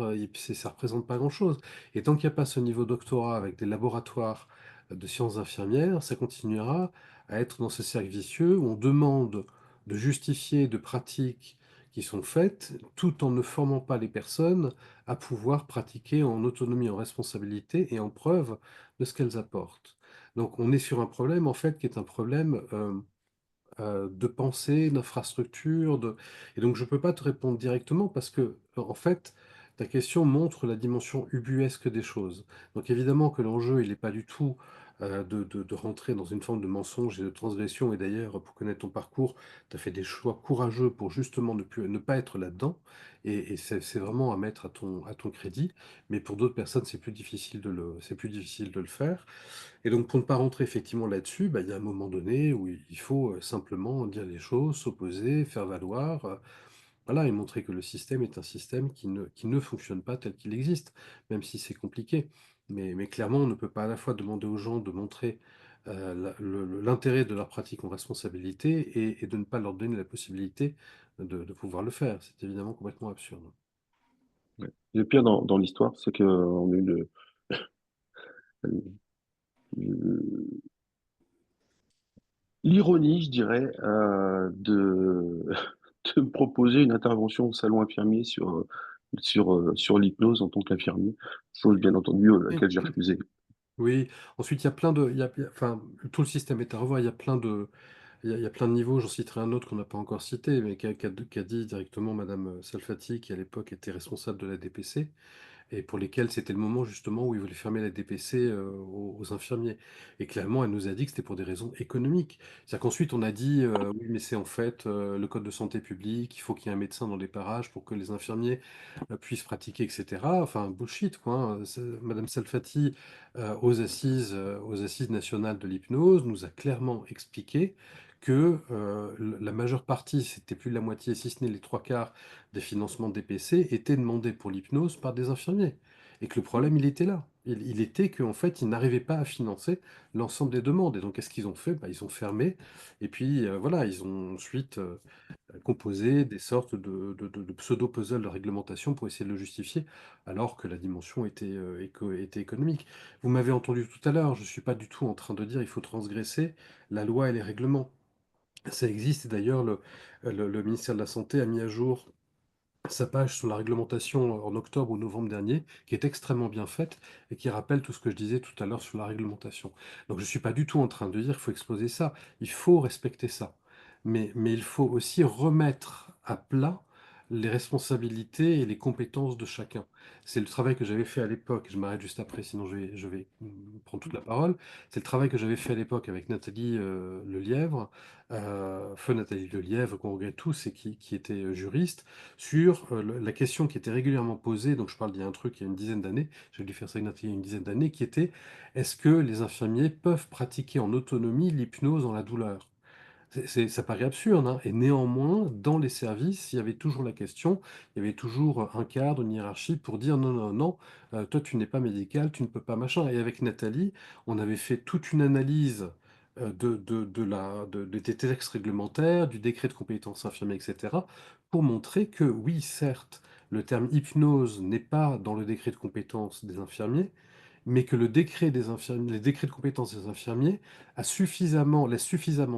ça représente pas grand-chose. Et tant qu'il n'y a pas ce niveau doctorat avec des laboratoires de sciences infirmières, ça continuera à être dans ce cercle vicieux où on demande de justifier de pratiques qui sont faites, tout en ne formant pas les personnes à pouvoir pratiquer en autonomie, en responsabilité et en preuve de ce qu'elles apportent. Donc on est sur un problème en fait qui est un problème de pensée, d'infrastructure. Et donc, je ne peux pas te répondre directement parce que, en fait, ta question montre la dimension ubuesque des choses. Donc, évidemment que l'enjeu, il n'est pas du tout de rentrer dans une forme de mensonge et de transgression. Et d'ailleurs, pour connaître ton parcours, tu as fait des choix courageux pour justement ne pas être là-dedans. Et c'est vraiment à mettre à ton crédit. Mais pour d'autres personnes, c'est plus difficile de le faire. Et donc, pour ne pas rentrer effectivement là-dessus, bah, il y a un moment donné où il faut simplement dire les choses, s'opposer, faire valoir, voilà, et montrer que le système est un système qui ne fonctionne pas tel qu'il existe, même si c'est compliqué. Mais clairement, on ne peut pas à la fois demander aux gens de montrer l'intérêt de leur pratique en responsabilité et de ne pas leur donner la possibilité de pouvoir le faire. C'est évidemment complètement absurde. Ouais. Le pire dans l'histoire, c'est qu'on a eu le- l'ironie, je dirais, de me proposer une intervention au salon infirmier sur l'hypnose en tant qu'infirmier, chose bien entendu à Oui, laquelle j'ai refusé. oui. Ensuite, il y a plein de, enfin, tout le système est à revoir. Il y a plein de, il y a plein de niveaux. J'en citerai un autre qu'on n'a pas encore cité, mais qu'a dit directement Madame Salfati, qui à l'époque était responsable de la DPC, et pour lesquels c'était le moment justement où ils voulaient fermer la DPC aux infirmiers. Et clairement, elle nous a dit que c'était pour des raisons économiques. C'est-à-dire qu'ensuite, on a dit, oui, mais c'est en fait le code de santé publique, il faut qu'il y ait un médecin dans les parages pour que les infirmiers puissent pratiquer, etc. Enfin, bullshit, quoi, hein. Madame Salfati, aux assises nationales de l'hypnose, nous a clairement expliqué que la majeure partie, c'était plus de la moitié, si ce n'est les trois quarts, des financements DPC étaient demandés pour l'hypnose par des infirmiers. Et que le problème, il était là. Il était qu'en fait, ils n'arrivaient pas à financer l'ensemble des demandes. Et donc, qu'est-ce qu'ils ont fait? Bah, ils ont fermé. Et puis, voilà, ils ont ensuite composé des sortes de pseudo-puzzles de réglementation pour essayer de le justifier, alors que la dimension était économique. Vous m'avez entendu tout à l'heure, je ne suis pas du tout en train de dire il faut transgresser la loi et les règlements. Ça existe, et d'ailleurs, le ministère de la Santé a mis à jour sa page sur la réglementation en octobre ou novembre dernier, qui est extrêmement bien faite et qui rappelle tout ce que je disais tout à l'heure sur la réglementation. Donc je ne suis pas du tout en train de dire qu'il faut exploser ça, il faut respecter ça. Mais il faut aussi remettre à plat les responsabilités et les compétences de chacun. C'est le travail que j'avais fait à l'époque, je m'arrête juste après, sinon je vais prendre toute la parole. C'est le travail que j'avais fait à l'époque avec Nathalie Lelièvre, feu Nathalie Lelièvre, qu'on regrette tous et qui était juriste, sur la question qui était régulièrement posée, donc je parle d'il y a un truc, il y a une dizaine d'années, j'ai dû faire ça il y a une dizaine d'années, qui était: est-ce que les infirmiers peuvent pratiquer en autonomie l'hypnose dans la douleur? Ça paraît absurde, hein, et néanmoins, dans les services, il y avait toujours la question, il y avait toujours un cadre, une hiérarchie pour dire non, non, non, toi tu n'es pas médical, tu ne peux pas machin. Et avec Nathalie, on avait fait toute une analyse des textes réglementaires, du décret de compétences infirmières, etc., pour montrer que oui, certes, le terme hypnose n'est pas dans le décret de compétences des infirmiers, mais que le décret des infirmiers, les décrets de compétences des infirmiers laisse suffisamment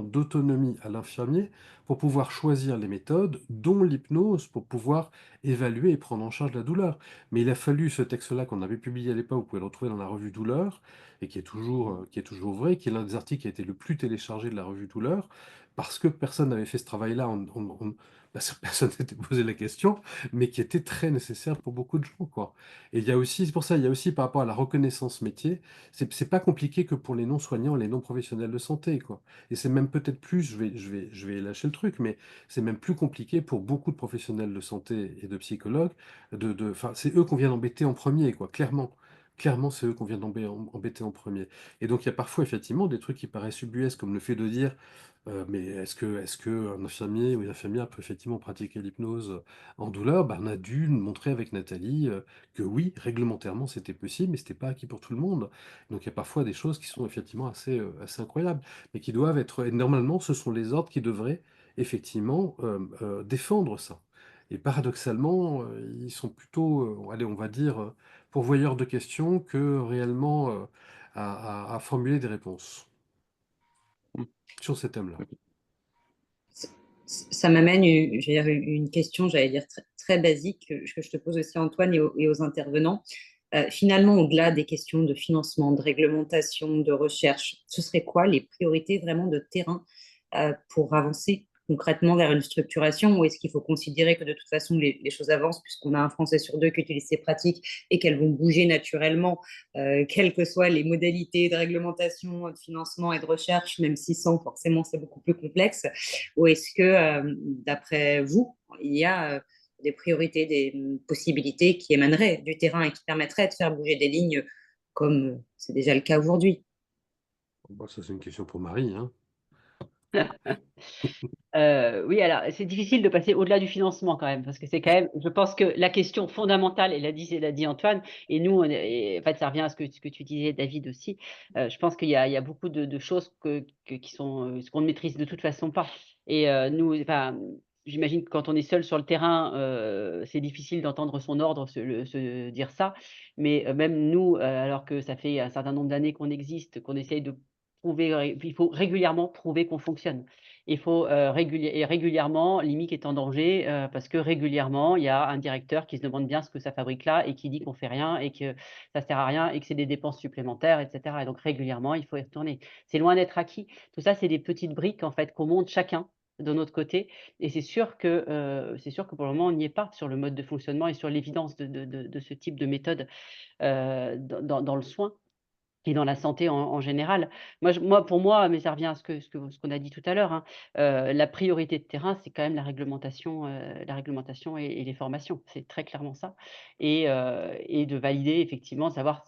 d'autonomie à l'infirmier pour pouvoir choisir les méthodes, dont l'hypnose, pour pouvoir évaluer et prendre en charge la douleur. Mais il a fallu ce texte-là qu'on avait publié à l'époque, vous pouvez le retrouver dans la revue Douleur, et qui est toujours vrai, qui est l'un des articles qui a été le plus téléchargé de la revue Douleur, parce que personne n'avait fait ce travail-là, personne n'était posé la question, mais qui était très nécessaire pour beaucoup de gens, quoi. Et il y a aussi, c'est pour ça, il y a aussi par rapport à la reconnaissance métier, c'est pas compliqué que pour les non-soignants, les non-professionnels de santé, quoi. Et c'est même peut-être plus, je vais lâcher le truc, mais c'est même plus compliqué pour beaucoup de professionnels de santé et de psychologues enfin, c'est eux qu'on vient d'embêter en premier, quoi, clairement. Clairement, c'est eux qu'on vient embêter en premier. Et donc, il y a parfois, effectivement, des trucs qui paraissent ubuesques, comme le fait de dire, mais est-ce que un infirmier ou une infirmière peut effectivement pratiquer l'hypnose en douleur? Ben, on a dû montrer avec Nathalie que oui, réglementairement, c'était possible, mais c'était pas acquis pour tout le monde. Donc il y a parfois des choses qui sont effectivement assez incroyables, mais qui doivent être, et normalement, ce sont les ordres qui devraient effectivement défendre ça. Et paradoxalement, ils sont plutôt, allez, on va dire, pourvoyeurs de questions que réellement à formuler des réponses Mm. sur ces thèmes-là. Ça m'amène je vais dire, une question, j'allais dire très basique, que je te pose aussi, Antoine, et aux intervenants. Finalement, au-delà des questions de financement, de réglementation, de recherche, ce serait quoi les priorités vraiment de terrain pour avancer concrètement vers une structuration, ou est-ce qu'il faut considérer que de toute façon les choses avancent puisqu'on a un Français sur deux qui utilise ces pratiques et qu'elles vont bouger naturellement, quelles que soient les modalités de réglementation, de financement et de recherche, même si sans forcément c'est beaucoup plus complexe, ou est-ce que d'après vous, il y a des priorités, des possibilités qui émaneraient du terrain et qui permettraient de faire bouger des lignes comme c'est déjà le cas aujourd'hui? Bon, ça, c'est une question pour Marie, hein. Oui, alors c'est difficile de passer au-delà du financement quand même, parce que c'est quand même, je pense que la question fondamentale, et l'a dit Antoine, et nous, en fait, ça revient à ce que tu disais, David aussi. Je pense qu'il y a beaucoup de choses qui sont ce qu'on ne maîtrise de toute façon pas. Et nous, enfin, j'imagine que quand on est seul sur le terrain, c'est difficile d'entendre son ordre se dire ça. Mais même nous, alors que ça fait un certain nombre d'années qu'on existe, qu'on essaye de prouver, il faut régulièrement prouver qu'on fonctionne. Il faut régulièrement, l'IMIC est en danger parce que régulièrement, il y a un directeur qui se demande bien ce que ça fabrique là et qui dit qu'on fait rien et que ça sert à rien et que c'est des dépenses supplémentaires, etc. Et donc régulièrement, il faut y retourner. C'est loin d'être acquis. Tout ça, c'est des petites briques en fait qu'on monte chacun de notre côté. Et c'est sûr que pour le moment, on n'y est pas sur le mode de fonctionnement et sur l'évidence de ce type de méthode dans le soin et dans la santé en général. Pour moi, mais ça revient à ce qu'on a dit tout à l'heure, hein, la priorité de terrain, c'est quand même la réglementation et les formations. C'est très clairement ça et de valider effectivement, savoir,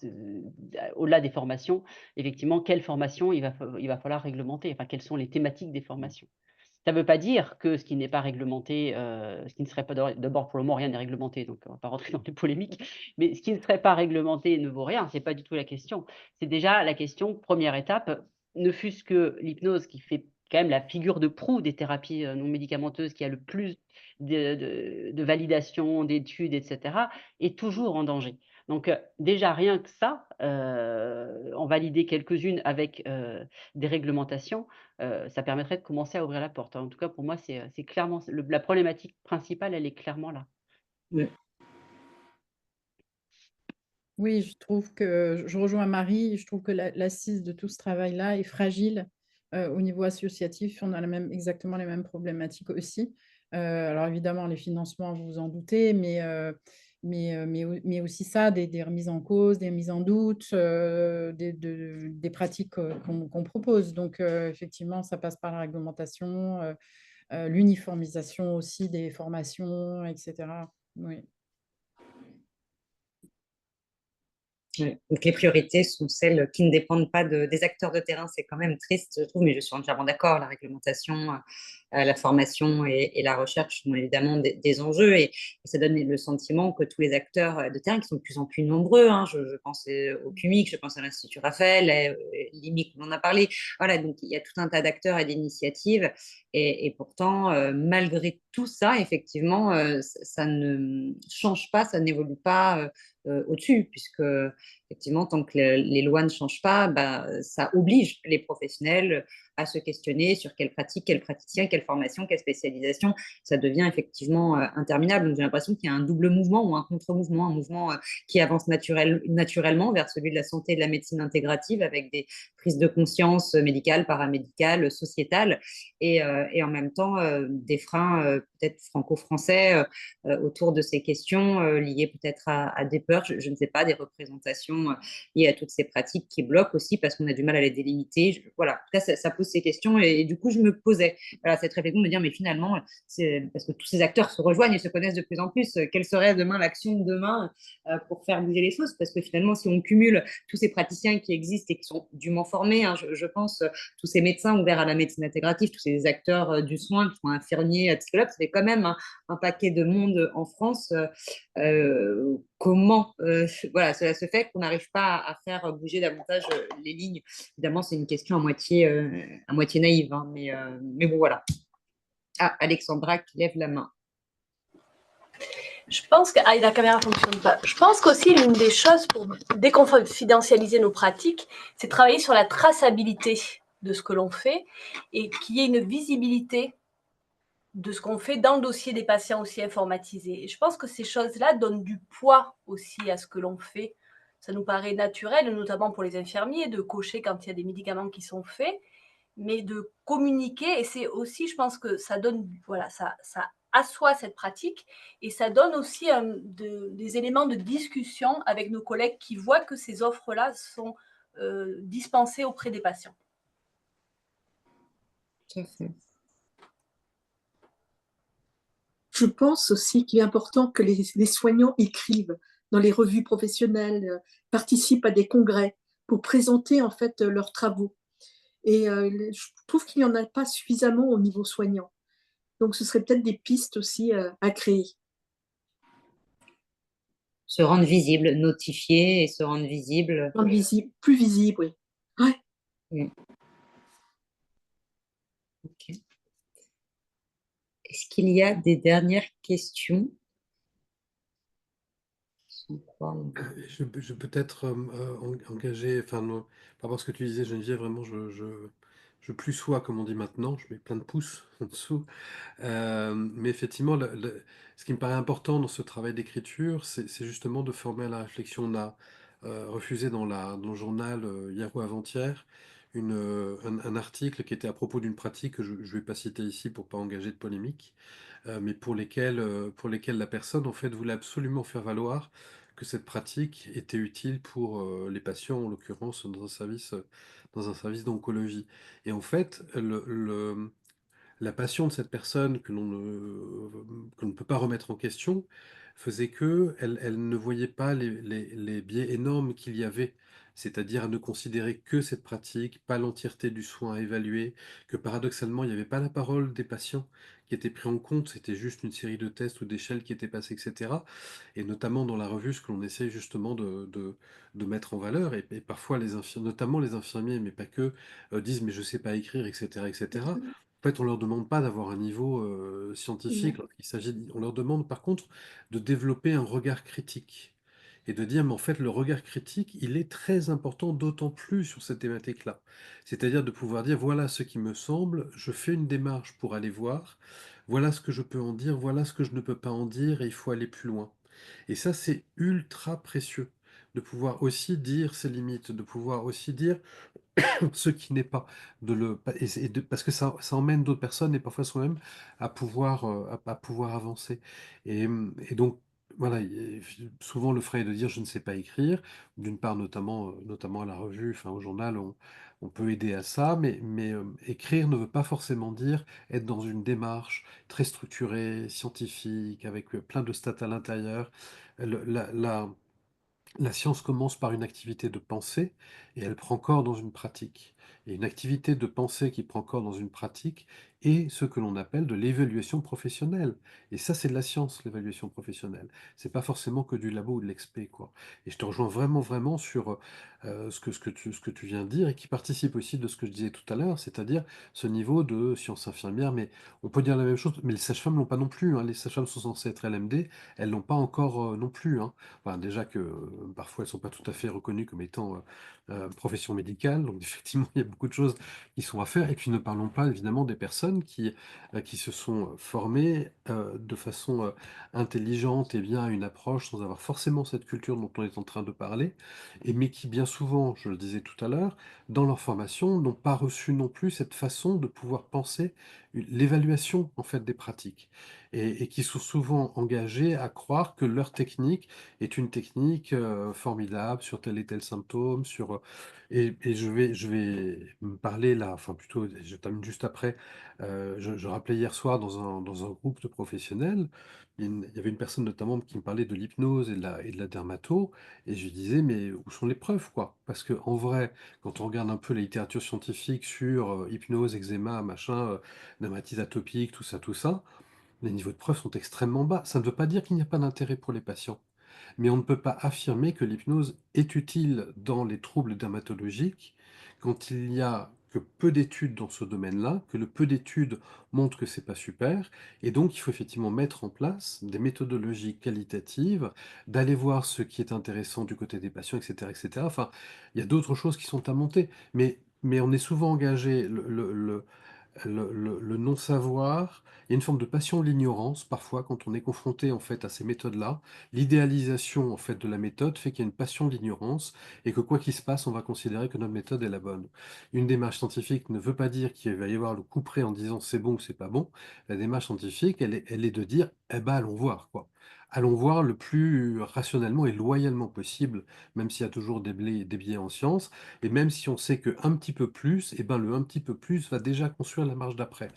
au-delà des formations, effectivement, quelles formations il va falloir réglementer, enfin, quelles sont les thématiques des formations. Ça ne veut pas dire que ce qui n'est pas réglementé, ce qui ne serait pas d'abord pour le moment rien n'est réglementé, donc on ne va pas rentrer dans les polémiques, mais ce qui ne serait pas réglementé ne vaut rien, c'est pas du tout la question. C'est déjà la question, première étape, ne fût-ce que l'hypnose qui fait quand même la figure de proue des thérapies non médicamenteuses, qui a le plus de validation, d'études, etc., est toujours en danger. Donc déjà rien que ça, en valider quelques-unes avec des réglementations, ça permettrait de commencer à ouvrir la porte. En tout cas, pour moi, c'est clairement la problématique principale, elle est clairement là. Ouais. Oui, je trouve que je rejoins Marie, je trouve que l'assise de tout ce travail-là est fragile au niveau associatif. On a exactement les mêmes problématiques aussi. Alors évidemment, les financements, vous vous en doutez, mais aussi ça, des remises en cause, des mises en doute, des pratiques qu'on propose. Donc effectivement, ça passe par la réglementation, l'uniformisation aussi des formations, etc. Oui. Ouais. Donc les priorités sont celles qui ne dépendent pas des acteurs de terrain. C'est quand même triste, je trouve, mais je suis entièrement d'accord. La réglementation, la formation et la recherche sont évidemment des enjeux et ça donne le sentiment que tous les acteurs de terrain, qui sont de plus en plus nombreux, hein, je pense au CUMIC, je pense à l'Institut Raphaël, l'IMIC, on en a parlé. Voilà, donc il y a tout un tas d'acteurs et d'initiatives et pourtant, malgré tout ça, effectivement, ça ne change pas, ça n'évolue pas au-dessus, puisque effectivement, tant que les lois ne changent pas, bah, ça oblige les professionnels à se questionner sur quelle pratique, quel praticien, quelle formation, quelle spécialisation. Ça devient effectivement interminable. Donc j'ai l'impression qu'il y a un double mouvement ou un contre-mouvement, un mouvement qui avance naturellement vers celui de la santé et de la médecine intégrative avec des prises de conscience médicales, paramédicales, sociétales et en même temps des freins peut-être franco-français autour de ces questions liées peut-être à des peurs, je ne sais pas, des représentations liées à toutes ces pratiques qui bloquent aussi parce qu'on a du mal à les délimiter. Voilà, en tout cas, ça pose ces questions et du coup, je me posais voilà, cette réflexion de me dire, mais finalement, c'est parce que tous ces acteurs se rejoignent et se connaissent de plus en plus, quelle serait demain l'action de demain pour faire bouger les choses? Parce que finalement, si on cumule tous ces praticiens qui existent et qui sont dûment formés, hein, je pense, tous ces médecins ouverts à la médecine intégrative, tous ces acteurs du soin qui sont infirmiers, psychologues, ça fait quand même un paquet de monde en France. Comment voilà, cela se fait qu'on n'arrive pas à faire bouger davantage les lignes. Évidemment, c'est une question à moitié naïve, hein, mais bon, voilà. Ah, Alexandra qui lève la main. Je pense que la caméra fonctionne pas. Je pense qu'aussi l'une des choses pour déconfidentialiser nos pratiques, c'est travailler sur la traçabilité de ce que l'on fait et qu'il y ait une visibilité de ce qu'on fait dans le dossier des patients aussi informatisé. Et je pense que ces choses-là donnent du poids aussi à ce que l'on fait. Ça nous paraît naturel, notamment pour les infirmiers, de cocher quand il y a des médicaments qui sont faits, mais de communiquer. Et c'est aussi, je pense que ça donne, voilà, ça assoit cette pratique et ça donne aussi des éléments de discussion avec nos collègues qui voient que ces offres-là sont dispensées auprès des patients. Tout à fait. Je pense aussi qu'il est important que les soignants écrivent dans les revues professionnelles, participent à des congrès pour présenter en fait leurs travaux. Et je trouve qu'il n'y en a pas suffisamment au niveau soignant. Donc, ce serait peut-être des pistes aussi à créer. Se rendre visible, notifier et se rendre visible. Rendre visible, plus visible, oui. Ouais. Mm. Ok. Est-ce qu'il y a des dernières questions? Sans croire. Je peux peut-être engager, enfin, par rapport à ce que tu disais, Geneviève, vraiment, je plus sois, comme on dit maintenant, je mets plein de pouces en dessous. Mais effectivement, ce qui me paraît important dans ce travail d'écriture, c'est justement de former à la réflexion. On a refusé dans le journal hier ou avant-hier un article qui était à propos d'une pratique que je ne vais pas citer ici pour pas engager de polémique, mais pour lesquels la personne en fait voulait absolument faire valoir que cette pratique était utile pour les patients, en l'occurrence dans un service d'oncologie. Et en fait, la passion de cette personne que l'on ne peut pas remettre en question faisait que elle ne voyait pas les biais énormes qu'il y avait, c'est-à-dire à ne considérer que cette pratique, pas l'entièreté du soin à évaluer, que paradoxalement, il n'y avait pas la parole des patients qui était pris en compte, c'était juste une série de tests ou d'échelles qui étaient passées, etc. Et notamment dans la revue, ce que l'on essaye justement de mettre en valeur, et parfois notamment les infirmiers, mais pas que, disent mais je sais pas écrire, etc., etc. En fait, on leur demande pas d'avoir un niveau scientifique. On leur demande par contre de développer un regard critique et de dire, mais en fait, le regard critique, il est très important, d'autant plus sur cette thématique-là. C'est-à-dire de pouvoir dire, voilà ce qui me semble, je fais une démarche pour aller voir, voilà ce que je peux en dire, voilà ce que je ne peux pas en dire, et il faut aller plus loin. Et ça, c'est ultra précieux, de pouvoir aussi dire ses limites, de pouvoir aussi dire ce qui n'est pas parce que ça emmène d'autres personnes et parfois soi-même à pouvoir avancer. Et donc, voilà, souvent le frais est de dire je ne sais pas écrire, d'une part notamment à la revue, enfin au journal, on peut aider à ça, mais écrire ne veut pas forcément dire être dans une démarche très structurée, scientifique, avec plein de stats à l'intérieur. Le- La, la, la science commence par une activité de pensée et elle prend corps dans une pratique. Et une activité de pensée qui prend corps dans une pratique est ce que l'on appelle de l'évaluation professionnelle. Et ça, c'est de la science, l'évaluation professionnelle. C'est pas forcément que du labo ou de l'expé, quoi. Et je te rejoins vraiment, vraiment sur ce que tu viens de dire et qui participe aussi de ce que je disais tout à l'heure, c'est-à-dire ce niveau de science infirmière. Mais on peut dire la même chose, mais les sages-femmes l'ont pas non plus, hein. Les sages-femmes sont censées être LMD, elles l'ont pas encore non plus, hein. Enfin, déjà que parfois elles ne sont pas tout à fait reconnues comme étant profession médicale, donc effectivement il y a beaucoup de choses qui sont à faire. Et puis ne parlons pas évidemment des personnes qui se sont formées de façon intelligente et bien à une approche sans avoir forcément cette culture dont on est en train de parler, mais qui bien souvent, je le disais tout à l'heure, dans leur formation n'ont pas reçu non plus cette façon de pouvoir penser l'évaluation en fait des pratiques et qui sont souvent engagés à croire que leur technique est une technique formidable sur tel et tel symptôme, et je vais me parler là, enfin plutôt, je termine juste après. Je rappelais hier soir dans un groupe de professionnels, il y avait une personne notamment qui me parlait de l'hypnose et de la dermato, et je lui disais, mais où sont les preuves, quoi? Parce que en vrai, quand on regarde un peu la littérature scientifique sur hypnose, eczéma, machin, dermatite atopique, tout ça, les niveaux de preuves sont extrêmement bas. Ça ne veut pas dire qu'il n'y a pas d'intérêt pour les patients, mais on ne peut pas affirmer que l'hypnose est utile dans les troubles dermatologiques quand il n'y a que peu d'études dans ce domaine-là, que le peu d'études montrent que c'est pas super, et donc il faut effectivement mettre en place des méthodologies qualitatives, d'aller voir ce qui est intéressant du côté des patients, etc., etc. Enfin, il y a d'autres choses qui sont à monter, mais on est souvent engagé, le non-savoir, il y a une forme de passion de l'ignorance parfois quand on est confronté en fait à ces méthodes-là. L'idéalisation en fait de la méthode fait qu'il y a une passion de l'ignorance et que quoi qu'il se passe, on va considérer que notre méthode est la bonne. Une démarche scientifique ne veut pas dire qu'il va y avoir le coup près en disant c'est bon ou c'est pas bon. La démarche scientifique, elle est de dire eh ben allons voir quoi. Allons voir le plus rationnellement et loyalement possible, même s'il y a toujours des biais en science. Et même si on sait que un petit peu plus, eh ben le un petit peu plus va déjà construire la marche d'après.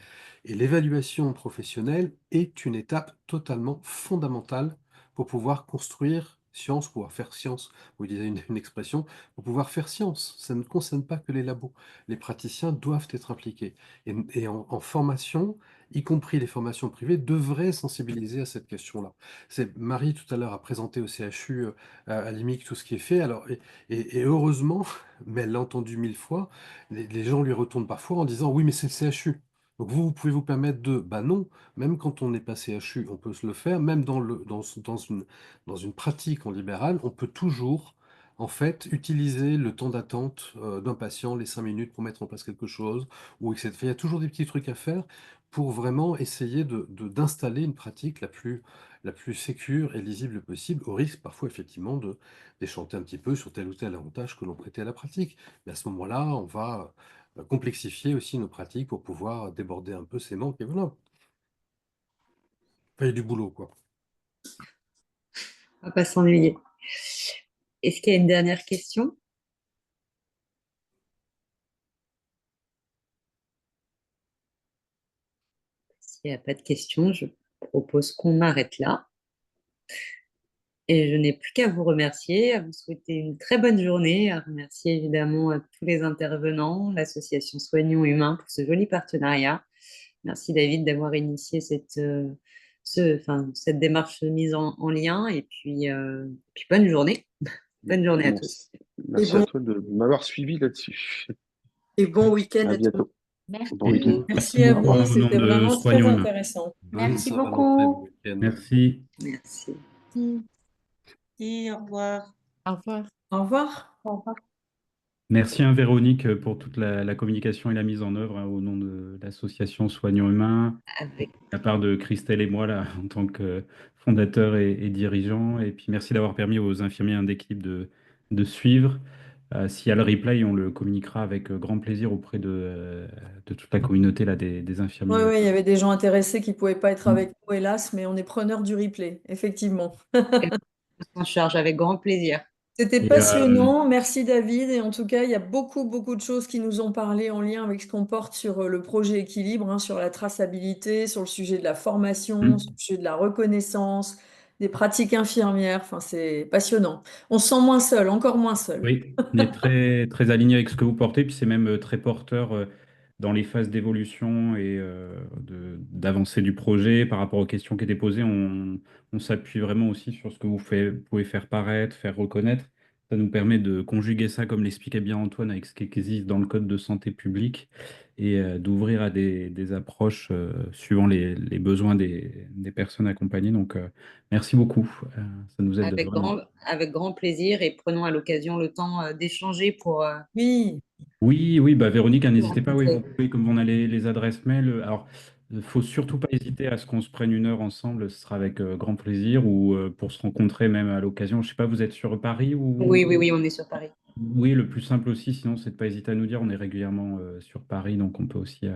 Et l'évaluation professionnelle est une étape totalement fondamentale pour pouvoir construire science, pouvoir faire science. Vous disiez une expression, pour pouvoir faire science. Ça ne concerne pas que les labos. Les praticiens doivent être impliqués. Et en formation, y compris les formations privées, devraient sensibiliser à cette question-là. Marie, tout à l'heure, a présenté au CHU, à l'IMIC, tout ce qui est fait. Alors, et heureusement, mais elle l'a entendu 1000 fois, les gens lui retournent parfois en disant, oui, mais c'est le CHU. Donc vous pouvez vous permettre de... Bah non, même quand on n'est pas CHU, on peut se le faire. Même dans une pratique en libéral, on peut toujours, en fait, utiliser le temps d'attente d'un patient, les 5 minutes pour mettre en place quelque chose, ou etc. Il y a toujours des petits trucs à faire pour vraiment essayer d'installer une pratique la plus sécure et lisible possible, au risque parfois effectivement de d'échanter un petit peu sur tel ou tel avantage que l'on prêtait à la pratique. Mais à ce moment-là, on va complexifier aussi nos pratiques pour pouvoir déborder un peu ces manques. Et voilà. Enfin, il y a du boulot, quoi. On va pas s'ennuyer. Est-ce qu'il y a une dernière question? S'il n'y a pas de questions, je propose qu'on arrête là. Et je n'ai plus qu'à vous remercier, à vous souhaiter une très bonne journée, à remercier évidemment tous les intervenants, l'association Soignons Humains pour ce joli partenariat. Merci David d'avoir initié cette démarche de mise en lien et puis bonne journée. Bonne journée à tous. Merci à toi de m'avoir suivi là-dessus. Et bon week-end À à tous. bientôt. Merci. Bon week-end. Merci à beaucoup. vous, Au nom c'était de vraiment très Soignons Humains. intéressant. Bonne Merci Saint-Valentin, beaucoup. bon week-end. Merci. Merci. Et au revoir. Au revoir. Au revoir. Au revoir. Merci à Véronique pour toute la communication et la mise en œuvre au nom de l'association Soignons Humains, Avec, de la part de Christelle et moi là, en tant que fondateur et dirigeant. Et puis merci d'avoir permis aux infirmiers d'équipe de suivre. S'il y a le replay, on le communiquera avec grand plaisir auprès de toute la communauté là, des infirmiers. Oui, il y avait des gens intéressés qui ne pouvaient pas être avec nous, hélas, mais on est preneur du replay, effectivement. en charge avec grand plaisir. C'était Et, passionnant. Merci David. Et en tout cas, il y a beaucoup, beaucoup de choses qui nous ont parlé en lien avec ce qu'on porte sur le projet Équilibre, hein, sur la traçabilité, sur le sujet de la formation, sur le sujet de la reconnaissance, des pratiques infirmières. Enfin, c'est passionnant. On se sent moins seul, encore moins seul. Oui, on est très, très aligné avec ce que vous portez, puis c'est même très porteur dans les phases d'évolution et d'avancée du projet par rapport aux questions qui étaient posées. On s'appuie vraiment aussi sur ce que pouvez faire paraître, faire reconnaître. Ça nous permet de conjuguer ça, comme l'expliquait bien Antoine, avec ce qui existe dans le Code de santé publique et d'ouvrir à des approches suivant les besoins des personnes accompagnées. Donc, merci beaucoup. Ça nous aide vraiment. Avec grand plaisir et prenons à l'occasion le temps d'échanger pour Oui, Oui, oui, bah Véronique, hein, n'hésitez pas, oui, vous rencontrer. pouvez, comme on a les adresses mail. Alors, il faut surtout pas hésiter à ce qu'on se prenne une heure ensemble, ce sera avec grand plaisir, ou pour se rencontrer même à l'occasion. Je sais pas, vous êtes sur Paris ou... Oui, oui, oui, on est sur Paris. Oui, le plus simple aussi, sinon, c'est de pas hésiter à nous dire. On est régulièrement sur Paris, donc on peut aussi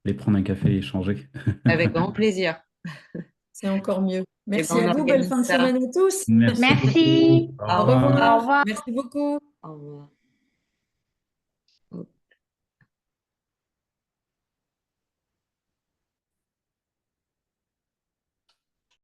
aller prendre un café et échanger. Avec grand plaisir. c'est encore mieux. Et Merci ben, on à vous. Belle organise fin de ça. semaine à tous. Merci Merci. beaucoup. Au Au revoir. Au revoir. Merci beaucoup. Au revoir.